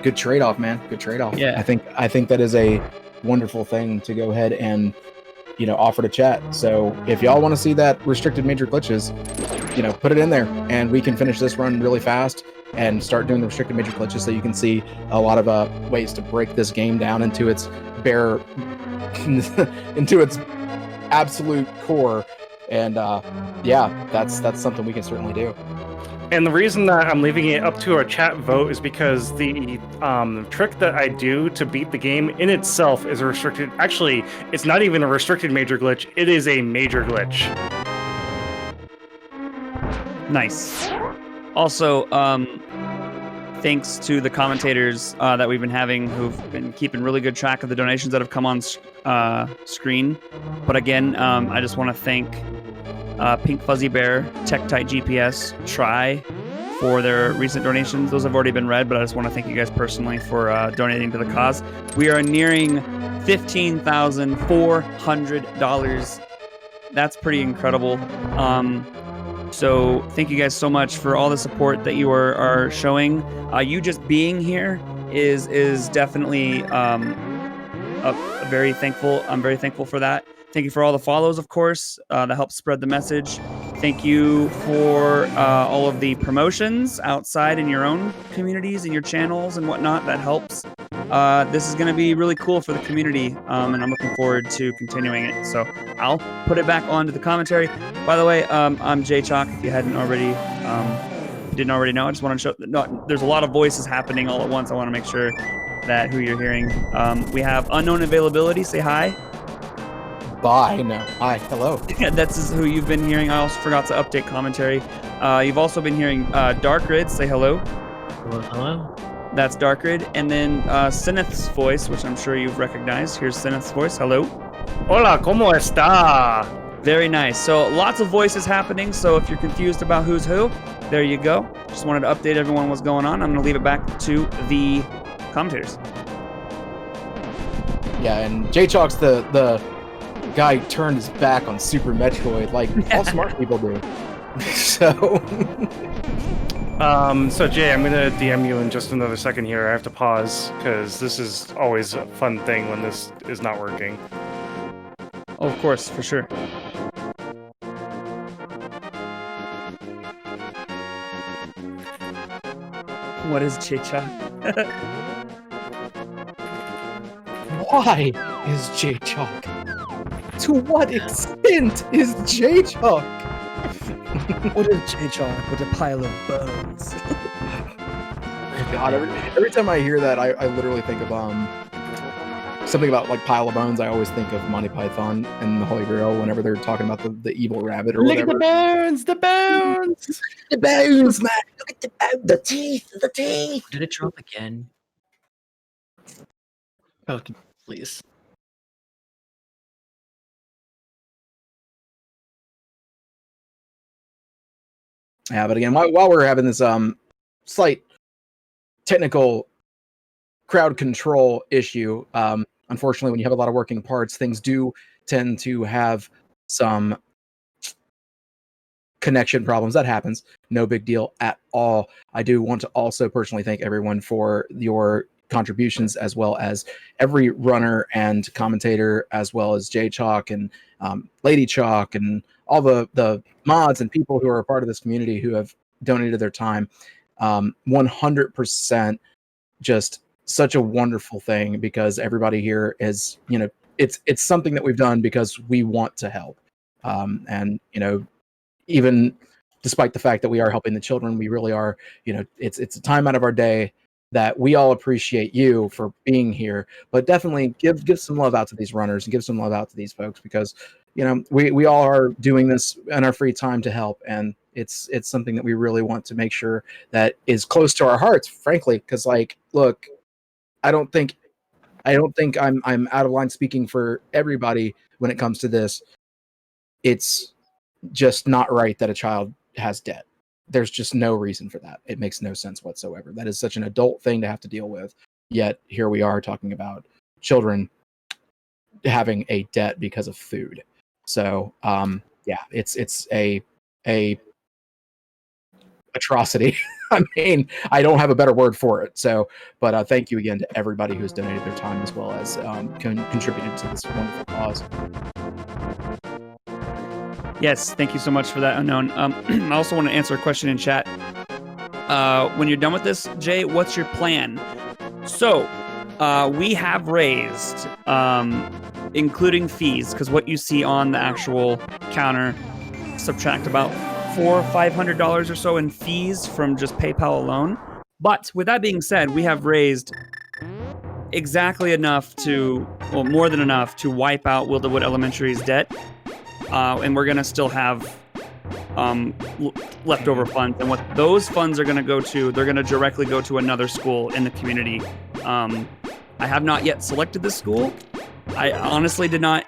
Good trade-off, man. Good trade-off. Yeah. I think that is a wonderful thing to go ahead and offer to chat. So if y'all want to see that restricted major glitches, put it in there and we can finish this run really fast and start doing the restricted major glitches so you can see a lot of ways to break this game down into its bare into its absolute core. And that's something we can certainly do. And the reason that I'm leaving it up to a chat vote is because the trick that I do to beat the game in itself is a restricted... Actually, it's not even a restricted major glitch. It is a major glitch. Nice. Also, thanks to the commentators that we've been having who've been keeping really good track of the donations that have come on screen. But again, I just want to thank Pink Fuzzy Bear, Tech Tight GPS, Try for their recent donations. Those have already been read, but I just want to thank you guys personally for donating to the cause. We are nearing $15,400. That's pretty incredible. So thank you guys so much for all the support that you are showing. You just being here is definitely very thankful. I'm very thankful for that. Thank you for all the follows, of course, that help spread the message. Thank you for all of the promotions outside in your own communities and your channels and whatnot. That helps. This is going to be really cool for the community, and I'm looking forward to continuing it. So I'll put it back onto the commentary. By the way, I'm Jay Chalk. If you didn't already know, I just want to show. No, there's a lot of voices happening all at once. I want to make sure that who you're hearing. We have unknown availability. Say hi. Bye. No. Hi. Hello. That's who you've been hearing. I also forgot to update commentary. You've also been hearing Dark Rid. Say hello. Hello. That's Dark Rid. And then Cinaeth's voice, which I'm sure you've recognized. Here's Cinaeth's voice. Hello. Hola, ¿cómo está? Very nice. So lots of voices happening. So if you're confused about who's who, there you go. Just wanted to update everyone what's going on. I'm going to leave it back to the commentators. Yeah, and J-Chalk's the guy turned his back on Super Metroid like all smart people do. So Jay, I'm gonna DM you in just another second here. I have to pause because this is always a fun thing when this is not working. Oh, of course, for sure. What is J-Chalk? why is J-Chalk? To what extent is J-Chalk? What is J-Chalk with a pile of bones? God, every time I hear that, I literally think of something about like pile of bones. I always think of Monty Python and the Holy Grail whenever they're talking about the evil rabbit or whatever. Look at the bones, The bones, man. Look at the teeth, the teeth. Did it drop again? Oh, please. Yeah, but again, while we're having this slight technical crowd control issue, unfortunately, when you have a lot of working parts, things do tend to have some connection problems. That happens. no big deal at all. I do want to also personally thank everyone for your contributions, as well as every runner and commentator, as well as Jay Chalk and Lady Chalk and all the mods and people who are a part of this community who have donated their time. 100% just such a wonderful thing, because everybody here is, it's something that we've done because we want to help. And even despite the fact that we are helping the children, we really are, it's a time out of our day that we all appreciate you for being here, but definitely give some love out to these runners and give some love out to these folks, because we all are doing this in our free time to help, and it's something that we really want to make sure that is close to our hearts, frankly, because look, I don't think I'm out of line speaking for everybody when it comes to this. It's just not right that a child has debt. There's just no reason for that. It makes no sense whatsoever. That is such an adult thing to have to deal with. Yet here we are talking about children having a debt because of food. So yeah, it's a atrocity. I mean, I don't have a better word for it. So, but thank you again to everybody who's donated their time, as well as contributed to this wonderful cause. Yes, thank you so much for that, Unknown. I also want to answer a question in chat. When you're done with this, Jay, what's your plan? So, we have raised, including fees, because what you see on the actual counter, subtract about $400 or $500 or so in fees from just PayPal alone. But with that being said, we have raised exactly enough more than enough to wipe out Wilderwood Elementary's debt. And we're going to still have leftover funds. And what those funds are going to go to, they're going to directly go to another school in the community. I have not yet selected this school. I honestly did not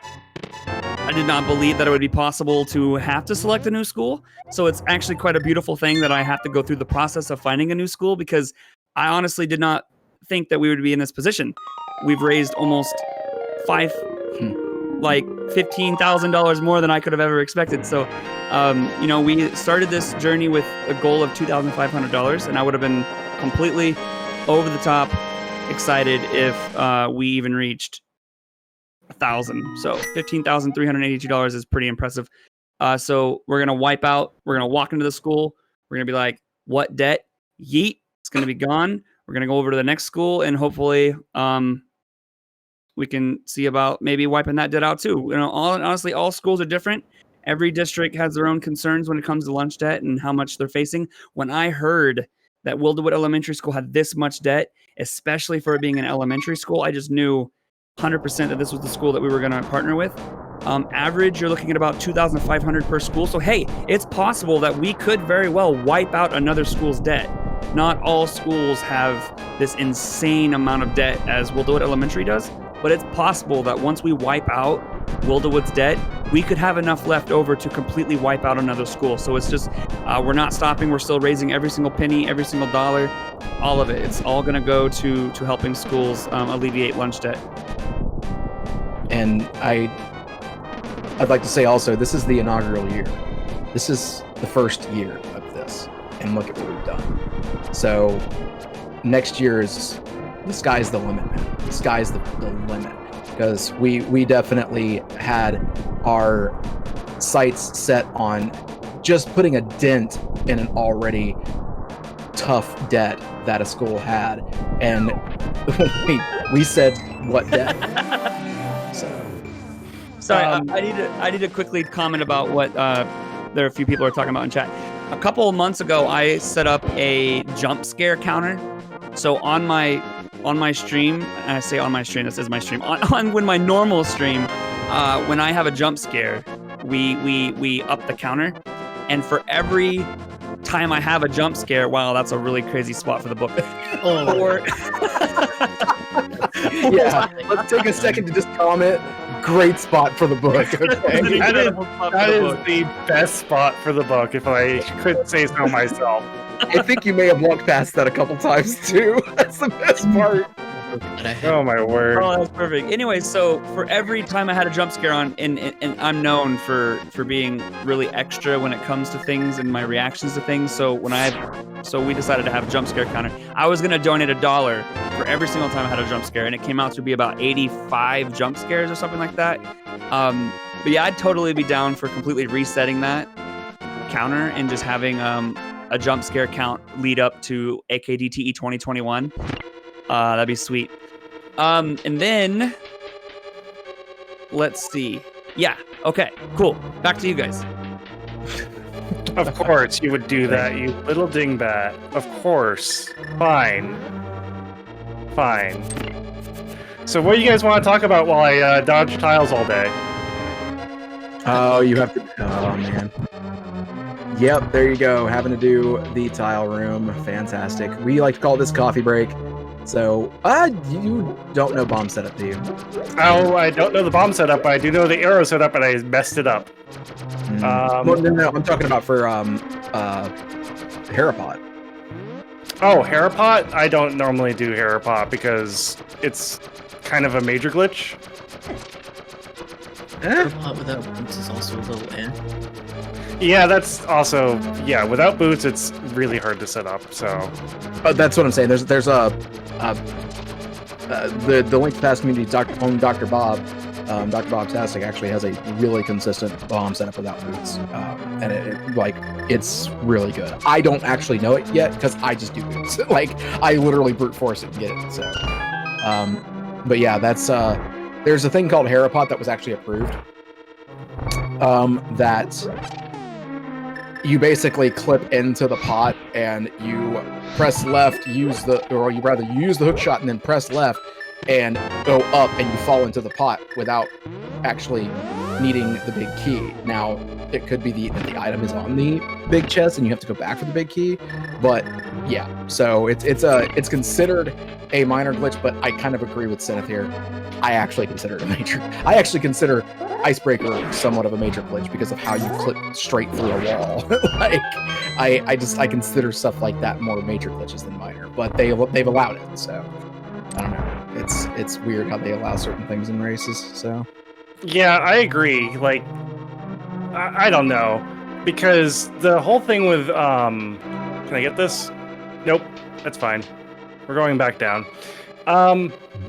believe that it would be possible to have to select a new school. So it's actually quite a beautiful thing that I have to go through the process of finding a new school, because I honestly did not think that we would be in this position. We've raised almost $15,000 more than I could have ever expected. So, we started this journey with a goal of $2,500, and I would have been completely over the top excited if we even reached $1,000. So $15,382 is pretty impressive. So we're going to wipe out, we're going to walk into the school. We're going to be like, what debt? Yeet. It's going to be gone. We're going to go over to the next school, and hopefully, we can see about maybe wiping that debt out too. Honestly, all schools are different. Every district has their own concerns when it comes to lunch debt and how much they're facing. When I heard that Wilderwood Elementary School had this much debt, especially for it being an elementary school, I just knew 100% that this was the school that we were going to partner with. Average, you're looking at about $2,500 per school. So, hey, it's possible that we could very well wipe out another school's debt. Not all schools have this insane amount of debt as Wilderwood Elementary does. But it's possible that once we wipe out Wilderwood's debt, we could have enough left over to completely wipe out another school. So it's just, we're not stopping. We're still raising every single penny, every single dollar, all of it. It's all going to go to helping schools alleviate lunch debt. And I'd like to say also, this is the inaugural year. This is the first year of this, and look at what we've done. So next year is, the sky's the limit, man. The sky's the limit, because we definitely had our sights set on just putting a dent in an already tough debt that a school had, and we said, what debt? Sorry, I need to quickly comment about what there are a few people are talking about in chat. A couple of months ago, I set up a jump scare counter. So on my stream, and I say on my stream, this is my stream. When my normal stream, when I have a jump scare, we up the counter, and for every time I have a jump scare, wow, that's a really crazy spot for the book. Yeah, let's take a second to just comment. Great spot for the book. Okay? That is the best spot for the book, if I could say so myself. I think you may have walked past that a couple times too. That's the best part. that I had. Oh my word. Oh, that's perfect. Anyway, so for every time I had a jump scare on, and I'm known for being really extra when it comes to things and my reactions to things. So we decided to have a jump scare counter. I was gonna donate $1 for every single time I had a jump scare, and it came out to be about 85 jump scares or something like that. But yeah, I'd totally be down for completely resetting that counter and just having a jump scare count lead up to ADKTE 2021. That'd be sweet. And then let's see. Yeah. Okay. Cool. Back to you guys. Of course you would do that, you little dingbat. Of course. Fine. So what do you guys want to talk about while I dodge tiles all day? Oh, you have to. Oh man. Yep, there you go. Having to do the tile room. Fantastic. We like to call this coffee break. So, you don't know bomb setup, do you? Oh, I don't know the bomb setup, but I do know the arrow setup, and I messed it up. Well, no, I'm talking about for Harapot. Oh, Harapot? I don't normally do Harapot because it's kind of a major glitch. Harapot without boots is also a little Yeah, that's also without boots, it's really hard to set up. So, that's what I'm saying. There's the link to past community. Dr. Bob, Dr. Bob Tastic actually has a really consistent bomb setup without boots, and it's really good. I don't actually know it yet because I just do boots. I literally brute force it and get it. So, but yeah, that's there's a thing called Harapot that was actually approved. That you basically clip into the pot and you press left, use the hook shot and then press left and go up and you fall into the pot without actually needing the big key. Now, it could be that the item is on the big chest and you have to go back for the big key, but yeah, so it's considered a minor glitch, but I kind of agree with Cinaeth here. I actually consider it a major. I actually consider Icebreaker somewhat of a major glitch because of how you clip straight through a wall. I consider stuff like that more major glitches than minor, but they've allowed it. So I don't know. It's weird how they allow certain things in races. So yeah, I agree. I don't know, because the whole thing with can I get this? Nope, that's fine. We're going back down.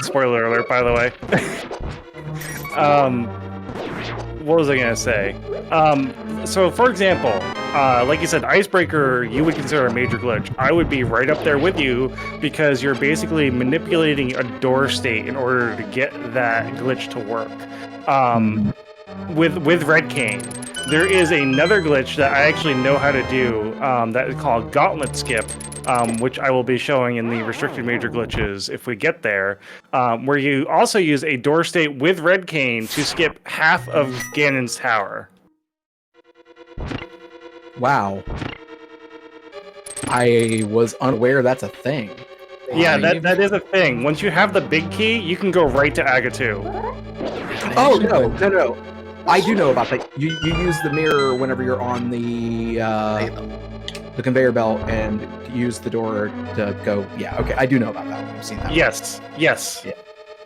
Spoiler alert, by the way. What was I gonna say? So for example, like you said, Icebreaker, you would consider a major glitch. I would be right up there with you because you're basically manipulating a door state in order to get that glitch to work. With Red Cane, there is another glitch that I actually know how to do that is called Gauntlet Skip, which I will be showing in the restricted major glitches if we get there, where you also use a door state with Red Cane to skip half of Ganon's tower. wow, I was unaware that's a thing. Yeah, that is a thing. Once you have the big key, you can go right to Aga 2. Oh no! I do know about that. You use the mirror whenever you're on the conveyor belt and use the door to go. Yeah, okay, I do know about that one. I've seen that. Yes. Yeah.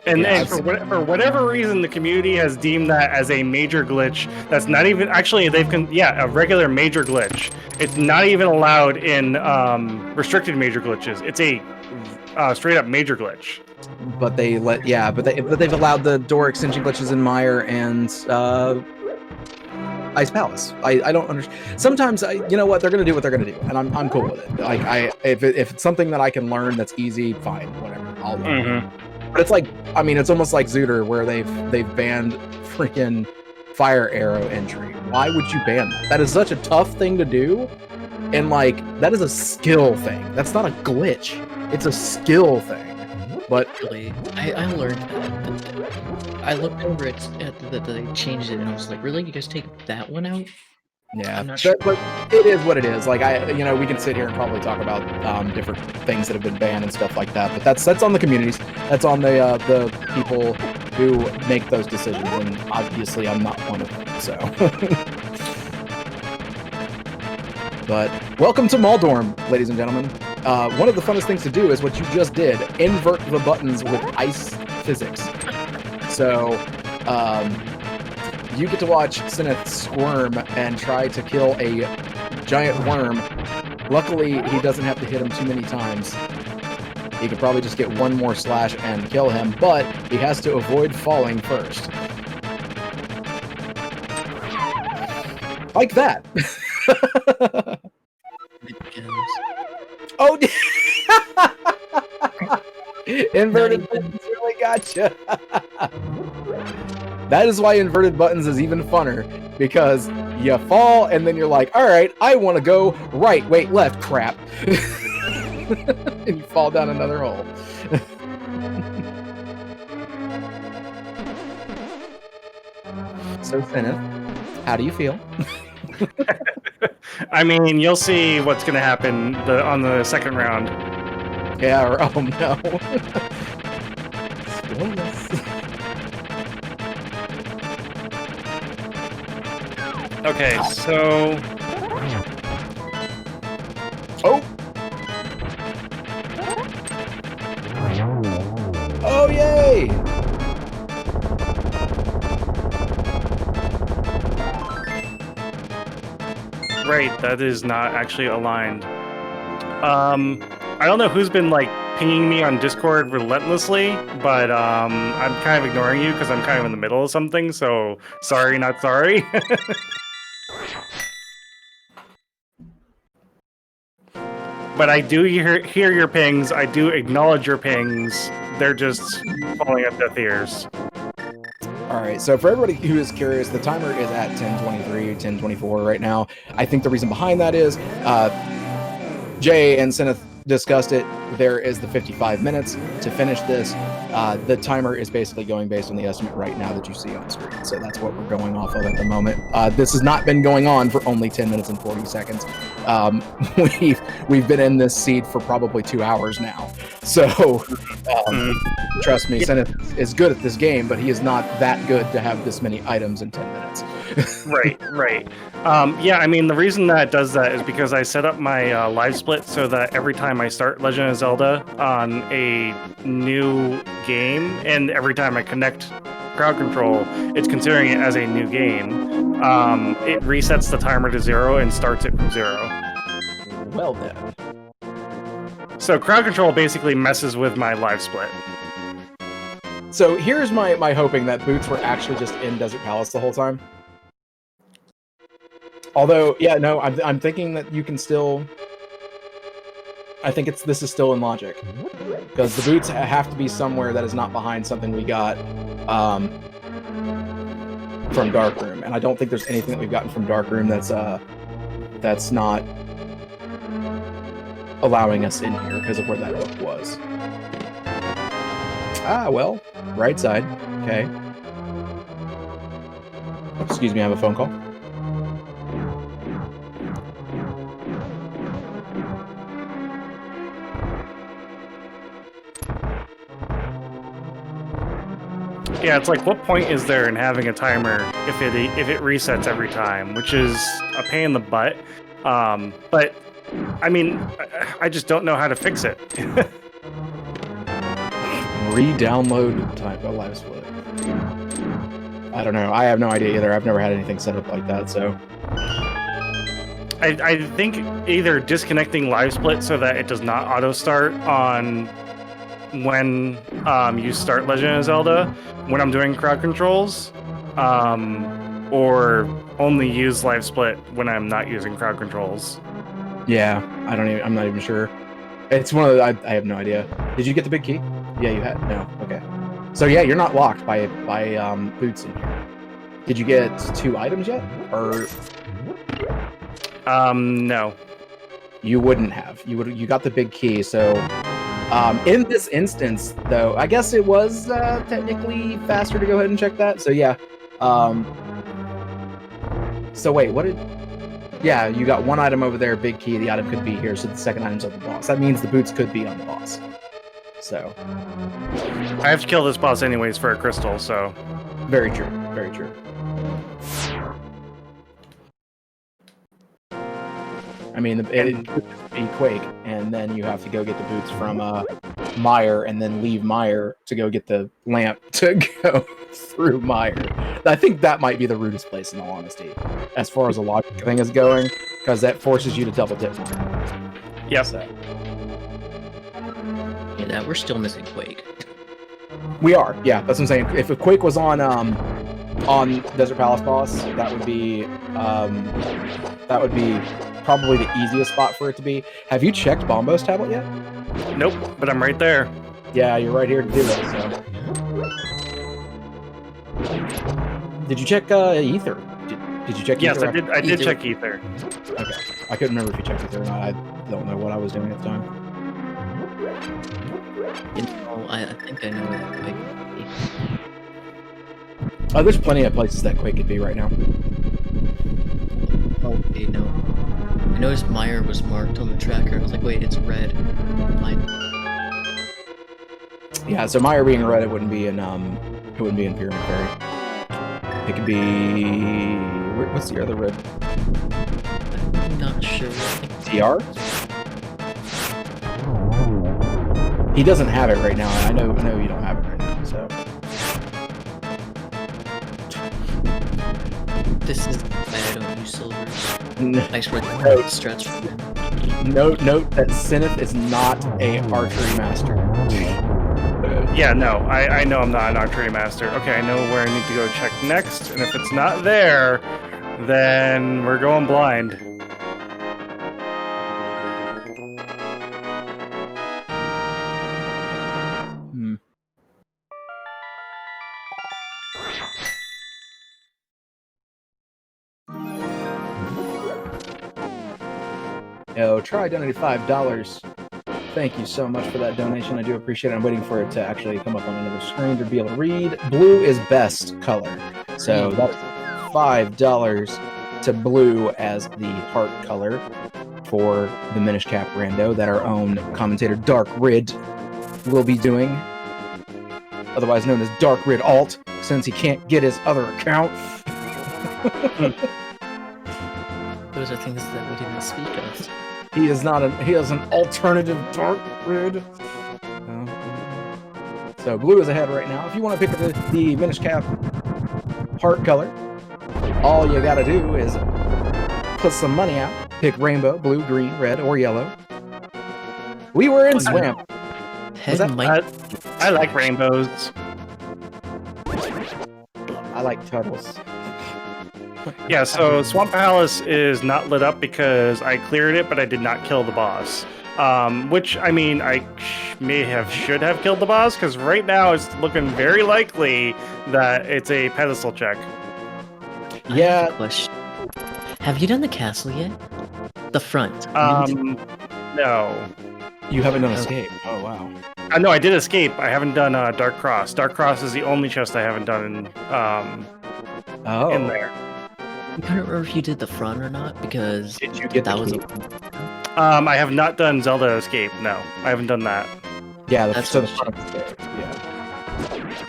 And Yeah, for whatever reason, the community has deemed that as a major glitch. That's not even actually a regular major glitch. It's not even allowed in restricted major glitches. It's a straight up major glitch. But they've allowed the door extension glitches in Mire and Ice Palace. I don't understand. Sometimes you know what, they're gonna do what they're gonna do, and I'm cool with it. If it's something that I can learn that's easy, fine, whatever, I'll learn. Mm-hmm. But it's it's almost like Zooter where they've banned freaking fire arrow entry. Why would you ban that? That is such a tough thing to do, and that is a skill thing. That's not a glitch. It's a skill thing. But Really, I learned that. I looked over it that they changed it, and I was like, really? You guys take that one out? yeah, I'm not sure. but it is what it is. We can sit here and probably talk about different things that have been banned and stuff like that. But that's on the communities. That's on the people who make those decisions. And obviously, I'm not one of them. So, but welcome to Maldorm, ladies and gentlemen. one of the funnest things to do is what you just did: invert the buttons with ice physics. So you get to watch Cinaeth squirm and try to kill a giant worm. Luckily, he doesn't have to hit him too many times. He could probably just get one more slash and kill him, but he has to avoid falling first. Like that. Oh, inverted buttons really gotcha. That is why inverted buttons is even funner, because you fall and then you're like, all right, I want to go right, wait, left, crap. And you fall down another hole. So, Cinaeth, how do you feel? I mean, you'll see what's going to happen on the second round. Yeah, or oh no. Spoilers. Okay, so... Oh! Oh, yay! Right, that is not actually aligned. I don't know who's been like pinging me on Discord relentlessly, but I'm kind of ignoring you because I'm kind of in the middle of something, so sorry, not sorry. But I do hear your pings, I do acknowledge your pings, they're just falling at deaf ears. Alright, so for everybody who is curious, the timer is at 10:23, 10:24 right now. I think the reason behind that is Jay and Cinaeth discussed it. There is the 55 minutes to finish this. The timer is basically going based on the estimate right now that you see on screen. So that's what we're going off of at the moment. This has not been going on for only 10 minutes and 40 seconds. We've been in this seed for probably 2 hours now. So trust me, Cinaeth is good at this game, but he is not that good to have this many items in 10 minutes. Right. Yeah, I mean, the reason that it does that is because I set up my live split so that every time I start Legend of Zelda on a new game, and every time I connect crowd control, it's considering it as a new game. It resets the timer to 0 and starts it from 0. Well then. So crowd control basically messes with my live split. So here's my hoping that Boots were actually just in Desert Palace the whole time. Although, yeah, no, I'm thinking that you can still... I think this is still in logic. Because the boots have to be somewhere that is not behind something we got from Darkroom. And I don't think there's anything that we've gotten from Darkroom that's not allowing us in here because of where that book was. Ah, well, right side. Okay. Excuse me, I have a phone call. Yeah, it's like, what point is there in having a timer if it resets every time, which is a pain in the butt. But I mean, I just don't know how to fix it. Re-download type of live split. I don't know. I have no idea either. I've never had anything set up like that, so. I think either disconnecting live split so that it does not auto start on when you start Legend of Zelda when I'm doing crowd controls, or only use live split when I'm not using crowd controls. Yeah, I'm not even sure. It's one of the, I have no idea. Did you get the big key? Yeah, you had. No, okay. So yeah, you're not locked by Boots in here. Did you get 2 items yet, or? No. You wouldn't have. You got the big key, so. In this instance, though, I guess it was technically faster to go ahead and check that. So yeah. So wait, what did? Yeah, you got 1 item over there, big key. The item could be here, so the second item's on the boss. That means the boots could be on the boss. So. I have to kill this boss anyways for a crystal, so. Very true. Very true. I mean, it could be Quake, and then you have to go get the boots from Meyer, and then leave Meyer to go get the lamp to go through Meyer. I think that might be the rudest place, in all honesty, as far as the logic thing is going, because that forces you to double dip Meyer. Yep. So, Yeah, that we're still missing Quake. we are, yeah. That's what I'm saying. If a Quake was on Desert Palace Boss, that would be probably the easiest spot for it to be. Have you checked Bombo's tablet yet? Nope, but I'm right there. Yeah, you're right here to do it. So, did you check Ether? Did you check? Yes, Ether? I did. I did Ether. check Ether. Okay, I couldn't remember if you checked Ether or not. I don't know what I was doing at the time. You know, I think I know where that Quake would Oh, there's plenty of places that Quake could be right now. be. Okay, no. I noticed Meyer was marked on the tracker. I was like, wait, it's red. Mine. Yeah, so Meyer being red, it wouldn't be in Pyramid Ferry. It could be what's the other red? I'm not sure. I think TR? He doesn't have it right now. I know you don't have it right now. So this is why I don't use silvers. I swear No. stretch for them. note that Cinaeth is not a archery master. Yeah, no, I know I'm not an archery master. Okay, I know where I need to go check next, and if it's not there, then we're going blind. Hmm. Yo, try donated $5. Thank you so much for that donation. I do appreciate it. I'm waiting for it to actually come up on another screen to be able to read. Blue is best color. So that's $5 to blue as the heart color for the Minish Cap Rando that our own commentator Dark Rid will be doing. Otherwise known as Dark Rid Alt, since he can't get his other account. Those are things that we didn't speak of. He is an alternative Dark Rid. So blue is ahead right now. If you want to pick the Minish Cap heart color, all you gotta do is put some money out. Pick rainbow, blue, green, red, or yellow. We were in Swamp. Head that- might. I like rainbows. I like turtles. Yeah, so Swamp Palace is not lit up because I cleared it, but I did not kill the boss. Which, I mean, I should have killed the boss, because right now it's looking very likely that it's a pedestal check. I have Yeah. a question. Have you done the castle yet? The front. No. You haven't done Escape. Oh, wow. No, I did escape. I haven't done Dark Cross. Dark Cross is the only chest I haven't done in there. I couldn't remember if you did the front or not because Did you get that the was. key? I have not done Zelda Escape. No, I haven't done that. Yeah, That's so the what front of Escape. Yeah.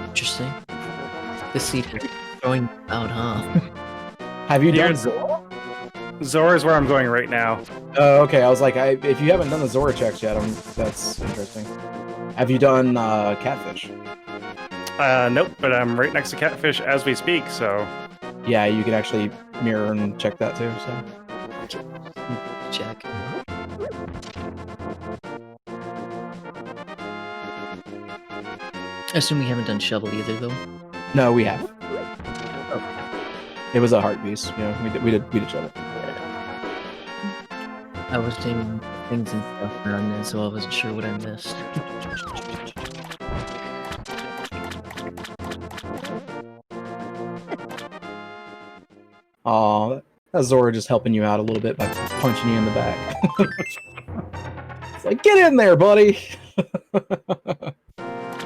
Interesting. The seed is going out, huh? Have you done Here's- Zora? Zora is where I'm going right now. Oh, okay. I was like, if you haven't done the Zora checks yet, that's interesting. Have you done Catfish? Nope, but I'm right next to Catfish as we speak, so... Yeah, you can actually mirror and check that too. So Check. I assume we haven't done shovel either, though. no, we have. It was a heart piece. Yeah, we did shovel. I was doing things and stuff around then, so I wasn't sure what I missed. Aw, that's Zora just helping you out a little bit by punching you in the back. It's like, get in there, buddy.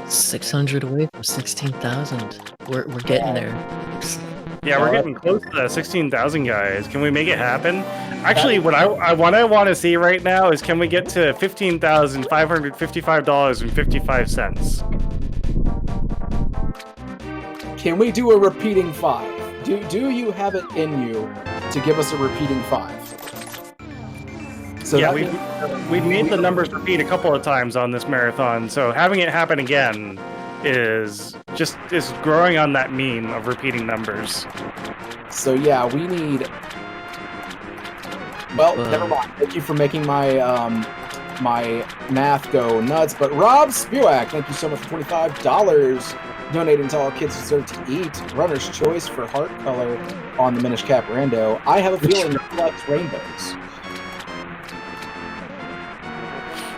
600 away from 16,000. We're getting there. Yeah, we're getting close to that 16,000, guys. Can we make it happen? Actually, what I want to see right now is can we get to $15,555.55? Can we do a repeating 5? Do you have it in you to give us a repeating 5? So yeah, that we've made the numbers repeat a couple of times on this marathon, so having it happen again is growing on that meme of repeating numbers. So yeah, we need. Well, never mind. Thank you for making my my math go nuts. But Rob Spewak, thank you so much for $25 donating to All Kids Deserve to Eat. Runner's choice for heart color on the Minish Cap Rando. I have a feeling it reflects rainbows.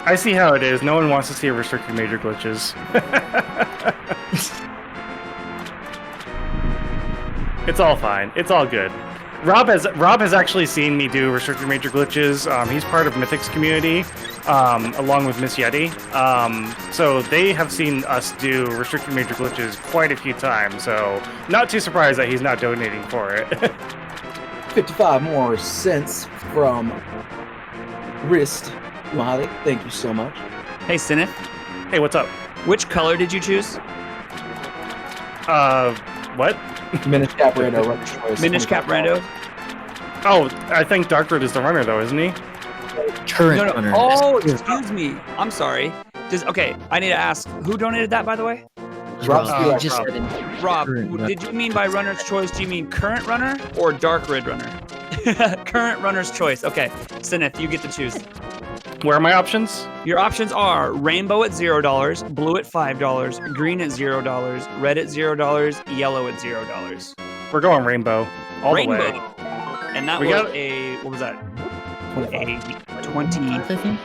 I see how it is. No one wants to see restricted major glitches. It's all fine. It's all good. Rob has actually seen me do restricted major glitches. He's part of Mythic's community, along with Miss Yeti. So they have seen us do restricted major glitches quite a few times. So not too surprised that he's not donating for it. 55 more cents from Wrist Molly. Thank you so much. Hey, Cinaeth, Hey, what's up? which color did you choose? What? Minish Cap Rando. Runner's choice. Minish Cap Rando? Oh, I think Darkroot is the runner, though, isn't he? Current No, no. runner. Oh, excuse me. I'm sorry. Okay, I need to ask, who donated that, by the way? Rob Rob. Spewak. Just Rob. said it. Rob, Current did you mean by runner's choice, do you mean current runner or dark red runner? Current runner's choice. Okay, Cinaeth, you get to choose. Where are my options? Your options are rainbow at $0, blue at $5, green at $0, red at $0, yellow at $0. We're going rainbow all Rainbow. the way. And that We was got- a, what was that? 25. A 20, I think.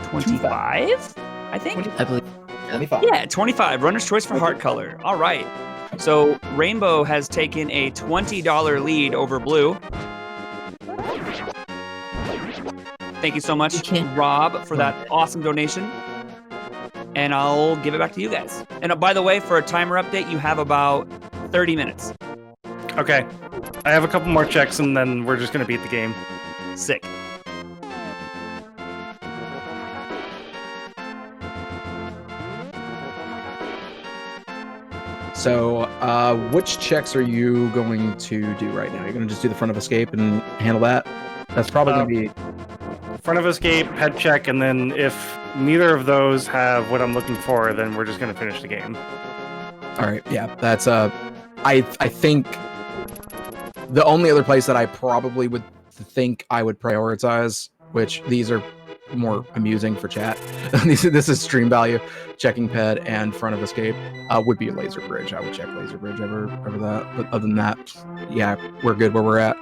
25? I think? I believe. 25. Yeah, 25. Runner's choice for heart color. All right. So Rainbow has taken a $20 lead over Blue. Thank you so much, You can't- Rob, for that awesome donation. And I'll give it back to you guys. And by the way, for a timer update, you have about 30 minutes. Okay. I have a couple more checks, and then we're just going to beat the game. Sick. So, which checks are you going to do right now? You're going to just do the front of escape and handle that? That's probably going to be... Front of escape, head check, and then if neither of those have what I'm looking for, then we're just going to finish the game. All right, yeah, that's... I think the only other place that I probably would think I would prioritize, which these are more amusing for chat, this is stream value, checking ped, and front of escape, would be a laser bridge. I would check laser bridge over that. But other than that, yeah, we're good where we're at.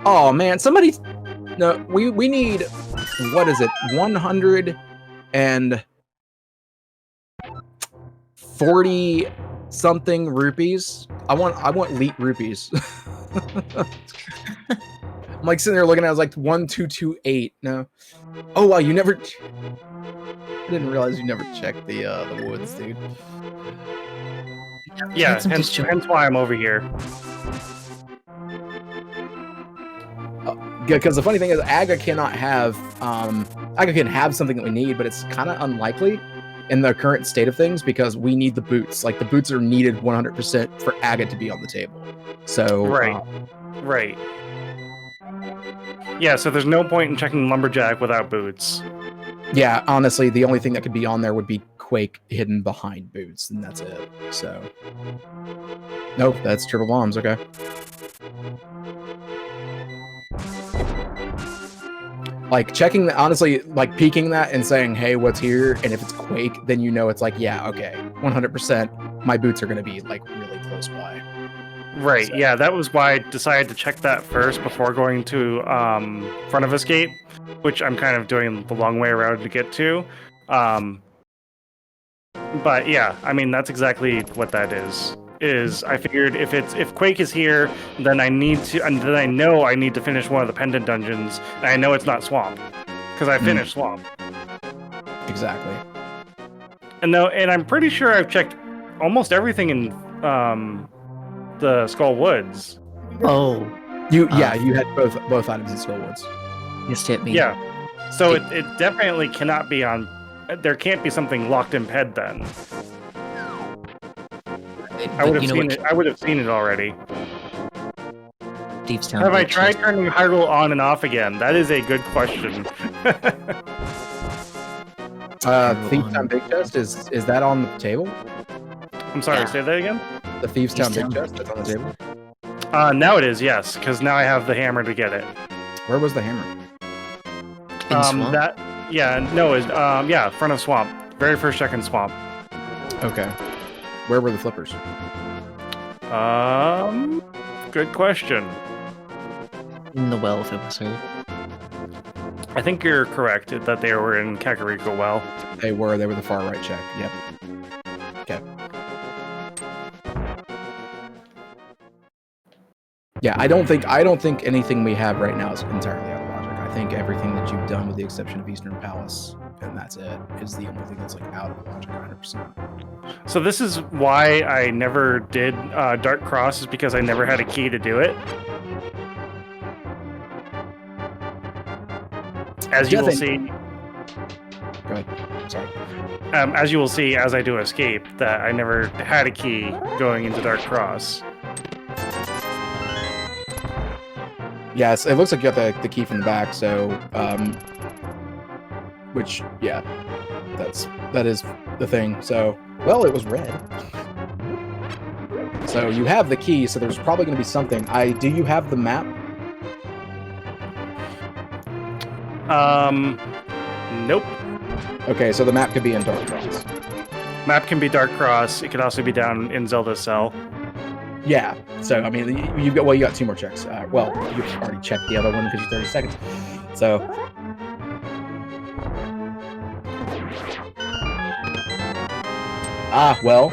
Oh man, somebody... No, we need, what is it, 140 something rupees. I want leet rupees. I'm like sitting there looking at it, I was like 1228. No. Oh wow, you never... I didn't realize you never checked the woods, dude. Yeah, Had some hence why I'm over here. Because the funny thing is, Aga cannot have, Aga can have something that we need, but it's kind of unlikely in the current state of things because we need the boots. Like the boots are needed 100% for Aga to be on the table. So Right. Right. Yeah, so there's no point in checking Lumberjack without boots. yeah, honestly, the only thing that could be on there would be Quake hidden behind boots, and that's it. So nope, that's triple bombs. Okay. Like checking that, honestly, like peeking that and saying, "Hey, what's here?" And if it's Quake, then you know it's like, yeah, okay, 100%. My boots are gonna be like really close by. Right, So- yeah, that was why I decided to check that first before going to front of escape, which I'm kind of doing the long way around to get to. But yeah, I mean that's exactly what that is. I figured if Quake is here, then I know I need to finish one of the pendant dungeons, and I know it's not Swamp because I finished Swamp. Exactly. And I'm pretty sure I've checked almost everything in the Skull Woods. Oh, You had both items in Skullwoods. just hit me. Yeah. So it definitely cannot be on. There can't be something locked in PED then. I would have seen it. I would have seen it already. Thieves Town. Have I Big tried Chest. turning Hyrule on and off again? That is a good question. Thieves Town Big Chest is that on the table? I'm sorry, Yeah. say that again? The Thieves Town Thieves Big Town. Chest that's on the table. Now it is, yes, because now I have the hammer to get it. Where was the hammer? In the swamp? Front of swamp. Very first check in swamp. Okay. Where were the flippers? Good question. In the well, if it was heard. I think you're correct that they were in Kakariko Well. They were the far right check. Yep. Okay. Yeah, I don't think anything we have right now is entirely out of logic. I think everything that you've done, with the exception of Eastern Palace, and that's it, is the only thing that's like out of logic 100%. So this is why I never did Dark Cross, is because I never had a key to do it. As you will see, Go ahead. Sorry. as you will see, as I do escape, that I never had a key going into Dark Cross. Yes, it looks like you got the key from the back. So, which yeah, that is the thing. So, well, it was red. So you have the key. So there's probably going to be something. Do you have the map? Nope. Okay, so the map could be in Dark Cross. Map can be Dark Cross. It could also be down in Zelda's cell. Yeah. So I mean, you got 2 more checks. Well, you already checked the other one because you're 30 seconds. So. Well.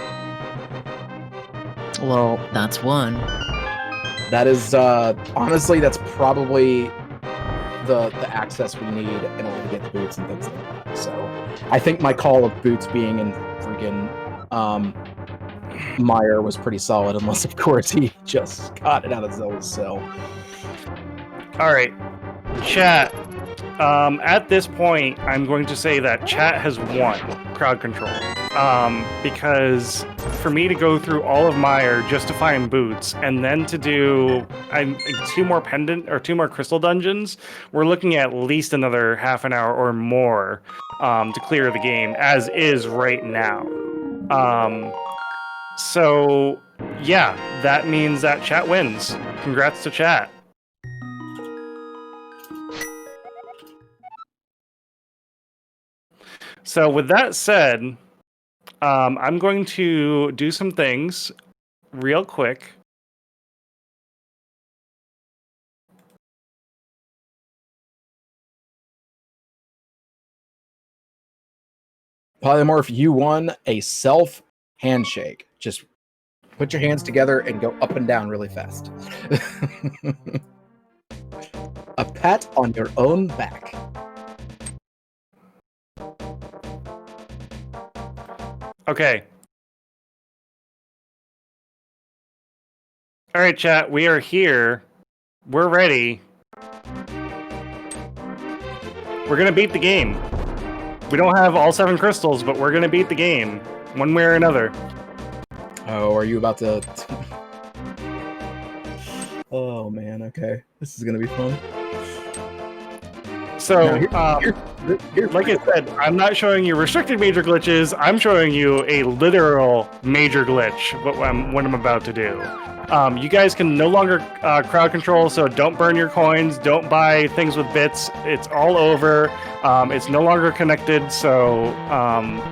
Well, that's one. That is honestly, that's probably the access we need in order to get the boots and things like that. So I think my call of boots being in freaking Meyer was pretty solid, unless of course he just got it out of Zelda's cell. All right, chat. At this point, I'm going to say that chat has won crowd control. Because for me to go through all of Meyer just to find boots, and then to do 2 more crystal dungeons, we're looking at least another half an hour or more to clear the game, as is right now. So yeah, that means that chat wins. Congrats to chat. So with that said, I'm going to do some things real quick. Polymorph, you won a self handshake. Just put your hands together and go up and down really fast. A pat on your own back. Okay. All right, chat. We are here. We're ready. We're going to beat the game. We don't have all 7 crystals, but we're going to beat the game one way or another. Oh, are you about to... Oh, man. Okay. This is going to be fun. So, Here, like I said, I'm not showing you restricted major glitches. I'm showing you a literal major glitch, what I'm about to do. You guys can no longer crowd control, so don't burn your coins, don't buy things with bits. It's all over. It's no longer connected, so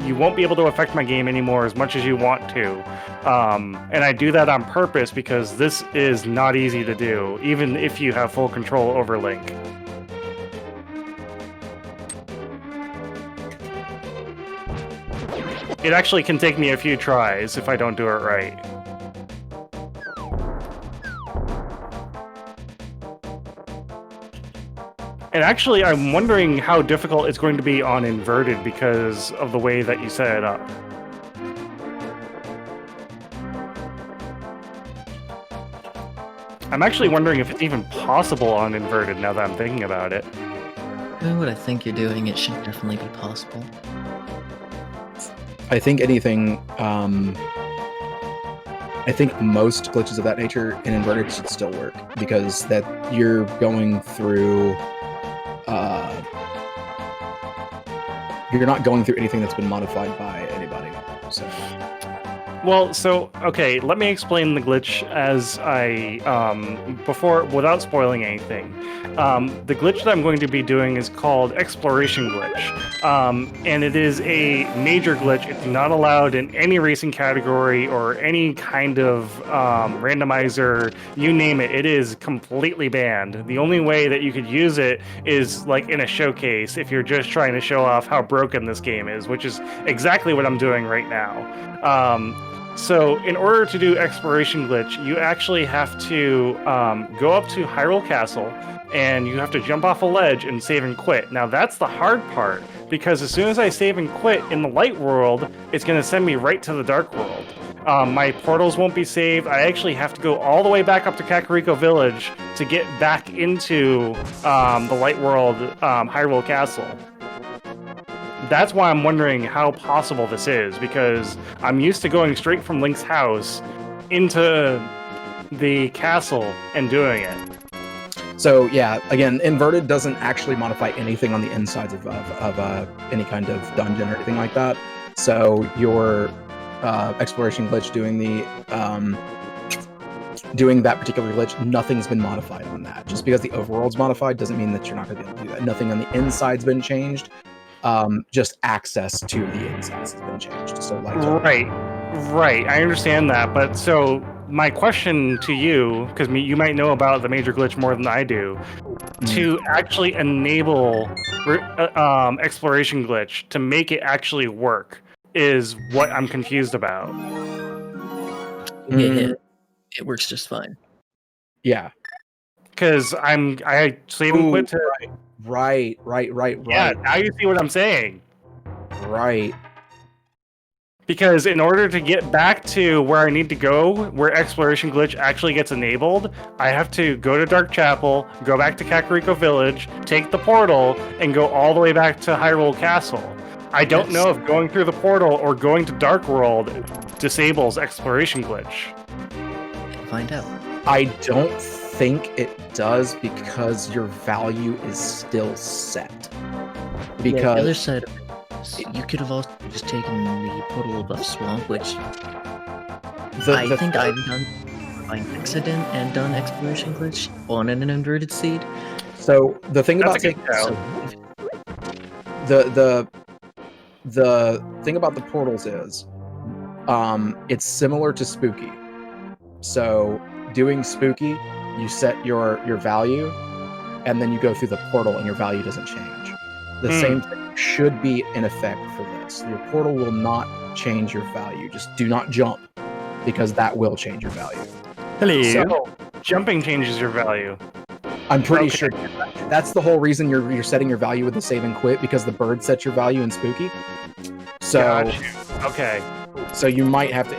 you won't be able to affect my game anymore as much as you want to. And I do that on purpose because this is not easy to do, even if you have full control over Link. It actually can take me a few tries if I don't do it right. And actually, I'm wondering how difficult it's going to be on inverted because of the way that you set it up. I'm actually wondering if it's even possible on inverted now that I'm thinking about it. Doing what I think you're doing, it should definitely be possible. I think anything I think most glitches of that nature in inverted should still work because that you're going through. You're not going through anything that's been modified by anybody. So. Well, so okay, let me explain the glitch as I before without spoiling anything. The glitch that I'm going to be doing is called Exploration Glitch, and it is a major glitch. It's not allowed in any racing category or any kind of randomizer. You name it, it is completely banned. The only way that you could use it is like in a showcase if you're just trying to show off how broken this game is, which is exactly what I'm doing right now. So in order to do Exploration Glitch, you actually have to go up to Hyrule Castle, and you have to jump off a ledge and save and quit. Now that's the hard part, because as soon as I save and quit in the light world, it's going to send me right to the dark world. My portals won't be saved. I actually have to go all the way back up to Kakariko Village to get back into the light world Hyrule Castle. That's why I'm wondering how possible this is, because I'm used to going straight from Link's house into the castle and doing it. So yeah, again, inverted doesn't actually modify anything on the insides of any kind of dungeon or anything like that. So your exploration glitch doing that particular glitch, nothing's been modified on that. Just because the overworld's modified doesn't mean that you're not going to be able to do that. Nothing on the inside's been changed. Just access to the insides has been changed. So like right. I understand that, but so my question to you, because you might know about the major glitch more than I do, to actually enable exploration glitch to make it actually work is what I'm confused about. It works just fine. Yeah, because I save and quit to. Right. Yeah, now you see what I'm saying. Right. Because in order to get back to where I need to go, where Exploration Glitch actually gets enabled, I have to go to Dark Chapel, go back to Kakariko Village, take the portal, and go all the way back to Hyrule Castle. I don't know if going through the portal or going to Dark World disables Exploration Glitch. Find out. I don't think it does because your value is still set. Because the other side of it, you could have also just taken the portal above Swamp, which I think I've done by accident and done Exploration Glitch on an inverted seed. So the thing about the thing about the portals is it's similar to Spooky. So doing Spooky, you set your value, and then you go through the portal, and your value doesn't change. The same thing should be in effect for this. Your portal will not change your value. Just do not jump, because that will change your value. Hello. So, jumping changes your value. I'm pretty sure that's the whole reason you're setting your value with the save and quit, because the bird sets your value in Spooky. So, okay. So you might have to.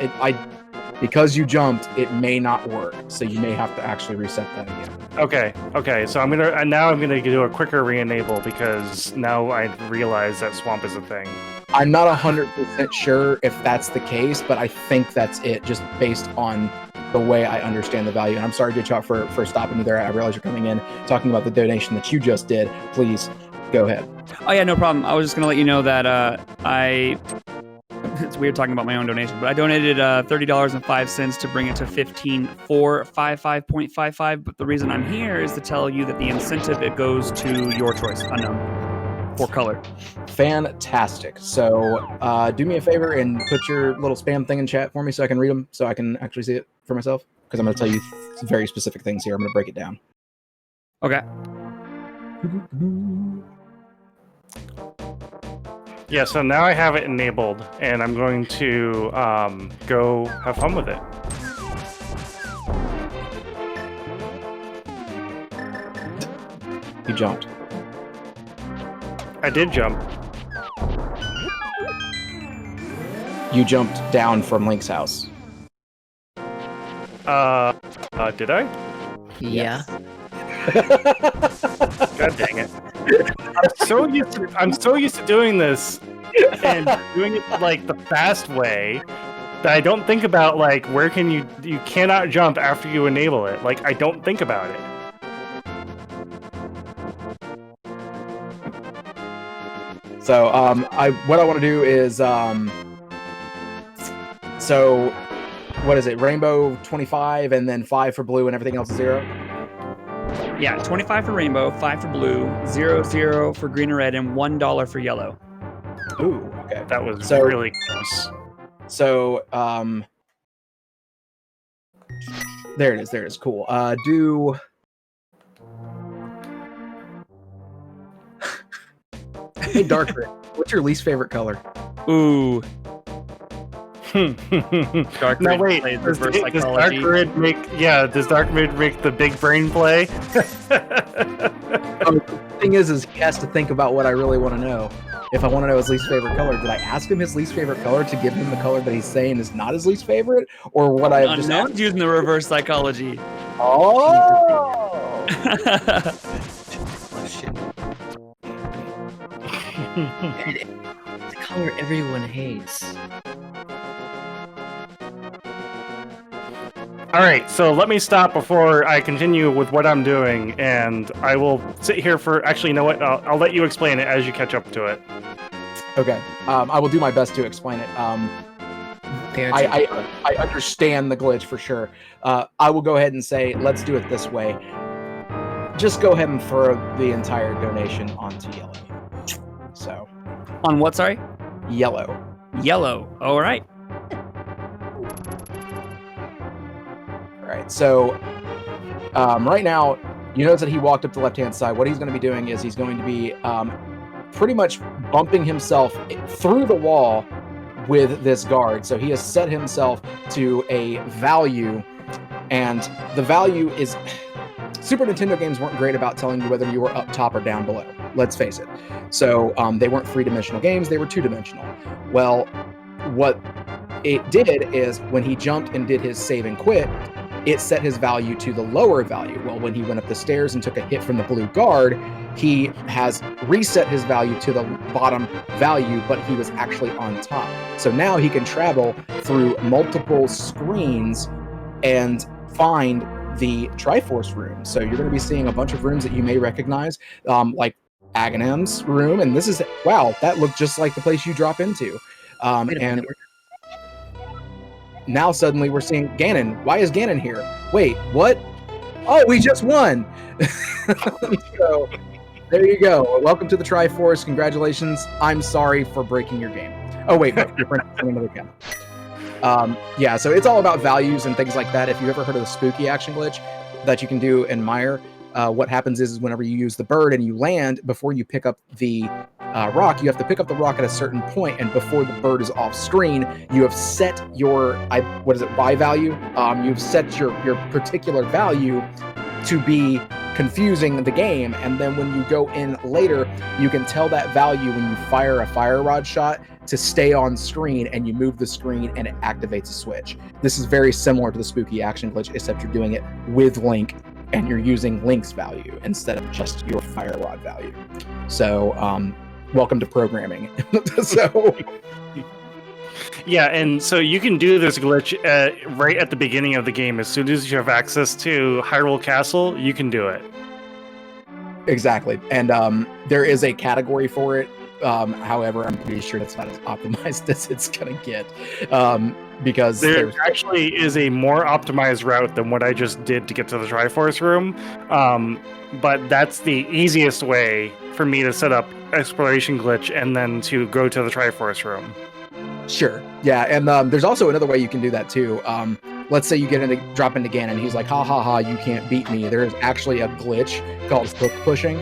Because you jumped, it may not work. So you may have to actually reset that again. Okay. So I'm gonna do a quicker re-enable, because now I realize that Swamp is a thing. I'm not 100% sure if that's the case, but I think that's it, just based on the way I understand the value. And I'm sorry, J-Chalk, for stopping you there. I realize you're coming in talking about the donation that you just did. Please go ahead. Oh yeah, no problem. I was just gonna let you know that it's weird talking about my own donation, but I donated $30.05 to bring it to 15455.55. But the reason I'm here is to tell you that the incentive, it goes to your choice, unknown, for color. Fantastic. So do me a favor and put your little spam thing in chat for me so I can read them, so I can actually see it for myself, because I'm going to tell you very specific things here. I'm going to break it down. Okay. Yeah, so now I have it enabled, and I'm going to go have fun with it. You jumped. I did jump. You jumped down from Link's house. Did I? Yeah. God dang it. I'm so used to doing this and doing it like the fast way, that I don't think about, like, where can you cannot jump after you enable it. Like, I don't think about it. So what I want to do is so what is it? Rainbow 25 and then 5 for blue and everything else is 0. Yeah, 25 for rainbow, 5 for blue, 0 for green or red, and $1 for yellow. Ooh, okay. That was So- really close. So there it is. Cool. Do Hey Dark Red, what's your least favorite color? Ooh, Dark No, Red wait. plays Does reverse Dark psychology. Red make? Yeah. Does Dark Red make the big brain play? The thing is he has to think about what I really want to know. If I want to know his least favorite color, did I ask him his least favorite color to give him the color that he's saying is not his least favorite, or what I have just asked? Unknown's using the reverse psychology. Oh. Question. The color everyone hates. All right, so let me stop before I continue with what I'm doing, and I will sit here for. Actually, you know what? I'll let you explain it as you catch up to it. Okay. I will do my best to explain it. I understand the glitch for sure. I will go ahead and say, let's do it this way. Just go ahead and throw the entire donation onto yellow. So, On what, sorry? yellow. Yellow. All right. All right. So, right now, you notice that he walked up the left-hand side. What he's going to be doing is he's going to be pretty much bumping himself through the wall with this guard. So he has set himself to a value, and the value is... Super Nintendo games weren't great about telling you whether you were up top or down below. Let's face it. So they weren't three-dimensional games, they were two-dimensional. Well, what it did is when he jumped and did his save and quit, it set his value to the lower value. Well, when he went up the stairs and took a hit from the blue guard, he has reset his value to the bottom value, but he was actually on top. So now he can travel through multiple screens and find the Triforce room. So you're going to be seeing a bunch of rooms that you may recognize, like Aghanim's room, and this is, wow, that looked just like the place you drop into. And now suddenly we're seeing Ganon. Why is Ganon here? Wait, what? Oh, we just won! So, there you go. Welcome to the Triforce. Congratulations. I'm sorry for breaking your game. Oh, wait, we're not playing another game. Yeah, so it's all about values and things like that. If you've ever heard of the spooky action glitch that you can do in Mire, what happens is whenever you use the bird and you land, before you pick up the rock, you have to pick up the rock at a certain point, and before the bird is off screen, you have set your, Y value? You've set your particular value to be confusing the game, and then when you go in later, you can tell that value when you fire a fire rod shot to stay on screen, and you move the screen and it activates a switch. This is very similar to the spooky action glitch, except you're doing it with Link and you're using Link's value instead of just your fire rod value. So welcome to programming. So Yeah, and so you can do this glitch right at the beginning of the game. As soon as you have access to Hyrule Castle, you can do it. exactly, and there is a category for it. However, I'm pretty sure that's not as optimized as it's gonna get, because There actually is a more optimized route than what I just did to get to the Triforce room, but that's the easiest way for me to set up exploration glitch and then to go to the Triforce room. Sure, yeah, and there's also another way you can do that too. Let's say you drop into Ganon, he's like, ha ha ha, you can't beat me. There's actually a glitch called hook pushing.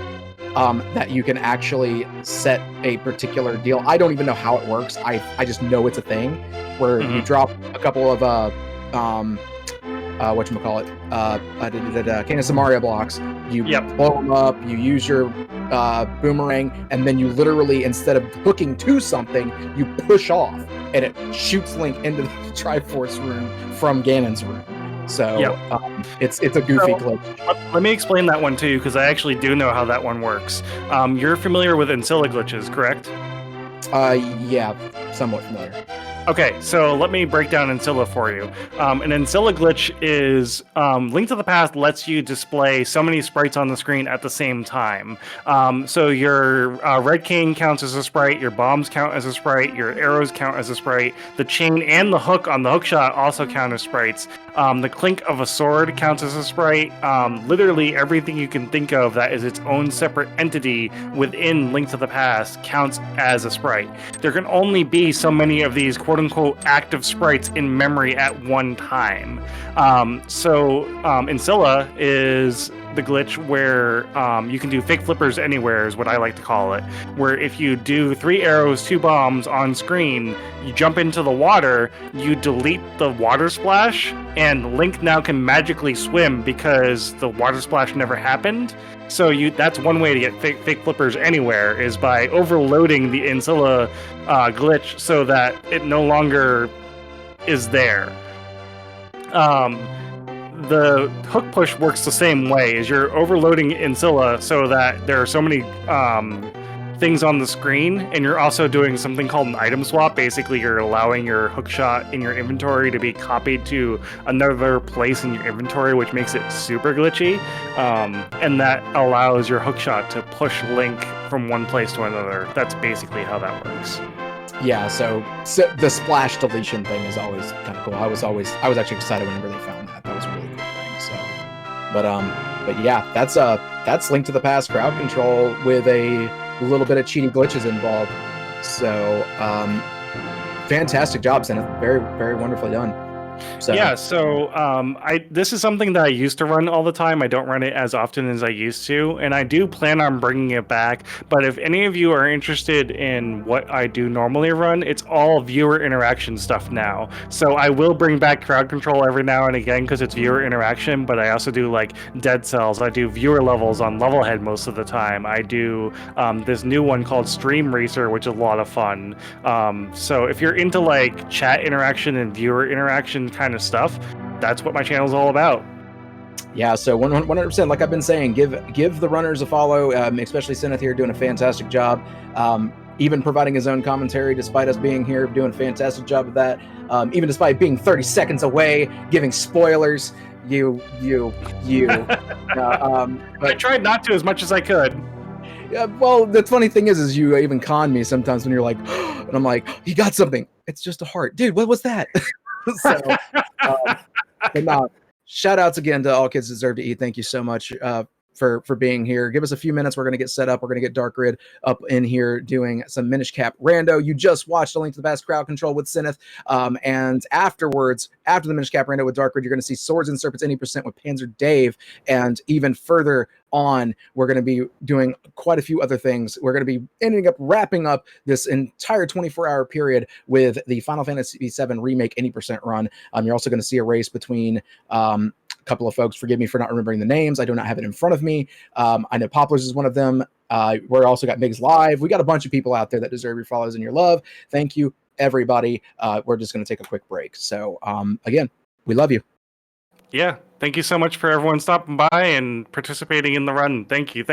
That you can actually set a particular deal. I don't even know how it works. I just know it's a thing where you drop a couple of whatchamacallit, Cane of Samaria blocks. You blow them up, you use your boomerang, and then you literally, instead of hooking to something, you push off, and it shoots Link into the Triforce room from Ganon's room. So it's a goofy glitch. Let me explain that one to you, because I actually do know how that one works. You're familiar with Ancilla glitches, correct? Yeah, somewhat familiar. Okay, so let me break down Ancilla for you. An Ancilla glitch is Link to the Past lets you display so many sprites on the screen at the same time. So your Red King counts as a sprite, your bombs count as a sprite, your arrows count as a sprite, the chain and the hook on the hook shot also count as sprites. The clink of a sword counts as a sprite. Literally everything you can think of that is its own separate entity within Link to the Past counts as a sprite. There can only be so many of these quote-unquote active sprites in memory at one time. Ancilla is the glitch where you can do fake flippers anywhere is what I like to call it, where if you do 3 arrows, 2 bombs on screen, you jump into the water, you delete the water splash, and Link now can magically swim because the water splash never happened. So that's one way to get fake flippers anywhere, is by overloading the Ancilla glitch so that it no longer is there. The hook push works the same way, is you're overloading Ancilla so that there are so many things on the screen, and you're also doing something called an item swap. Basically, you're allowing your hook shot in your inventory to be copied to another place in your inventory, which makes it super glitchy, and that allows your hook shot to push Link from one place to another. That's basically how that works. Yeah, so the splash deletion thing is always kind of cool. I was actually excited whenever they found that. That was a really cool thing. So, but yeah, that's Link to the Past crowd control with a little bit of cheaty glitches involved. So, fantastic job, Cinaeth. Very, very wonderfully done. So yeah, so this is something that I used to run all the time. I don't run it as often as I used to, and I do plan on bringing it back. But if any of you are interested in what I do normally run, it's all viewer interaction stuff now. So I will bring back crowd control every now and again because it's viewer interaction, but I also do like dead cells. I do viewer levels on Levelhead most of the time. I do this new one called Stream Racer, which is a lot of fun. So if you're into like chat interaction and viewer interaction kind of stuff, that's what my channel is all about. Yeah, so 100%, like I've been saying, give the runners a follow, especially Cinaeth here doing a fantastic job, even providing his own commentary despite us being here, doing a fantastic job of that, even despite being 30 seconds away, giving spoilers. But I tried not to as much as I could. Yeah, well, the funny thing is you even con me sometimes when you're like, and I'm like, he got something. It's just a heart. Dude, what was that? So, but no, shout outs again to All Kids Deserve to Eat. Thank you so much for being here. Give us a few minutes. We're going to get set up. We're going to get Dark Grid up in here doing some Minish Cap Rando. You just watched A Link to the Past crowd control with Cinaeth. And afterwards, after the Minish Cap Rando with Dark Grid, you're going to see Swords and Serpents any percent with Panzer Dave. And even further on, we're going to be doing quite a few other things. We're going to be ending up wrapping up this entire 24-hour period with the Final Fantasy VII Remake any percent run. You're also going to see a race between a couple of folks. Forgive me for not remembering the names. I do not have it in front of me. I know Poplars is one of them. We're also got Migs Live. We got a bunch of people out there that deserve your follows and your love. Thank you, everybody. We're just going to take a quick break. So again, we love you. Yeah, thank you so much for everyone stopping by and participating in the run. Thank you.